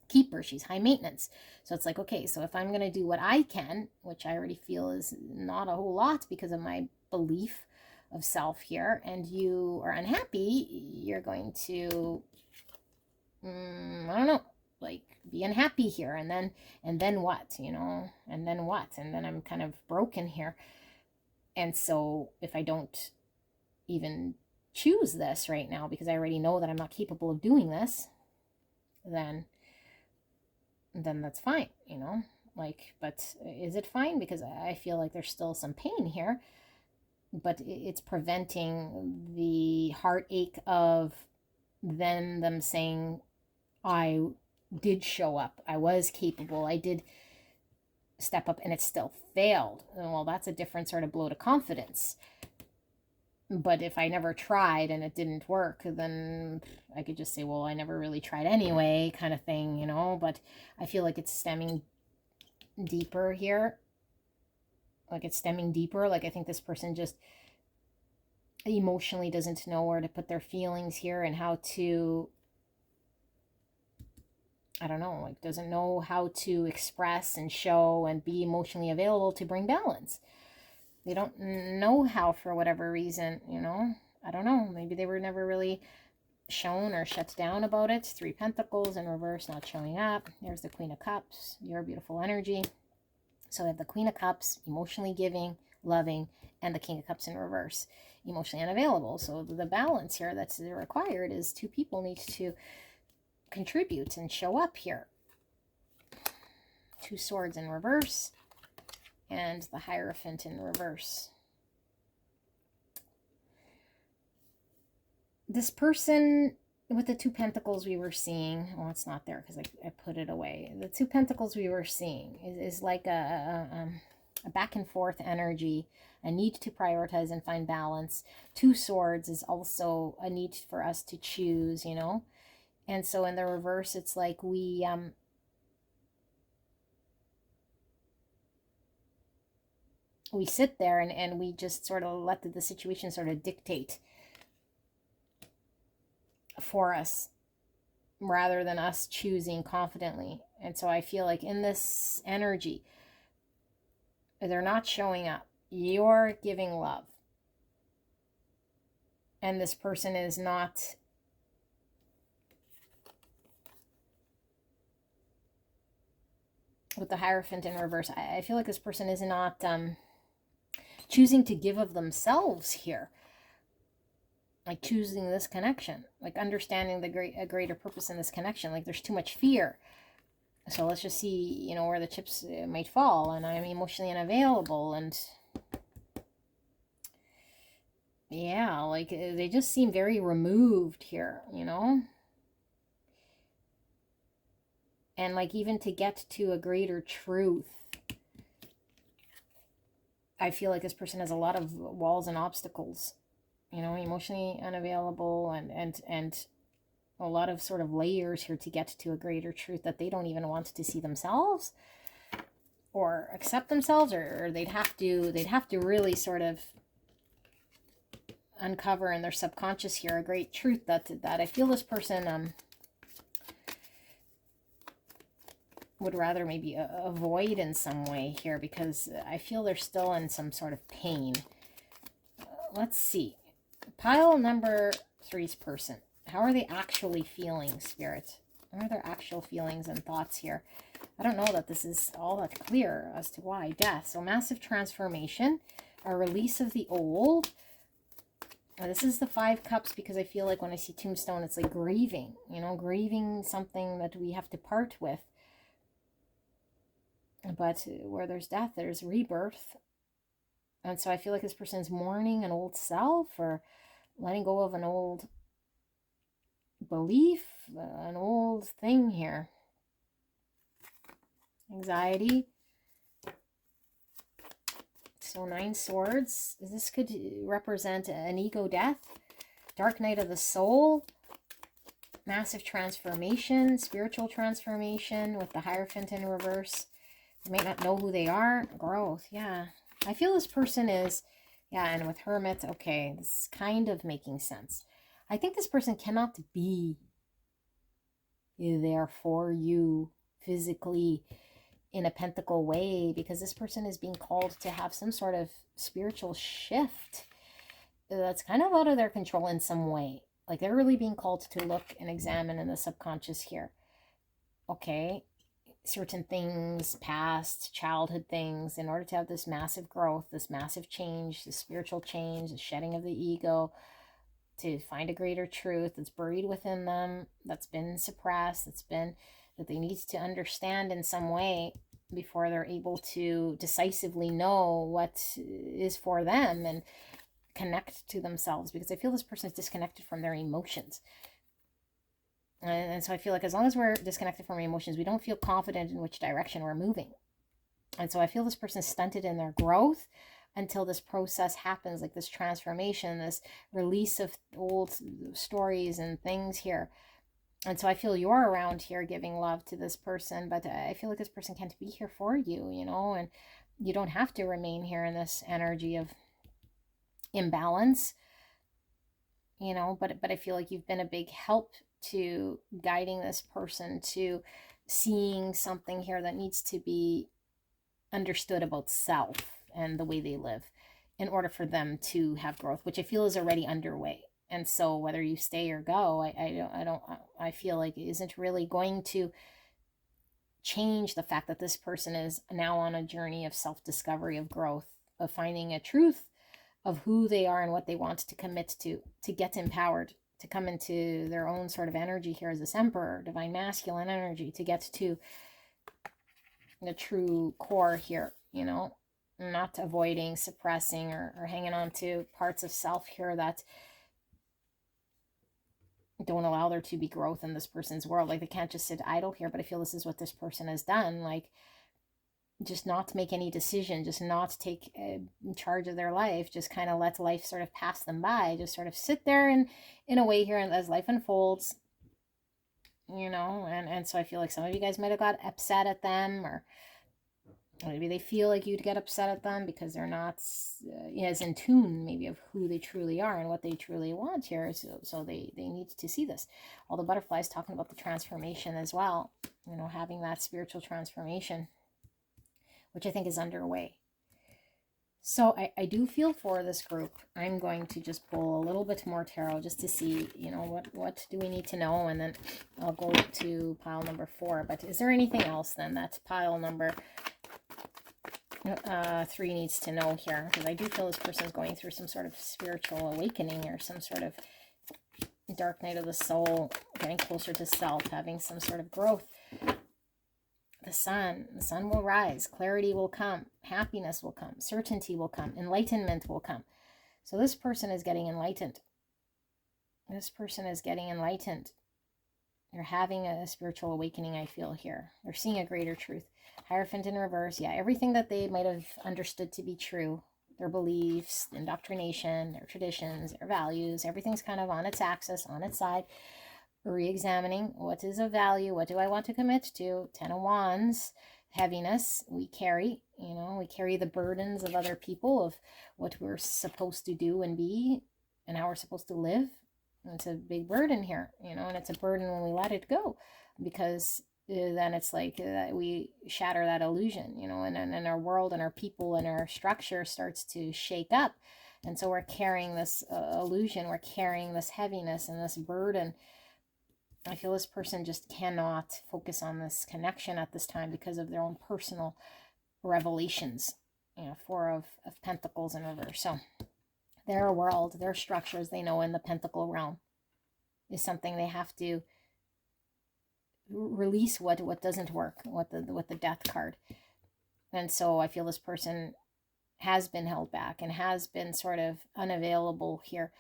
keep her. She's high maintenance. So it's like, okay, so if I'm going to do what I can, which I already feel is not a whole lot because of my belief of self here, and you are unhappy, you're going to, I don't know, like be unhappy here, and then what, you know, and then what, and then I'm kind of broken here. And so if I don't even choose this right now, because I already know that I'm not capable of doing this, then that's fine, you know, like, but is it fine? Because I feel like there's still some pain here, but it's preventing the heartache of them saying, I did show up, I was capable, I did step up, and it still failed. Well, that's a different sort of blow to confidence. But if I never tried and it didn't work, then I could just say, well, I never really tried anyway, kind of thing, you know. But I feel like it's stemming deeper here. Like it's stemming deeper. Like I think this person just emotionally doesn't know where to put their feelings here, and how to, I don't know, like doesn't know how to express and show and be emotionally available to bring balance. They don't know how, for whatever reason, you know. I don't know. Maybe they were never really shown or shut down about it. 3 Pentacles in reverse, not showing up. There's the Queen of Cups, your beautiful energy. So we have the Queen of Cups, emotionally giving, loving, and the King of Cups in reverse, emotionally unavailable. So the balance here that's required is 2 people need to contribute and show up here. 2 Swords in reverse, and the Hierophant in reverse. This person with the 2 Pentacles we were seeing, well, it's not there because I put it away. The 2 Pentacles we were seeing is like a back and forth energy, a need to prioritize and find balance. 2 Swords is also a need for us to choose, you know. And so in the reverse, it's like we sit there and we just sort of let the situation sort of dictate for us rather than us choosing confidently. And so I feel like in this energy, they're not showing up. You're giving love. And this person is not with the Hierophant in reverse. I feel like this person is not choosing to give of themselves here. Like choosing this connection, like understanding a greater purpose in this connection. Like there's too much fear. So let's just see, where the chips might fall. And I'm emotionally unavailable. And yeah, like they just seem very removed here, And like even to get to a greater truth, I feel like this person has a lot of walls and obstacles, emotionally unavailable and a lot of sort of layers here to get to a greater truth that they don't even want to see themselves or accept themselves, or they'd have to really sort of uncover in their subconscious here a great truth that I feel this person would rather maybe avoid in some way here, because I feel they're still in some sort of pain. Let's see. Pile number 3's person. How are they actually feeling, Spirit? What are their actual feelings and thoughts here? I don't know that this is all that clear as to why. Death. So massive transformation, a release of the old. This is the 5 cups, because I feel like when I see tombstone, it's like grieving, grieving something that we have to part with. But where there's death, there's rebirth. And so I feel like this person's mourning an old self, or letting go of an old belief, an old thing here. Anxiety. So 9 swords. This could represent an ego death. Dark night of the soul. Massive transformation, spiritual transformation with the Hierophant in reverse. They might not know who they are. Growth, yeah. I feel this person is, yeah, and with Hermit, okay, this is kind of making sense. I think this person cannot be there for you physically in a pentacle way, because this person is being called to have some sort of spiritual shift that's kind of out of their control in some way. Like they're really being called to look and examine in the subconscious here. Okay, certain things, past childhood things, in order to have this massive growth, this massive change, this spiritual change, the shedding of the ego, to find a greater truth that's buried within them, that's been suppressed, that they need to understand in some way before they're able to decisively know what is for them and connect to themselves. Because I feel this person is disconnected from their emotions. And so I feel like as long as we're disconnected from our emotions, we don't feel confident in which direction we're moving. And so I feel this person is stunted in their growth until this process happens, like this transformation, this release of old stories and things here. And so I feel you're around here giving love to this person, but I feel like this person can't be here for you, and you don't have to remain here in this energy of imbalance, but I feel like you've been a big help to guiding this person to seeing something here that needs to be understood about self and the way they live in order for them to have growth, which I feel is already underway. And so whether you stay or go, I feel like it isn't really going to change the fact that this person is now on a journey of self-discovery, of growth, of finding a truth of who they are and what they want to commit to get empowered, to come into their own sort of energy here as this emperor, divine masculine energy, to get to the true core here, not avoiding, suppressing, or hanging on to parts of self here that don't allow there to be growth in this person's world. Like they can't just sit idle here, but I feel this is what this person has done. Like just not make any decision, just not take charge of their life, just kind of let life sort of pass them by, just sort of sit there in a way here, and as life unfolds, you know, and so I feel like some of you guys might have got upset at them, or maybe they feel like you'd get upset at them because they're not as in tune maybe of who they truly are and what they truly want here. So they need to see this. All the butterflies talking about the transformation as well, you know, having that spiritual transformation, which I think is underway. So I do feel for this group. I'm going to just pull a little bit more tarot just to see, you know, what do we need to know, and then I'll go to pile number 4. But is there anything else then that pile number 3 needs to know here? Because I do feel this person is going through some sort of spiritual awakening, or some sort of dark night of the soul, getting closer to self, having some sort of growth. The sun will rise, clarity will come, happiness will come, certainty will come, enlightenment will come. So this person is getting enlightened. This person is getting enlightened. They're having a spiritual awakening, I feel here. They're seeing a greater truth. Hierophant in reverse. Yeah, everything that they might have understood to be true, their beliefs, indoctrination, their traditions, their values, everything's kind of on its axis, on its side. Re-examining what is of value, what do I want to commit to. 10 of Wands, heaviness we carry, you know, we carry the burdens of other people, of what we're supposed to do and be, and how we're supposed to live. And it's a big burden here, you know, and it's a burden when we let it go, because then it's like we shatter that illusion, you know, and our world and our people and our structure starts to shake up. And so we're carrying this illusion, we're carrying this heaviness and this burden. I feel this person just cannot focus on this connection at this time because of their own personal revelations. You know, 4 of Pentacles in reverse. So their world, their structures they know in the Pentacle realm is something they have to release what doesn't work, with the Death card. And so I feel this person has been held back and has been sort of unavailable here,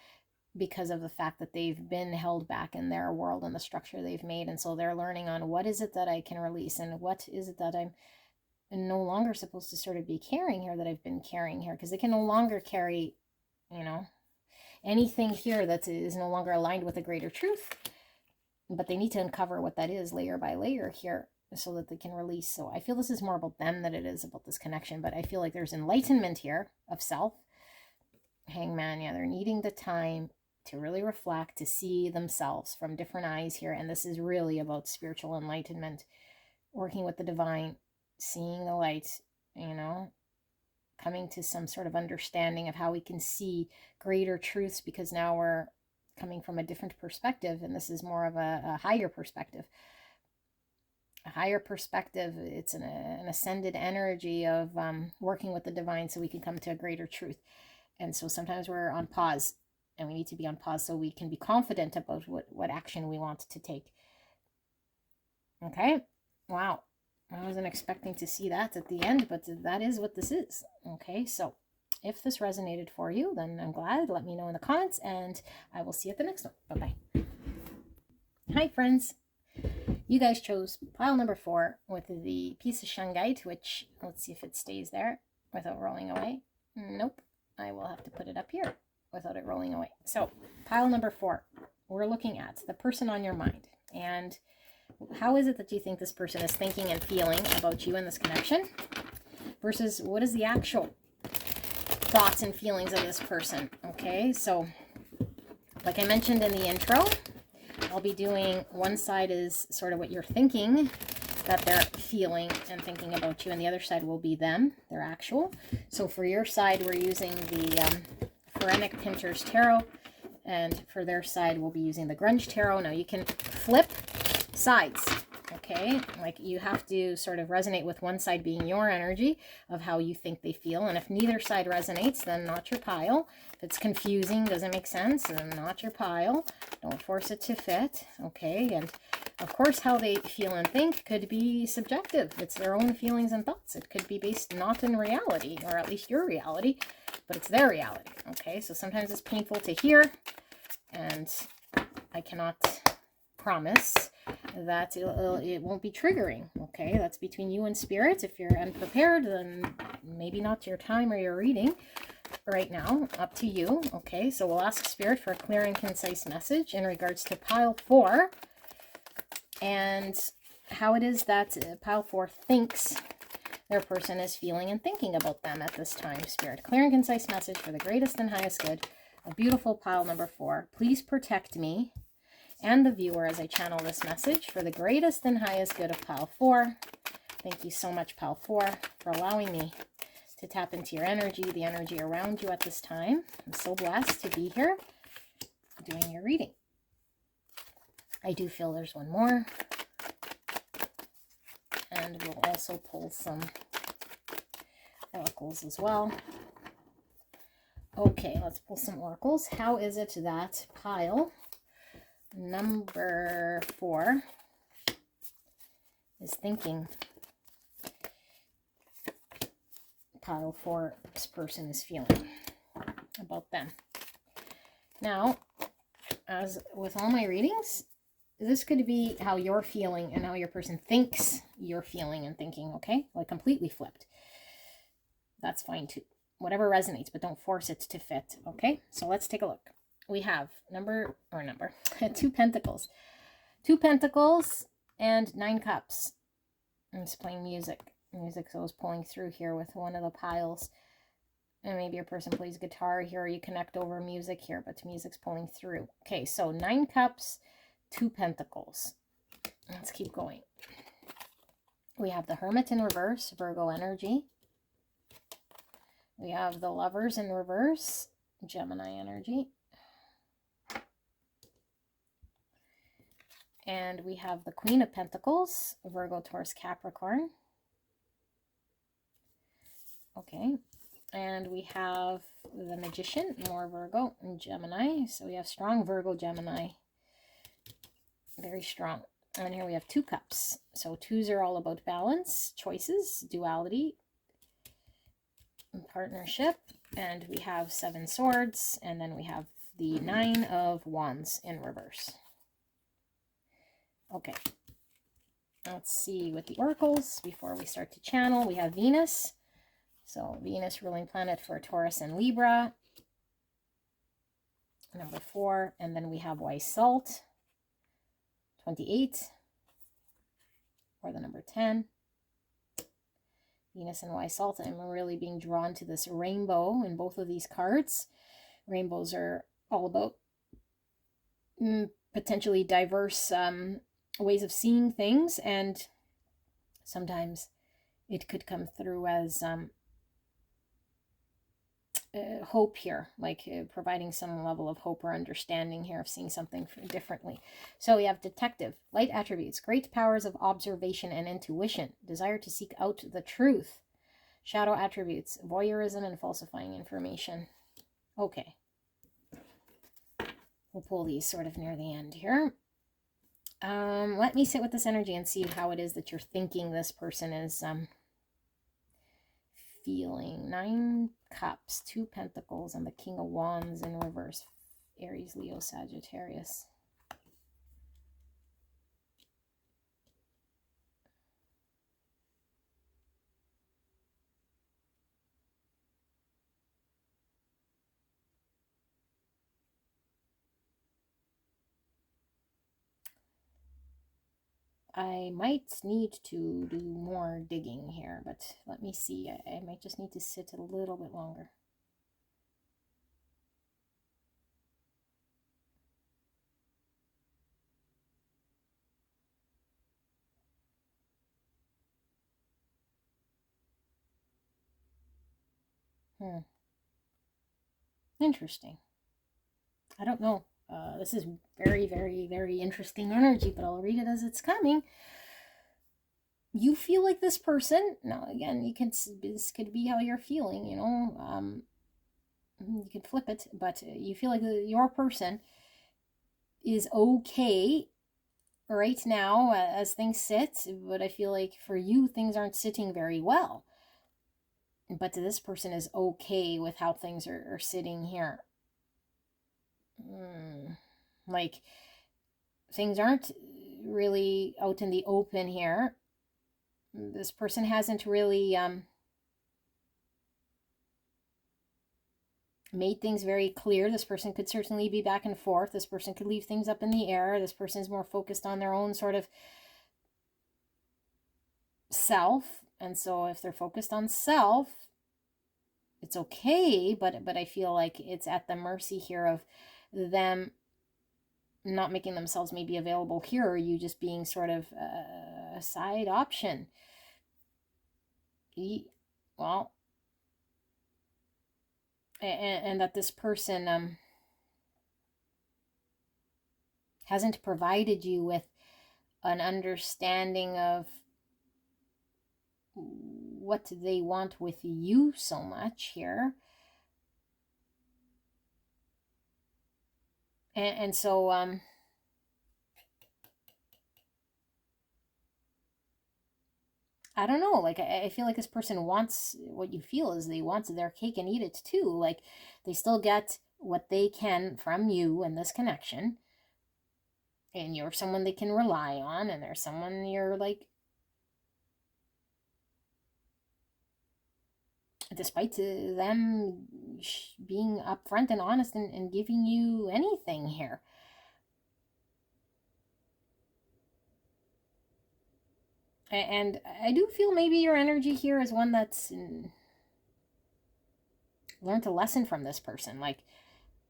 because of the fact that they've been held back in their world and the structure they've made. And so they're learning on what is it that I can release, and what is it that I'm no longer supposed to sort of be carrying here, that I've been carrying here, because they can no longer carry, you know, anything here that is no longer aligned with a greater truth. But they need to uncover what that is layer by layer here, so that they can release. So I feel this is more about them than it is about this connection. But I feel like there's enlightenment here of self. Hangman, yeah, they're needing the time to really reflect, to see themselves from different eyes here. And this is really about spiritual enlightenment, working with the divine, seeing the light, you know, coming to some sort of understanding of how we can see greater truths, because now we're coming from a different perspective, and this is more of a higher perspective. A higher perspective, it's an ascended energy of working with the divine so we can come to a greater truth. And so sometimes we're on pause, and we need to be on pause so we can be confident about what action we want to take. Okay? Wow. I wasn't expecting to see that at the end, but that is what this is. Okay, so if this resonated for you, then I'm glad. Let me know in the comments, and I will see you at the next one. Bye-bye. Hi, friends. You guys chose pile number 4 with the piece of shungite, which, let's see if it stays there without rolling away. Nope. I will have to put it up here without it rolling away. So pile number 4, we're looking at the person on your mind, and how is it that you think this person is thinking and feeling about you in this connection, versus what is the actual thoughts and feelings of this person. Okay, so like I mentioned in the intro, I'll be doing one side is sort of what you're thinking that they're feeling and thinking about you, and the other side will be them, their actual. So for your side, we're using the Phoenix Pinter's Tarot, and for their side, we'll be using the Grunge Tarot. Now you can flip sides, okay? Like you have to sort of resonate with one side being your energy of how you think they feel, and if neither side resonates, then not your pile. If it's confusing, doesn't make sense, then not your pile. Don't force it to fit, okay? And of course, how they feel and think could be subjective. It's their own feelings and thoughts. It could be based not in reality, or at least your reality, but it's their reality, okay? So sometimes it's painful to hear, and I cannot promise that it won't be triggering, okay? That's between you and spirit. If you're unprepared, then maybe not your time or your reading right now. Up to you, okay? So we'll ask spirit for a clear and concise message in regards to pile 4. and how it is that pile 4 thinks their person is feeling and thinking about them at this time. Spirit, clear and concise message for the greatest and highest good. A beautiful pile number 4. Please protect me and the viewer as I channel this message for the greatest and highest good of pile 4. Thank you so much, pile 4, for allowing me to tap into your energy, the energy around you at this time. I'm so blessed to be here doing your reading. I do feel there's one more. And we'll also pull some oracles as well. Okay, let's pull some oracles. How is it that pile number 4 is thinking pile 4's person is feeling about them? Now, as with all my readings, this could be how you're feeling and how your person thinks you're feeling and thinking, okay? Like completely flipped. That's fine too. Whatever resonates, but don't force it to fit, okay? So let's take a look. We have 2 pentacles. 2 pentacles and 9 cups. I'm just playing music. Music, so I was pulling through here with one of the piles. And maybe your person plays guitar here, or you connect over music here, but music's pulling through. Okay, so 9 cups, 2 pentacles. Let's keep going. We have the Hermit in reverse, Virgo energy. We have the Lovers in reverse, Gemini energy. And we have the Queen of Pentacles, Virgo, Taurus, Capricorn. Okay. And we have the Magician, more Virgo and Gemini. So we have strong Virgo, Gemini. Very strong. And here we have 2 cups. So 2s are all about balance, choices, duality, and partnership. And we have 7 swords. And then we have the 9 of wands in reverse. Okay. Let's see with the oracles before we start to channel. We have Venus. So Venus, ruling planet for Taurus and Libra. Number 4. And then we have Wise Salt. 28. Or the number 10. Venus and Wise Salt. I'm really being drawn to this rainbow in both of these cards. Rainbows are all about potentially diverse ways of seeing things. And sometimes it could come through as hope here, like providing some level of hope or understanding here of seeing something differently. So we have detective, light attributes, great powers of observation and intuition, desire to seek out the truth, shadow attributes, voyeurism and falsifying information. Okay. We'll pull these sort of near the end here. Let me sit with this energy and see how it is that you're thinking this person is feeling. 9 cups, 2 pentacles, and the King of Wands in reverse. Aries, Leo, Sagittarius. I might need to do more digging here, but let me see. I might just need to sit a little bit longer. Interesting. I don't know. This is very, very, very interesting energy, but I'll read it as it's coming. You feel like this person, now again, this could be how you're feeling, you know, you can flip it, but you feel like your person is okay right now as things sit, but I feel like for you, things aren't sitting very well. But this person is okay with how things are sitting here. Like, things aren't really out in the open here. This person hasn't really made things very clear. This person could certainly be back and forth. This person could leave things up in the air. This person is more focused on their own sort of self. And so if they're focused on self, it's okay, but I feel like it's at the mercy here of them not making themselves maybe available here, or you just being sort of a side option. Well, and that this person hasn't provided you with an understanding of what they want with you so much here. And so I don't know, like I feel like this person wants, what you feel is they want their cake and eat it too. Like they still get what they can from you in this connection, and you're someone they can rely on, and there's someone you're like, despite them being upfront and honest and giving you anything here. And I do feel maybe your energy here is one that's learned a lesson from this person. Like,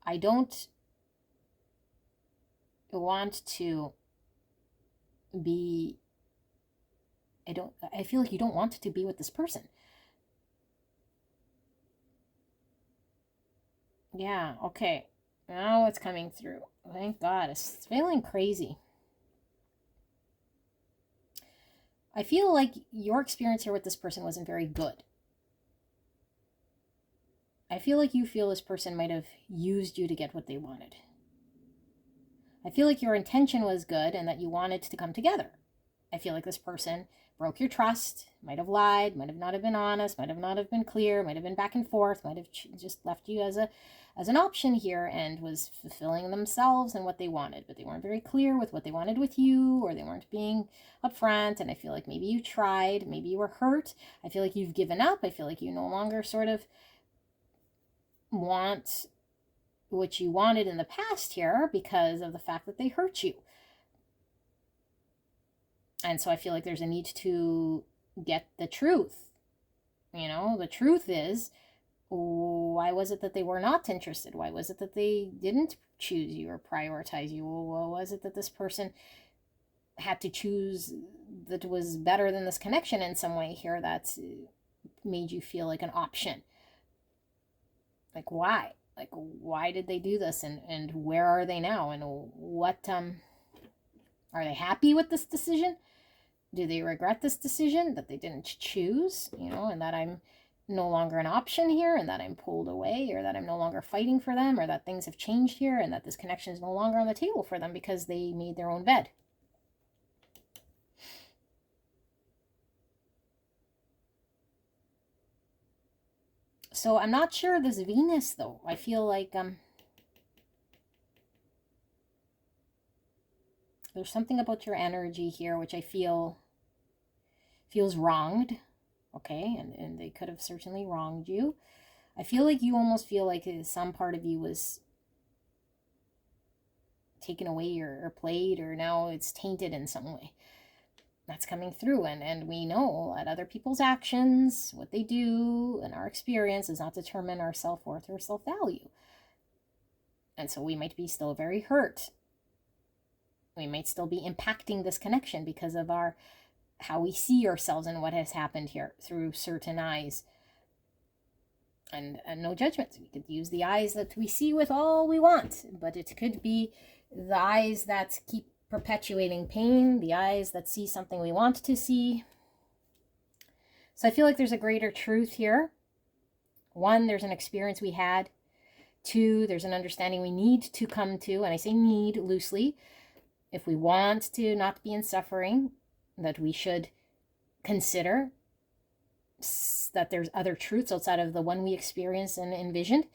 I don't want to be, I feel like you don't want to be with this person. Yeah, okay. Now it's coming through. Thank God. It's feeling crazy. I feel like your experience here with this person wasn't very good. I feel like you feel this person might have used you to get what they wanted. I feel like your intention was good and that you wanted to come together. I feel like this person broke your trust, might have lied, might have not have been honest, might have not have been clear, might have been back and forth, might have just left you as an option here and was fulfilling themselves and what they wanted, but they weren't very clear with what they wanted with you, or they weren't being upfront. And I feel like maybe you tried, maybe you were hurt. I feel like you've given up. I feel like you no longer sort of want what you wanted in the past here because of the fact that they hurt you. And so I feel like there's a need to get the truth. You know, the truth is, why was it that they were not interested? Why was it that they didn't choose you or prioritize you? Why was it that this person had to choose that was better than this connection in some way here that made you feel like an option? Like, why? Like, why did they do this? And where are they now? And what, are they happy with this decision? Do they regret this decision that they didn't choose, you know, and that I'm no longer an option here, and that I'm pulled away, or that I'm no longer fighting for them, or that things have changed here, and that this connection is no longer on the table for them because they made their own bed? So I'm not sure this Venus, though. I feel like there's something about your energy here which I feel feels wronged. Okay, and they could have certainly wronged you. I feel like you almost feel like some part of you was taken away or played, or now it's tainted in some way. That's coming through, and we know that other people's actions, what they do, and our experience does not determine our self-worth or self-value. And so we might be still very hurt. We might still be impacting this connection because of our how we see ourselves and what has happened here through certain eyes. And no judgment. We could use the eyes that we see with all we want, but it could be the eyes that keep perpetuating pain, the eyes that see something we want to see. So I feel like there's a greater truth here. One, there's an experience we had. Two, there's an understanding we need to come to, and I say need loosely. If we want to not be in suffering, that we should consider that there's other truths outside of the one we experienced and envisioned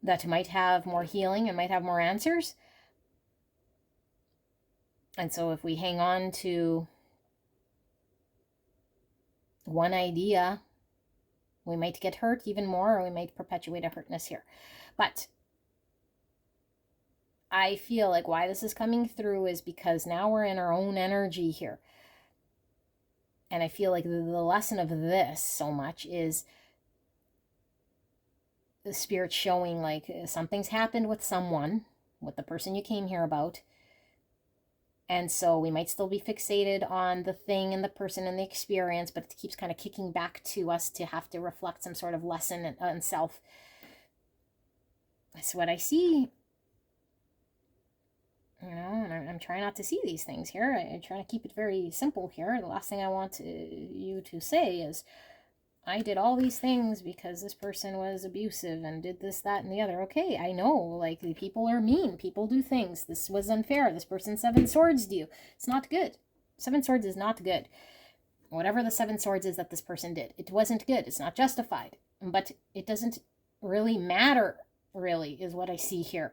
that might have more healing and might have more answers. And so if we hang on to one idea We might get hurt even more, or we might perpetuate a hurtness here. But I feel like why this is coming through is because now we're in our own energy here. And I feel like the lesson of this so much is the spirit showing like something's happened with someone, with the person you came here about. And so we might still be fixated on the thing and the person and the experience, but it keeps kind of kicking back to us to have to reflect some sort of lesson on self. That's what I see. You know, and I'm trying not to see these things here. I'm trying to keep it very simple here. The last thing I want you to say is, I did all these things because this person was abusive and did this, that, and the other. Okay, I know, like, people are mean. People do things. This was unfair. This person 7 swords you. It's not good. 7 swords is not good. Whatever the 7 swords is that this person did, it wasn't good. It's not justified. But it doesn't really matter, really, is what I see here.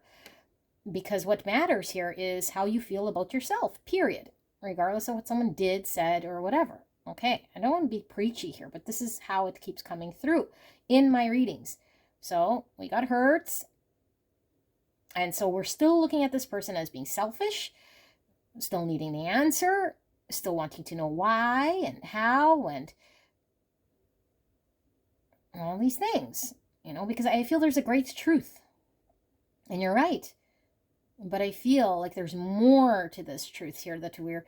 Because what matters here is how you feel about yourself, period. Regardless of what someone did, said, or whatever. Okay, I don't want to be preachy here, but this is how it keeps coming through in my readings. So we got hurt. And so we're still looking at this person as being selfish, still needing the answer, still wanting to know why and how and all these things, you know, because I feel there's a great truth. And you're right. But I feel like there's more to this truth here that we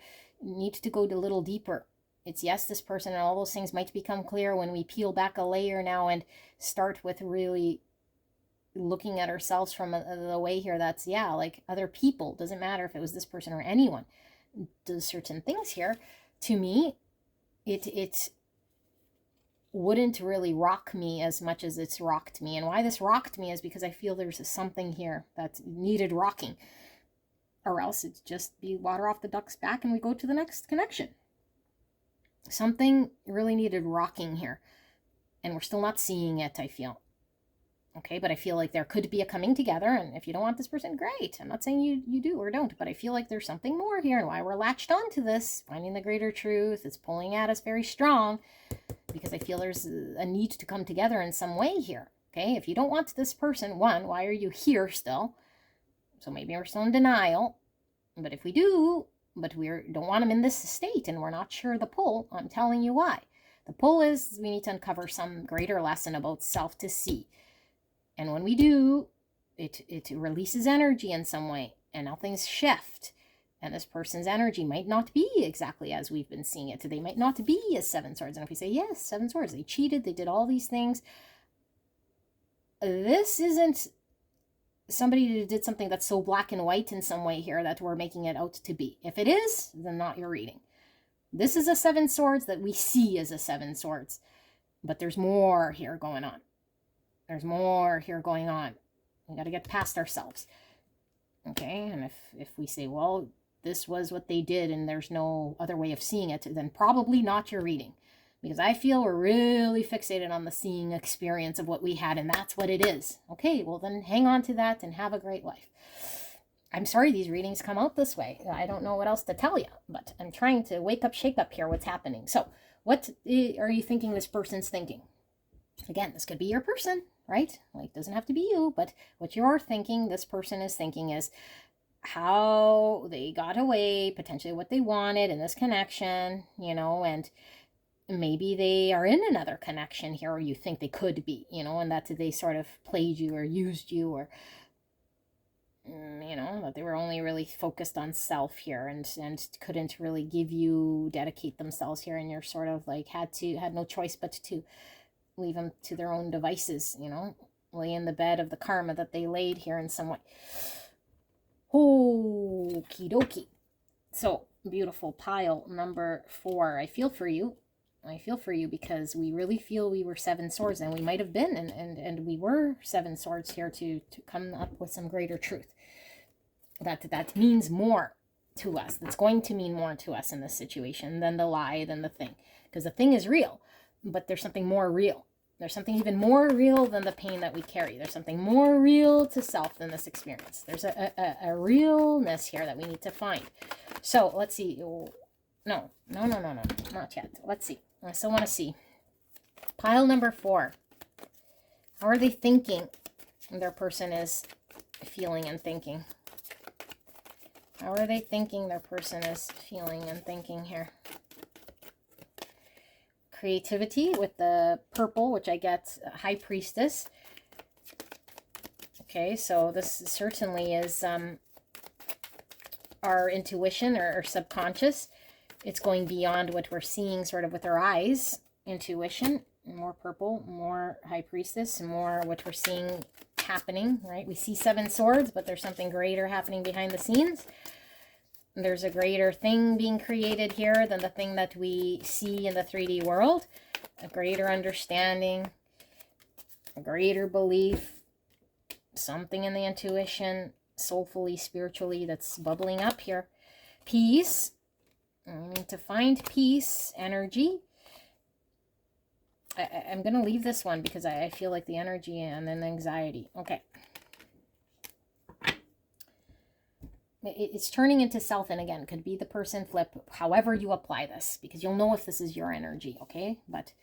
need to go a little deeper. It's yes, this person and all those things might become clear when we peel back a layer now and start with really looking at ourselves from the way here that's, yeah, like other people. Doesn't matter if it was this person or anyone does certain things here. To me, it wouldn't really rock me as much as it's rocked me. And why this rocked me is because I feel there's something here that needed rocking. Or else it'd just be water off the duck's back and we go to the next connection. Something really needed rocking here. And we're still not seeing it, I feel. Okay, but I feel like there could be a coming together. And if you don't want this person, great. I'm not saying you do or don't. But I feel like there's something more here. And why we're latched onto this, finding the greater truth. It's pulling at us very strong. Because I feel there's a need to come together in some way here. Okay, if you don't want this person, one, why are you here still? So maybe we're still in denial. But if we do, but we don't want them in this state and we're not sure the pull, I'm telling you why. The pull is we need to uncover some greater lesson about self to see. And when we do, it releases energy in some way. And now things shift. And this person's energy might not be exactly as we've been seeing it. They might not be as 7 swords. And if we say, yes, 7 swords, they cheated, they did all these things. This isn't somebody who did something that's so black and white in some way here that we're making it out to be. If it is, then not your reading. This is a 7 swords that we see as a 7 swords. But there's more here going on. There's more here going on. We got to get past ourselves. Okay, and if we say, well, this was what they did and there's no other way of seeing it, then probably not your reading. Because I feel we're really fixated on the seeing experience of what we had, and that's what it is. Okay, well then hang on to that and have a great life. I'm sorry these readings come out this way. I don't know what else to tell you, but I'm trying to wake up, shake up here what's happening. So what are you thinking this person's thinking? Again, this could be your person, right? Like, it doesn't have to be you, but what you're thinking, this person is thinking is how they got away, potentially what they wanted in this connection, you know, and maybe they are in another connection here, or you think they could be, you know, and that they sort of played you or used you, or, you know, that they were only really focused on self here and couldn't really dedicate themselves here, and you're sort of like had no choice but to leave them to their own devices, you know, lay in the bed of the karma that they laid here in some way. Okie dokie. So, beautiful pile number 4. I feel for you. I feel for you because we really feel we were 7 swords, and we might have been, and we were 7 swords here to come up with some greater truth. That means more to us. That's going to mean more to us in this situation than the lie, than the thing. Because the thing is real, but there's something more real. There's something even more real than the pain that we carry. There's something more real to self than this experience. There's a realness here that we need to find. So let's see. No, not yet. Let's see. I still want to see. Pile number 4. How are they thinking? Their person is feeling and thinking. How are they thinking? Their person is feeling and thinking here. Creativity with the purple, which I get High Priestess. Okay, so this certainly is our intuition or subconscious. It's going beyond what we're seeing sort of with our eyes. Intuition, more purple, more High Priestess, more what we're seeing happening, right? We see 7 swords, but there's something greater happening behind the scenes. There's a greater thing being created here than the thing that we see in the 3D world. A greater understanding, a greater belief, something in the intuition, soulfully, spiritually, that's bubbling up here. Peace. I need to find peace, energy. I'm going to leave this one because I feel like the energy and then the anxiety. Okay. It's turning into self, and again, could be the person flip, however you apply this, because you'll know if this is your energy, okay? But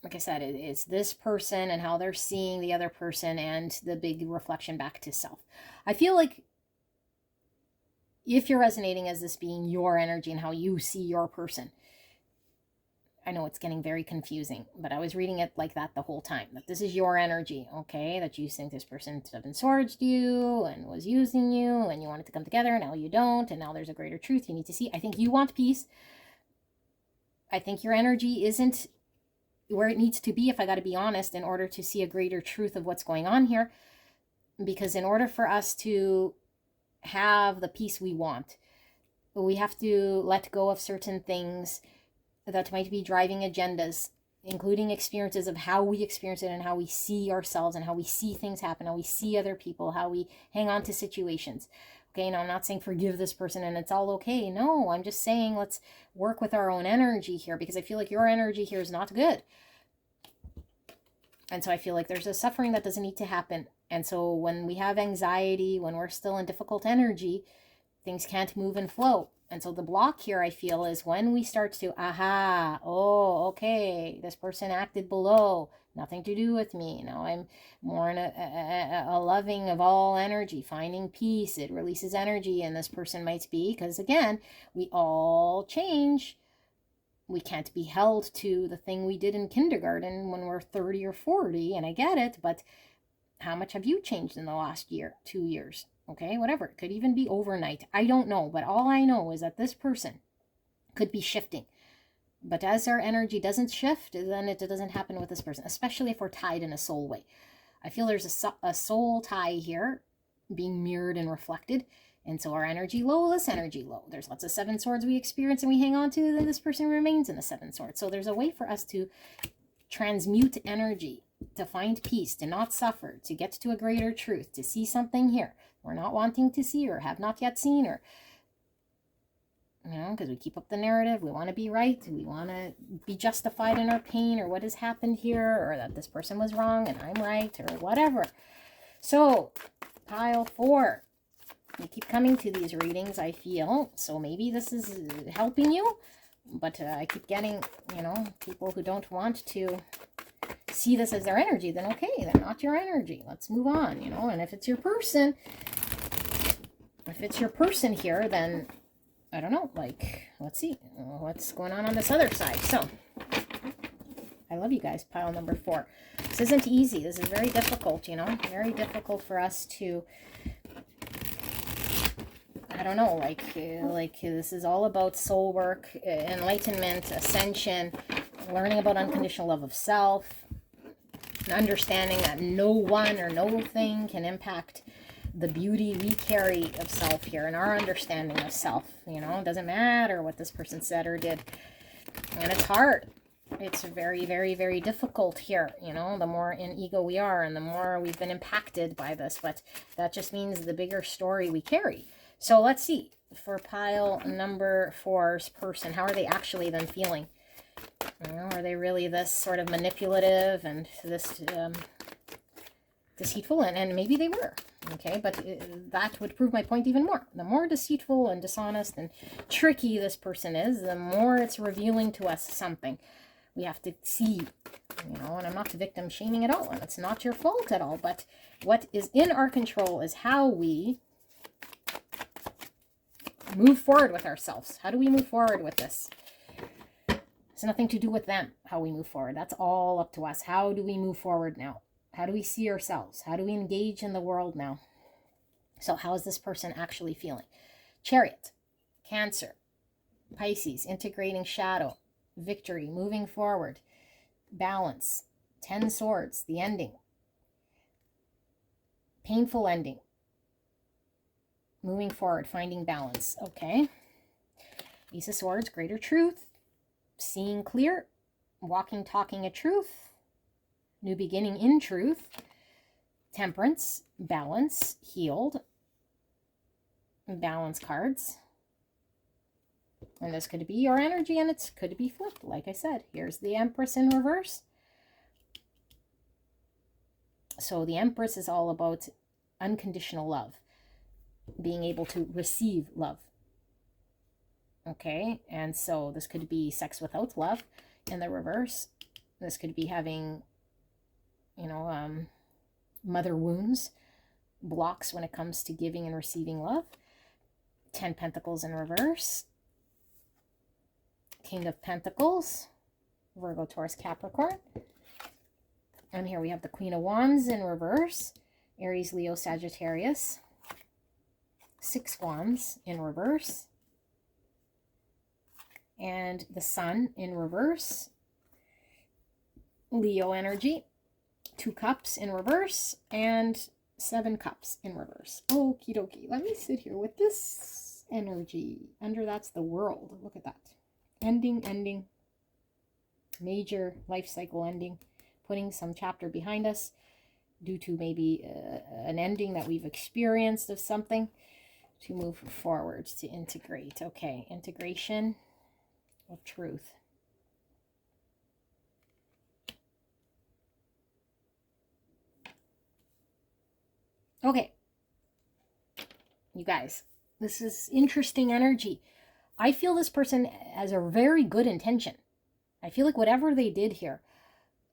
like I said, it's this person and how they're seeing the other person and the big reflection back to self. I feel like if you're resonating as this being your energy and how you see your person, I know it's getting very confusing, but I was reading it like that the whole time. That this is your energy, okay? That you think this person 7 swords you and was using you and you wanted to come together. Now you don't, and now there's a greater truth you need to see. I think you want peace. I think your energy isn't where it needs to be, if I got to be honest, in order to see a greater truth of what's going on here. Because in order for us to have the peace we want, we have to let go of certain things that might be driving agendas, including experiences of how we experience it and how we see ourselves and how we see things happen, how we see other people, how we hang on to situations. Okay, now I'm not saying forgive this person and it's all okay. No, I'm just saying let's work with our own energy here, because I feel like your energy here is not good. And so I feel like there's a suffering that doesn't need to happen. And so when we have anxiety, when we're still in difficult energy, things can't move and flow. And so the block here, I feel, is when we start to, oh, okay, this person acted below, nothing to do with me. Now I'm more in a loving of all energy, finding peace. It releases energy, and this person might be, because again, we all change. We can't be held to the thing we did in kindergarten when we're 30 or 40, and I get it, but how much have you changed in the last year, 2 years? Okay, whatever. It could even be overnight. I don't know. But all I know is that this person could be shifting. But as our energy doesn't shift, then it doesn't happen with this person, especially if we're tied in a soul way. I feel there's a soul tie here being mirrored and reflected. And so our energy low, this energy low. There's lots of 7 swords we experience and we hang on to, then this person remains in the 7 swords. So there's a way for us to transmute energy, to find peace, to not suffer, to get to a greater truth, to see something here we're not wanting to see or have not yet seen, or, you know, because we keep up the narrative. We want to be right. We want to be justified in our pain or what has happened here, or that this person was wrong and I'm right, or whatever. So, pile 4. You keep coming to these readings, I feel. So maybe this is helping you, but I keep getting, you know, people who don't want to see this as their energy. Then okay, they're not your energy. Let's move on, you know. And if it's your person, here, then I don't know, like, let's see what's going on this other side. So I love you guys. Pile number 4. This isn't easy. This is very difficult, you know, very difficult for us to, I don't know, like this is all about soul work, enlightenment, ascension, learning about unconditional love of self, and understanding that no one or no thing can impact the beauty we carry of self here and our understanding of self. You know, it doesn't matter what this person said or did. And it's hard. It's very, very, very difficult here. You know, the more in ego we are and the more we've been impacted by this. But that just means the bigger story we carry. So let's see. For pile number 4's person, how are they actually then feeling? You know, are they really this sort of manipulative and this deceitful? And maybe they were. Okay, but that would prove my point even more. The more deceitful and dishonest and tricky this person is, the more it's revealing to us something. We have to see, and I'm not victim shaming at all, and it's not your fault at all, but what is in our control is how we move forward with ourselves. How do we move forward with this? It's nothing to do with them, how we move forward. That's all up to us. How do we move forward now? How do we see ourselves? How do we engage in the world now? So how is this person actually feeling? Chariot, Cancer, Pisces, integrating shadow, victory, moving forward, balance, 10 swords, the ending, painful ending, moving forward, finding balance. Okay. Ace of Swords, greater truth, seeing clear, walking, talking a truth, new beginning in truth, Temperance, balance, healed, balance cards. And this could be your energy, and it could be flipped. Like I said, here's the Empress in reverse. So the Empress is all about unconditional love, being able to receive love. Okay, and so this could be sex without love in the reverse. This could be having, mother wounds, blocks when it comes to giving and receiving love. 10 Pentacles in reverse. King of Pentacles, Virgo, Taurus, Capricorn. And here we have the Queen of Wands in reverse. Aries, Leo, Sagittarius. 6 Wands in reverse. And the Sun in reverse. Leo energy. 2 Cups in reverse. And 7 Cups in reverse. Okie dokie. Let me sit here with this energy. Under that's the World. Look at that. Ending. Major life cycle ending. Putting some chapter behind us due to maybe an ending that we've experienced of something, to move forward, to integrate. Okay, integration of truth. Okay, you guys, this is interesting energy. I feel this person has a very good intention. I feel like whatever they did here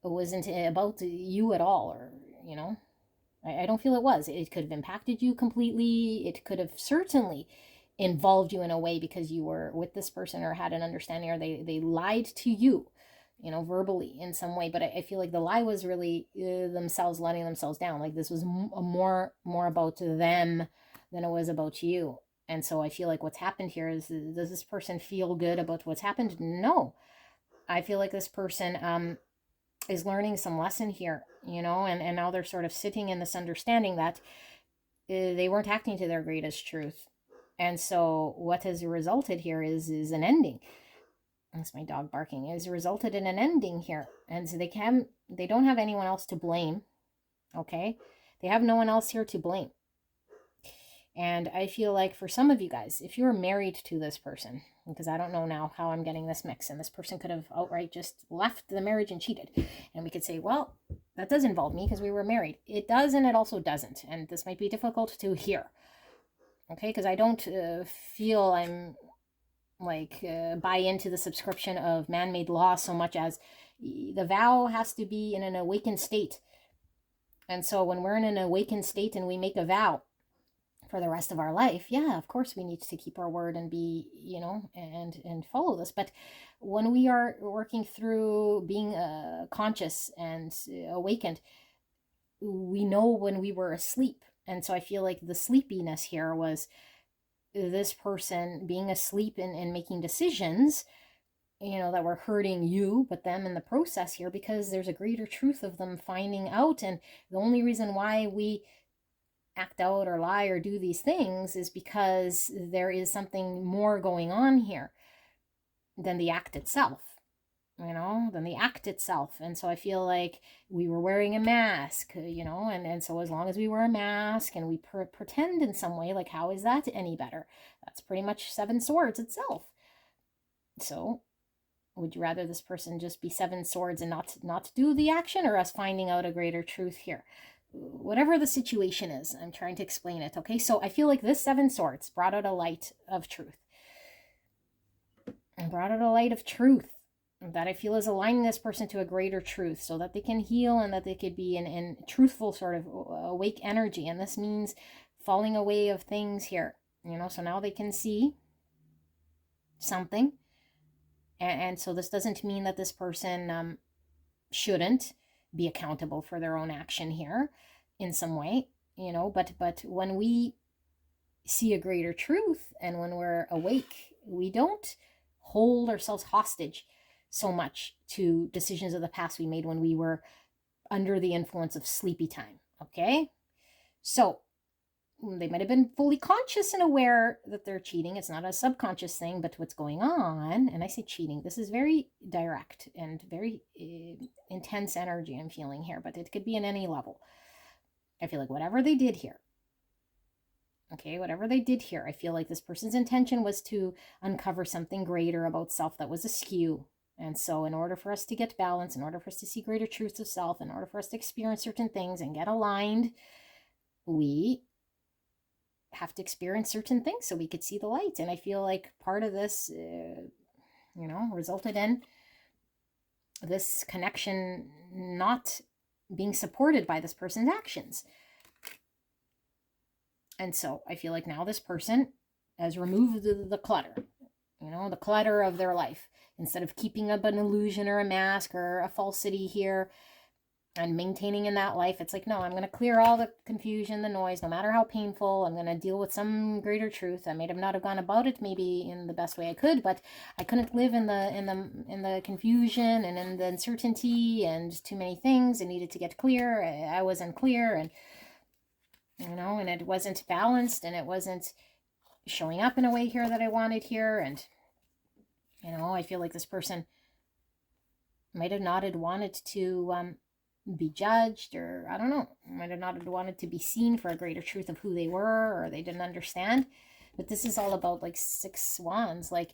wasn't about you at all, or, I don't feel it was. It could have impacted you completely. It could have certainly involved you in a way because you were with this person or had an understanding, or they lied to you, verbally in some way. But I feel like the lie was really themselves letting themselves down. Like this was more about them than it was about you. And so I feel like what's happened here is, does this person feel good about what's happened? No. I feel like this person is learning some lesson here, and now they're sort of sitting in this understanding that they weren't acting to their greatest truth. And so what has resulted here is an ending. That's my dog barking. Has resulted in an ending here. And so they don't have anyone else to blame. Okay? They have no one else here to blame. And I feel like for some of you guys, if you're married to this person, because I don't know now how I'm getting this mix, and this person could have outright just left the marriage and cheated. And we could say, well, that does involve me because we were married. It does, and it also doesn't. And this might be difficult to hear. Okay, because I don't feel I'm buy into the subscription of man-made law so much as the vow has to be in an awakened state. And so when we're in an awakened state and we make a vow for the rest of our life, yeah, of course we need to keep our word and be, and follow this. But when we are working through being conscious and awakened, we know when we were asleep. And so I feel like the sleepiness here was this person being asleep and making decisions, that were hurting you, but them in the process here, because there's a greater truth of them finding out. And the only reason why we act out or lie or do these things is because there is something more going on here than the act itself, than the act itself. And so I feel like we were wearing a mask, and so as long as we wear a mask and we pretend in some way, like, how is that any better? That's pretty much 7 Swords itself. So would you rather this person just be 7 Swords and not do the action, or us finding out a greater truth here? Whatever the situation is, I'm trying to explain it. Okay, so I feel like this 7 Swords brought out a light of truth. And brought out a light of truth. that I feel is aligning this person to a greater truth so that they can heal and that they could be in truthful sort of awake energy. And this means falling away of things here, you know, so now they can see something. And so this doesn't mean that this person shouldn't be accountable for their own action here in some way, you know, but when we see a greater truth and when we're awake, we don't hold ourselves hostage so much to decisions of the past we made when we were under the influence of sleepy time. Okay, so they might have been fully conscious and aware that they're cheating. It's not a subconscious thing, but what's going on, and I say cheating, this is very direct and very intense energy I'm feeling here, but it could be in any level. I feel like whatever they did here, okay, whatever they did here, I feel like this person's intention was to uncover something greater about self that was askew. And so in order for us to get balance, in order for us to see greater truths of self, in order for us to experience certain things and get aligned, we have to experience certain things so we could see the light. And I feel like part of this, you know, resulted in this connection not being supported by this person's actions. And so I feel like now this person has removed the clutter, you know, the clutter of their life. Instead of keeping up an illusion or a mask or a falsity here and maintaining in that life, it's like, no, I'm going to clear all the confusion, the noise, no matter how painful. I'm going to deal with some greater truth. I may have not have gone about it maybe in the best way I could, but I couldn't live in the confusion and in the uncertainty and too many things. I needed to get clear. I wasn't clear, and you know, and it wasn't balanced, and it wasn't showing up in a way here that I wanted here. And you know, I feel like this person might have not had wanted to be judged, or I don't know, might have not had wanted to be seen for a greater truth of who they were, or they didn't understand. But this is all about like 6 wands, like,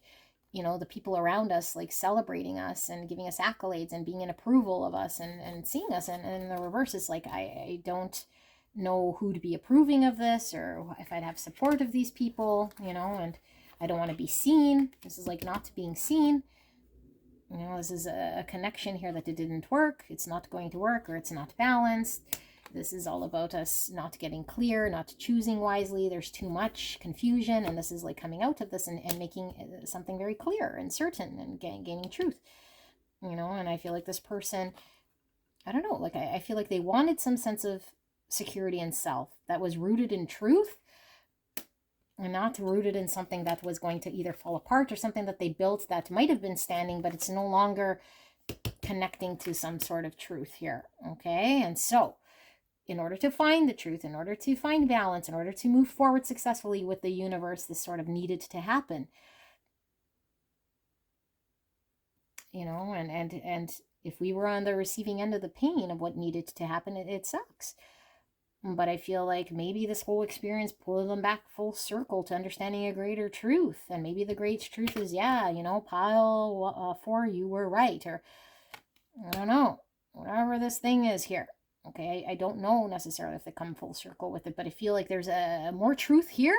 you know, the people around us like celebrating us and giving us accolades and being in approval of us and seeing us. And the reverse is like, I don't know who to be approving of this, or if I'd have support of these people, you know, and I don't want to be seen. This is like not being seen. You know, this is a connection here that it didn't work. It's not going to work, or it's not balanced. This is all about us not getting clear, not choosing wisely. There's too much confusion, and this is like coming out of this and making something very clear and certain and gaining truth. You know, and I feel like this person, I don't know, like I feel like they wanted some sense of security in self that was rooted in truth, and not rooted in something that was going to either fall apart or something that they built that might have been standing, but it's no longer connecting to some sort of truth here. Okay, and so in order to find the truth, in order to find balance, in order to move forward successfully with the universe, this sort of needed to happen. You know, and if we were on the receiving end of the pain of what needed to happen, it sucks. But I feel like maybe this whole experience pulled them back full circle to understanding a greater truth. And maybe the great truth is, yeah, you know, pile 4, you were right. Or, I don't know, whatever this thing is here. Okay, I don't know necessarily if they come full circle with it, but I feel like there's a more truth here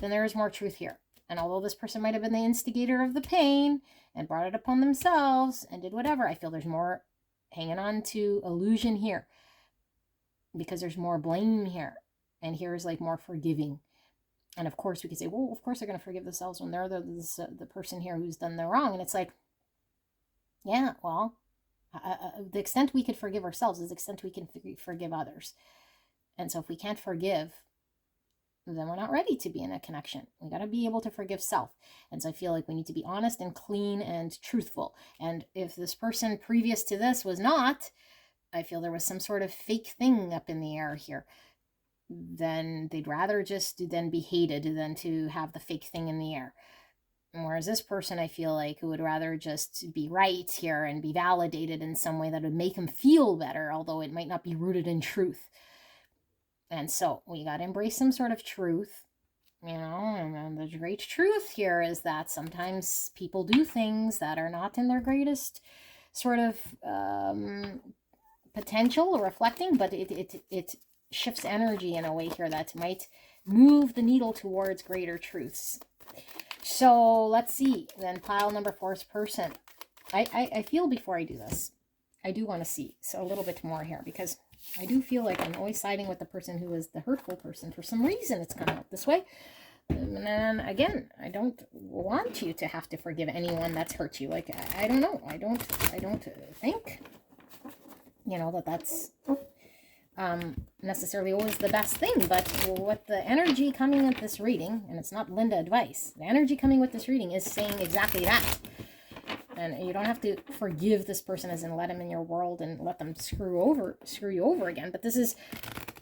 than there is more truth here. And although this person might have been the instigator of the pain and brought it upon themselves and did whatever, I feel there's more hanging on to illusion here, because there's more blame here, and here's like more forgiving. And of course we could say, well, of course they're going to forgive themselves when they're the person here who's done the wrong. And it's like, yeah, well, the extent we could forgive ourselves is the extent we can forgive others. And so if we can't forgive, then we're not ready to be in a connection. We got to be able to forgive self. And so I feel like we need to be honest and clean and truthful. And if this person previous to this was not, I feel there was some sort of fake thing up in the air here, then they'd rather just then be hated than to have the fake thing in the air. Whereas this person, I feel like, would rather just be right here and be validated in some way that would make them feel better, although it might not be rooted in truth. And so we got to embrace some sort of truth, you know, and the great truth here is that sometimes people do things that are not in their greatest sort of potential or reflecting, but it shifts energy in a way here that might move the needle towards greater truths. So let's see, then pile number 4's person. I feel before I do this, I do want to see a little bit more here, because I do feel like I'm always siding with the person who is the hurtful person. For some reason, it's coming out this way. And then again, I don't want you to have to forgive anyone that's hurt you. Like, I don't know. I don't think, that's necessarily always the best thing. But what the energy coming with this reading, and it's not Linda advice, the energy coming with this reading is saying exactly that. And you don't have to forgive this person as in let them in your world and let them screw you over again. But this is,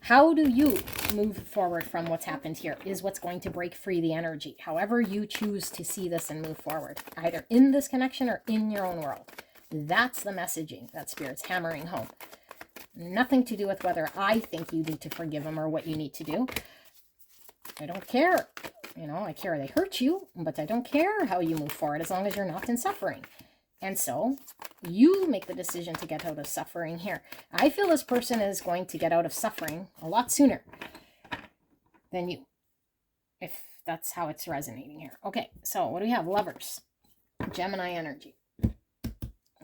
how do you move forward from what's happened here is what's going to break free the energy. However you choose to see this and move forward, either in this connection or in your own world. That's the messaging that Spirit's hammering home. Nothing to do with whether I think you need to forgive them or what you need to do. I don't care. I care they hurt you, but I don't care how you move forward as long as you're not in suffering. And so you make the decision to get out of suffering here. I feel this person is going to get out of suffering a lot sooner than you, if that's how it's resonating here. Okay, so what do we have? Lovers, Gemini energy.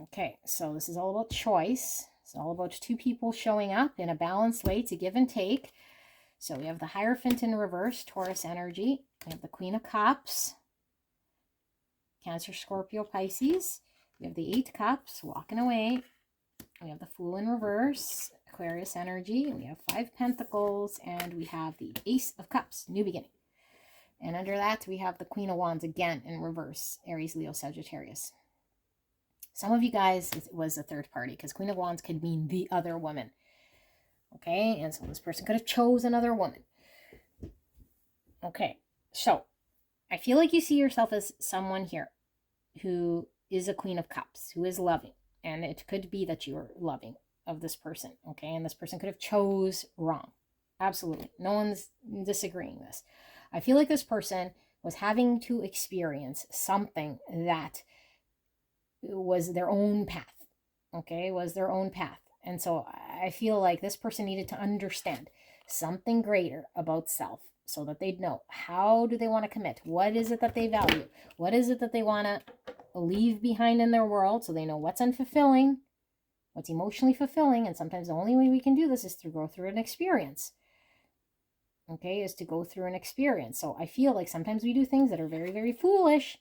Okay, so this is all about choice. It's all about two people showing up in a balanced way to give and take. So we have the Hierophant in reverse, Taurus energy. We have the Queen of Cups, Cancer, Scorpio, Pisces. We have the 8 Cups, walking away. We have the Fool in reverse, Aquarius energy. We have 5 Pentacles, and we have the Ace of Cups, new beginning. And under that, we have the Queen of Wands again in reverse, Aries, Leo, Sagittarius. Some of you guys, it was a third party, because Queen of Wands could mean the other woman. Okay, and so this person could have chose another woman. Okay, so I feel like you see yourself as someone here who is a Queen of Cups, who is loving. And it could be that you're loving of this person, okay? And this person could have chose wrong. Absolutely. No one's disagreeing this. I feel like this person was having to experience something that was their own path, okay? Was their own path. And so I feel like this person needed to understand something greater about self so that they'd know, how do they want to commit? What is it that they value? What is it that they want to leave behind in their world, so they know what's unfulfilling, what's emotionally fulfilling. And sometimes the only way we can do this is to go through an experience. Okay, is to go through an experience. So I feel like sometimes we do things that are very, very foolish.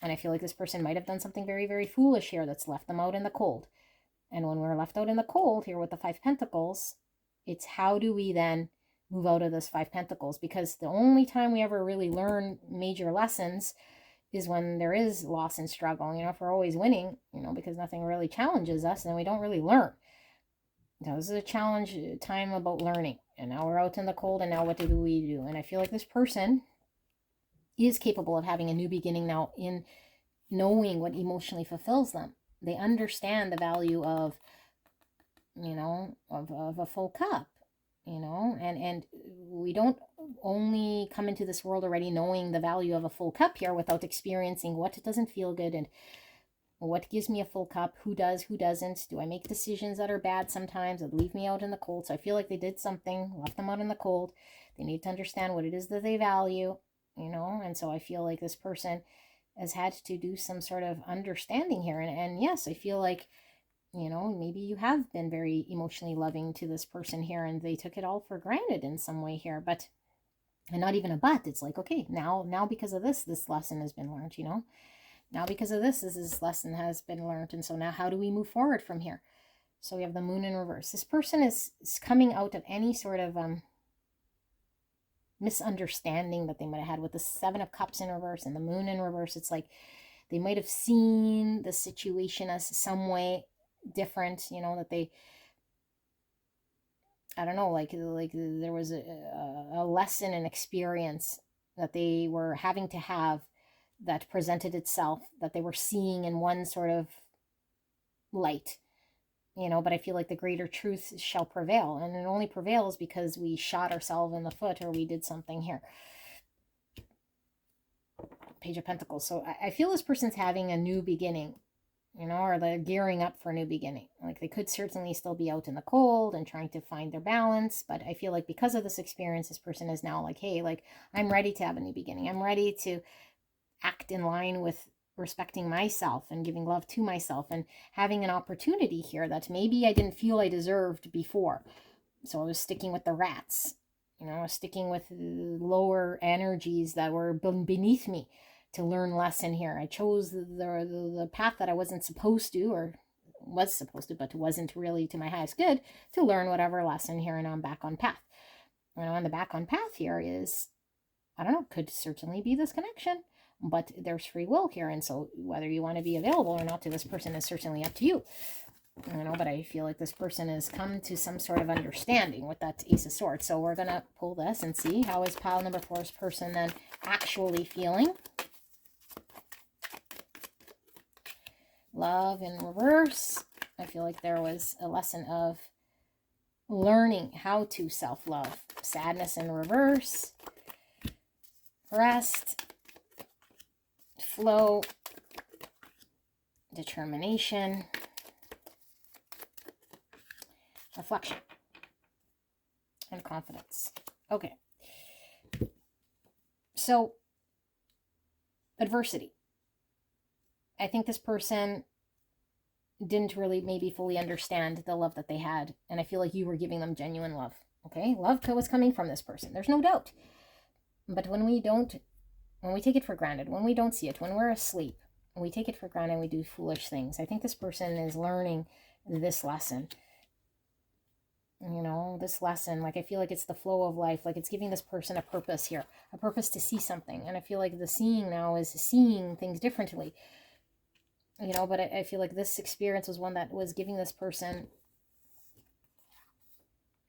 And I feel like this person might have done something very, very foolish here that's left them out in the cold. And when we're left out in the cold here with the 5 Pentacles, it's how do we then move out of this 5 Pentacles? Because the only time we ever really learn major lessons is when there is loss and struggle. If we're always winning, because nothing really challenges us, then we don't really learn. This is a challenge time about learning. And now we're out in the cold, and now what do we do? And I feel like this person is capable of having a new beginning now in knowing what emotionally fulfills them. They understand the value of, of a full cup, and we don't only come into this world already knowing the value of a full cup here without experiencing what doesn't feel good and what gives me a full cup, who does, who doesn't. Do I make decisions that are bad sometimes that leave me out in the cold? So I feel like they did something, left them out in the cold. They need to understand what it is that they value, and so I feel like this person has had to do some sort of understanding here. And yes, I feel like, maybe you have been very emotionally loving to this person here, and they took it all for granted in some way here. But, and not even a but, it's like, okay, now because of this lesson has been learned, Now because of this lesson has been learned. And so now how do we move forward from here? So we have the Moon in reverse. This person is coming out of any sort of misunderstanding that they might have had with the 7 of Cups in reverse and the Moon in reverse. It's like they might have seen the situation as some way different, that they, I don't know, like there was a lesson and experience that they were having to have that presented itself, that they were seeing in one sort of light, but I feel like the greater truth shall prevail, and it only prevails because we shot ourselves in the foot or we did something here. Page of Pentacles. So I feel this person's having a new beginning, or they're gearing up for a new beginning. Like they could certainly still be out in the cold and trying to find their balance, but I feel like because of this experience, this person is now like, hey, like I'm ready to have a new beginning. I'm ready to act in line with respecting myself and giving love to myself and having an opportunity here that maybe I didn't feel I deserved before. So I was sticking with the rats, I was sticking with lower energies that were beneath me to learn lesson here. I chose the path that I wasn't supposed to, or was supposed to, but wasn't really to my highest good, to learn whatever lesson here, and I'm back on path. And the back on path here is, I don't know, could certainly be this connection, but there's free will here. And so whether you want to be available or not to this person is certainly up to you. But I feel like this person has come to some sort of understanding with that Ace of Swords. So we're going to pull this and see, how is pile number 4's person then actually feeling? Love in reverse. I feel like there was a lesson of learning how to self-love. Sadness in reverse. Rest. Flow. Determination. Reflection. And confidence. Okay. So, adversity. I think this person didn't really maybe fully understand the love that they had. And I feel like you were giving them genuine love. Okay? Love was coming from this person. There's no doubt. But when we take it for granted, when we don't see it, when we're asleep, we take it for granted, we do foolish things. I think this person is learning this lesson. This lesson, like, I feel like it's the flow of life, like it's giving this person a purpose here, a purpose to see something. And I feel like the seeing now is seeing things differently, but I feel like this experience was one that was giving this person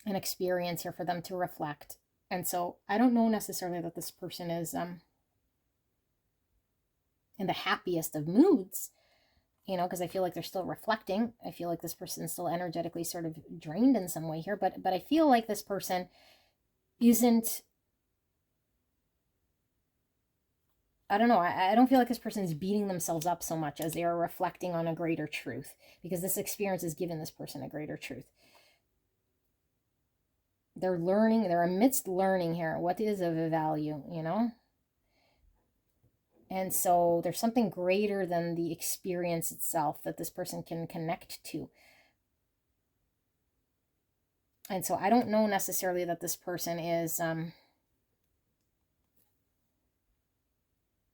an experience here for them to reflect. And so I don't know necessarily that this person is in the happiest of moods, because I feel like they're still reflecting. I feel like this person is still energetically sort of drained in some way here, but I feel like this person isn't, I don't know, I don't feel like this person is beating themselves up so much as they are reflecting on a greater truth, because this experience has given this person a greater truth. They're learning, they're amidst learning here what is of value, And so there's something greater than the experience itself that this person can connect to. And so I don't know necessarily that this person is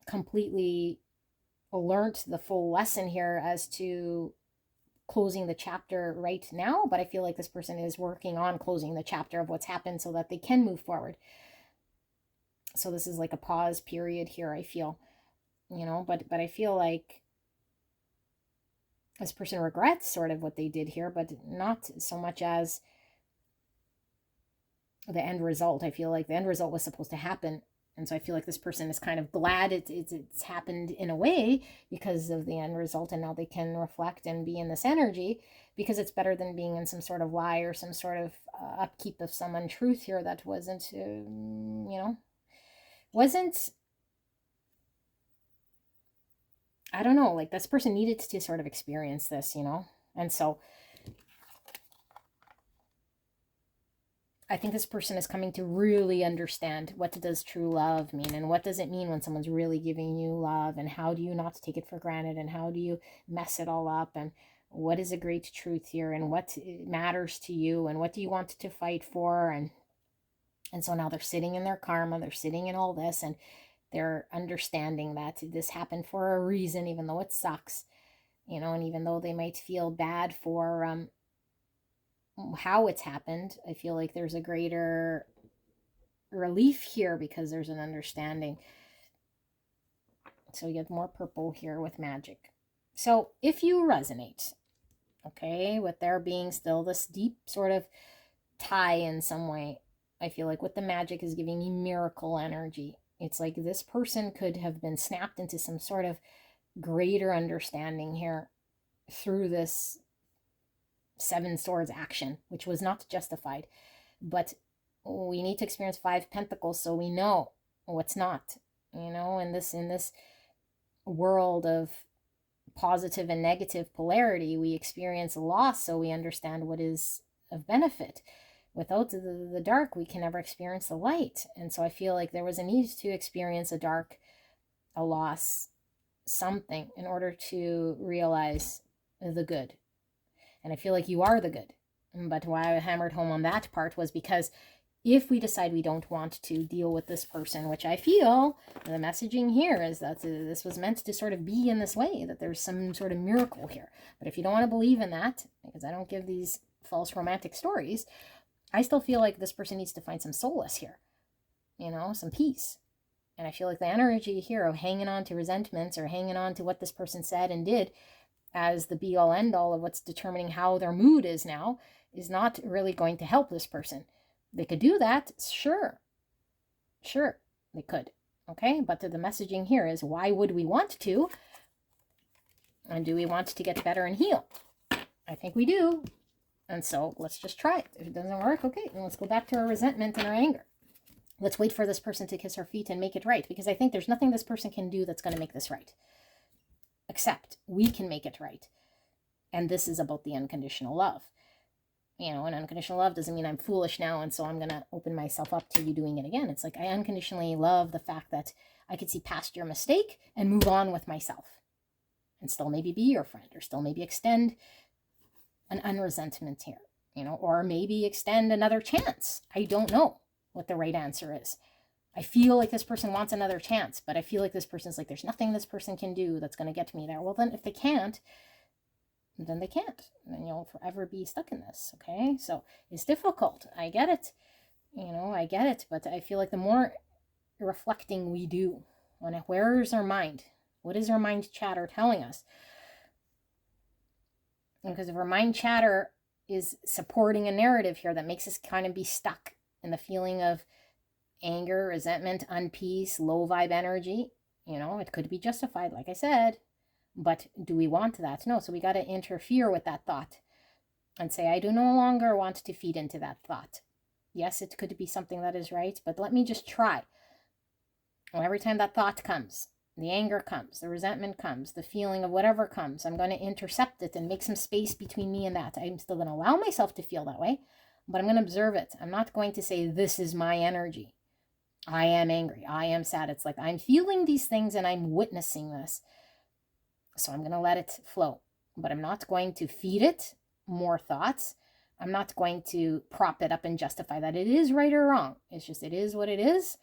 completely learned the full lesson here as to closing the chapter right now, but I feel like this person is working on closing the chapter of what's happened so that they can move forward. So this is like a pause period here, I feel. But I feel like this person regrets sort of what they did here, but not so much as the end result. I feel like the end result was supposed to happen. And so I feel like this person is kind of glad it's happened in a way because of the end result. And now they can reflect and be in this energy, because it's better than being in some sort of lie or some sort of upkeep of some untruth here that wasn't, I don't know, like this person needed to sort of experience this, And so I think this person is coming to really understand, what does true love mean? And what does it mean when someone's really giving you love? And how do you not take it for granted? And how do you mess it all up? And what is a great truth here? And what matters to you? And what do you want to fight for? And so now they're sitting in their karma. They're sitting in all this. And they're understanding that this happened for a reason, even though it sucks, and even though they might feel bad for how it's happened, I feel like there's a greater relief here because there's an understanding. So you get more purple here with magic. So if you resonate, okay, with there being still this deep sort of tie in some way, I feel like what the magic is giving you miracle energy. It's like this person could have been snapped into some sort of greater understanding here through this 7 swords action, which was not justified. But we need to experience 5 pentacles so we know what's not, in this world of positive and negative polarity, we experience loss so we understand what is of benefit. Without the dark, we can never experience the light. And so I feel like there was a need to experience a dark, a loss, something in order to realize the good. And I feel like you are the good. But why I hammered home on that part was because if we decide we don't want to deal with this person, which I feel the messaging here is that this was meant to sort of be in this way, that there's some sort of miracle here. But if you don't want to believe in that, because I don't give these false romantic stories, I still feel like this person needs to find some solace here, some peace. And I feel like the energy here of hanging on to resentments or hanging on to what this person said and did as the be-all end-all of what's determining how their mood is now is not really going to help this person. They could do that, sure, they could, okay? But the messaging here is, why would we want to? And do we want to get better and heal? I think we do. And so let's just try it. If it doesn't work, okay, then let's go back to our resentment and our anger. Let's wait for this person to kiss our feet and make it right, because I think there's nothing this person can do that's going to make this right, except we can make it right. And this is about the unconditional love. And unconditional love doesn't mean I'm foolish now, and so I'm going to open myself up to you doing it again. It's like I unconditionally love the fact that I could see past your mistake and move on with myself and still maybe be your friend, or still maybe extend an unresentment here, or maybe extend another chance. I don't know what the right answer is. I feel like this person wants another chance, but I feel like this person's like, there's nothing this person can do that's going to get me there. Well, then if they can't, then they can't. Then you'll forever be stuck in this, okay? So it's difficult. I get it. I get it. But I feel like the more reflecting we do on it, where is our mind? What is our mind chatter telling us? Because if our mind chatter is supporting a narrative here that makes us kind of be stuck in the feeling of anger, resentment, unpeace, low vibe energy, it could be justified, like I said. But do we want that? No. So we got to interfere with that thought and say, I do no longer want to feed into that thought. Yes, it could be something that is right, but let me just try. And every time that thought comes, the anger comes, the resentment comes, the feeling of whatever comes, I'm going to intercept it and make some space between me and that. I'm still going to allow myself to feel that way, but I'm going to observe it. I'm not going to say, this is my energy. I am angry. I am sad. It's like I'm feeling these things and I'm witnessing this. So I'm going to let it flow, but I'm not going to feed it more thoughts. I'm not going to prop it up and justify that it is right or wrong. It's just, it is what it is.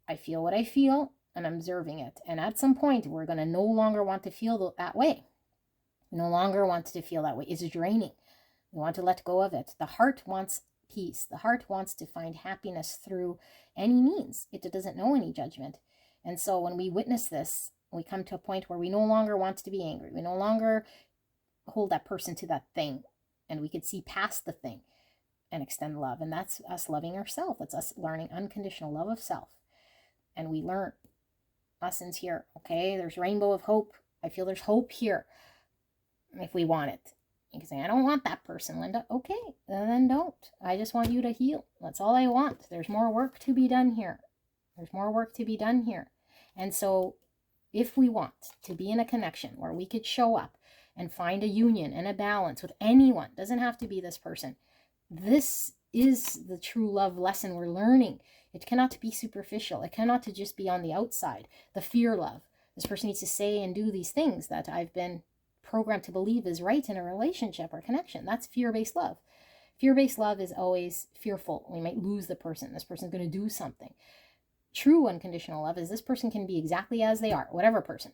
I feel what I feel and I'm observing it. And at some point, we're going to no longer want to feel that way. We no longer want to feel that way. It's draining. We want to let go of it. The heart wants peace. The heart wants to find happiness through any means. It doesn't know any judgment. And so when we witness this, we come to a point where we no longer want to be angry. We no longer hold that person to that thing. And we could see past the thing and extend love. And that's us loving ourselves. That's us learning unconditional love of self. And we learn lessons here. Okay, there's rainbow of hope. I feel there's hope here if we want it. You can say, I don't want that person, Linda. Okay, then don't. I just want you to heal. That's all I want. There's more work to be done here. There's more work to be done here. And so if we want to be in a connection where we could show up and find a union and a balance with anyone, doesn't have to be this person. This is the true love lesson we're learning. It cannot be superficial. It cannot just be on the outside. The fear love. This person needs to say and do these things that I've been programmed to believe is right in a relationship or connection. That's fear-based love. Fear-based love is always fearful. We might lose the person. This person's going to do something. True unconditional love is this person can be exactly as they are, whatever person,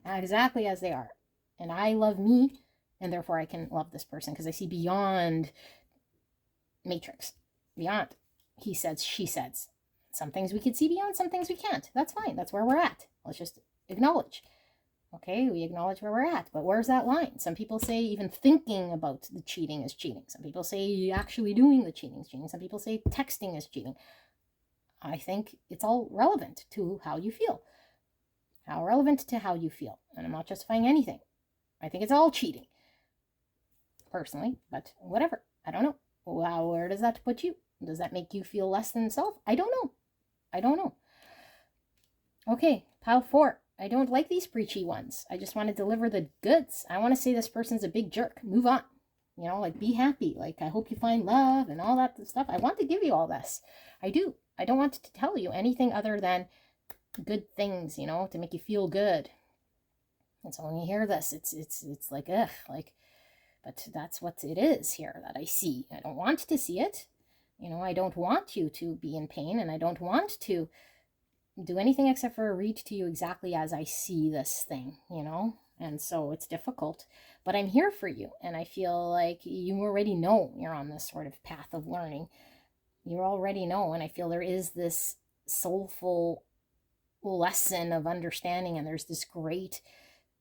exactly as they are. And I love me, and therefore I can love this person because I see beyond matrix, beyond he says, she says. Some things we could see beyond, some things we can't. That's fine. That's where we're at. Let's just acknowledge. Okay, we acknowledge where we're at, but where's that line? Some people say even thinking about the cheating is cheating. Some people say actually doing the cheating is cheating. Some people say texting is cheating. I think it's all relevant to how you feel. How relevant to how you feel. And I'm not justifying anything. I think it's all cheating. Personally, but whatever. I don't know. Wow, where does that put you? Does that make you feel less than self? I don't know. I don't know. Okay, pile 4. I don't like these preachy ones. I just want to deliver the goods. I want to say this person's a big jerk. Move on. Like be happy. Like I hope you find love and all that stuff. I want to give you all this. I do. I don't want to tell you anything other than good things, to make you feel good. And so when you hear this, it's like, ugh, like, but that's what it is here that I see. I don't want to see it. You know, I don't want you to be in pain, and I don't want to do anything except for read to you exactly as I see this thing, you know? And so it's difficult, but I'm here for you. And I feel like you already know you're on this sort of path of learning. You already know. And I feel there is this soulful lesson of understanding, and there's this great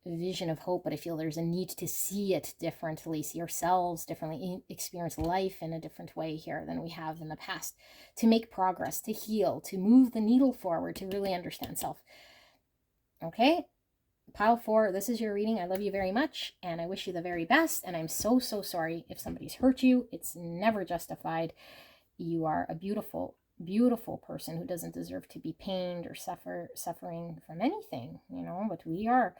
vision of hope, but I feel there's a need to see it differently, see ourselves differently, experience life in a different way here than we have in the past, to make progress, to heal, to move the needle forward, to really understand self. Okay, pile 4, this is your reading. I love you very much, and I wish you the very best, and I'm so sorry if somebody's hurt you. It's never justified. You are a beautiful person who doesn't deserve to be pained or suffering from anything, you know, but we are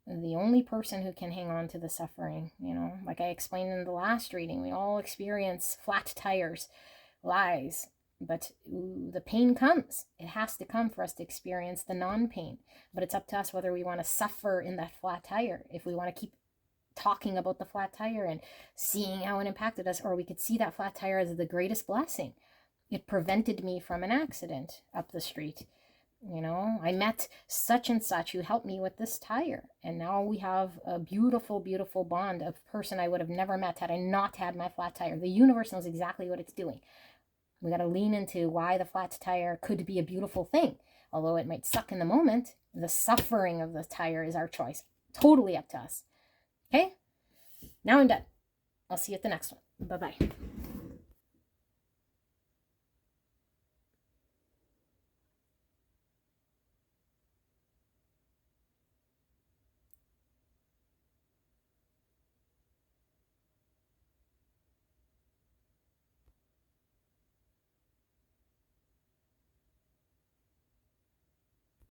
the only person who can hang on to the suffering, you know. Like I explained in the last reading, we all experience flat tires, lies, but the pain comes. It has to come for us to experience the non-pain. But it's up to us whether we want to suffer in that flat tire, if we want to keep talking about the flat tire and seeing how it impacted us, or we could see that flat tire as the greatest blessing. It prevented me from an accident up the street. You know, I met such and such who helped me with this tire. And now we have a beautiful bond of person I would have never met had I not had my flat tire. The universe knows exactly what it's doing. We got to lean into why the flat tire could be a beautiful thing. Although it might suck in the moment, the suffering of the tire is our choice. Totally up to us. Okay? Now I'm done. I'll see you at the next one. Bye-bye.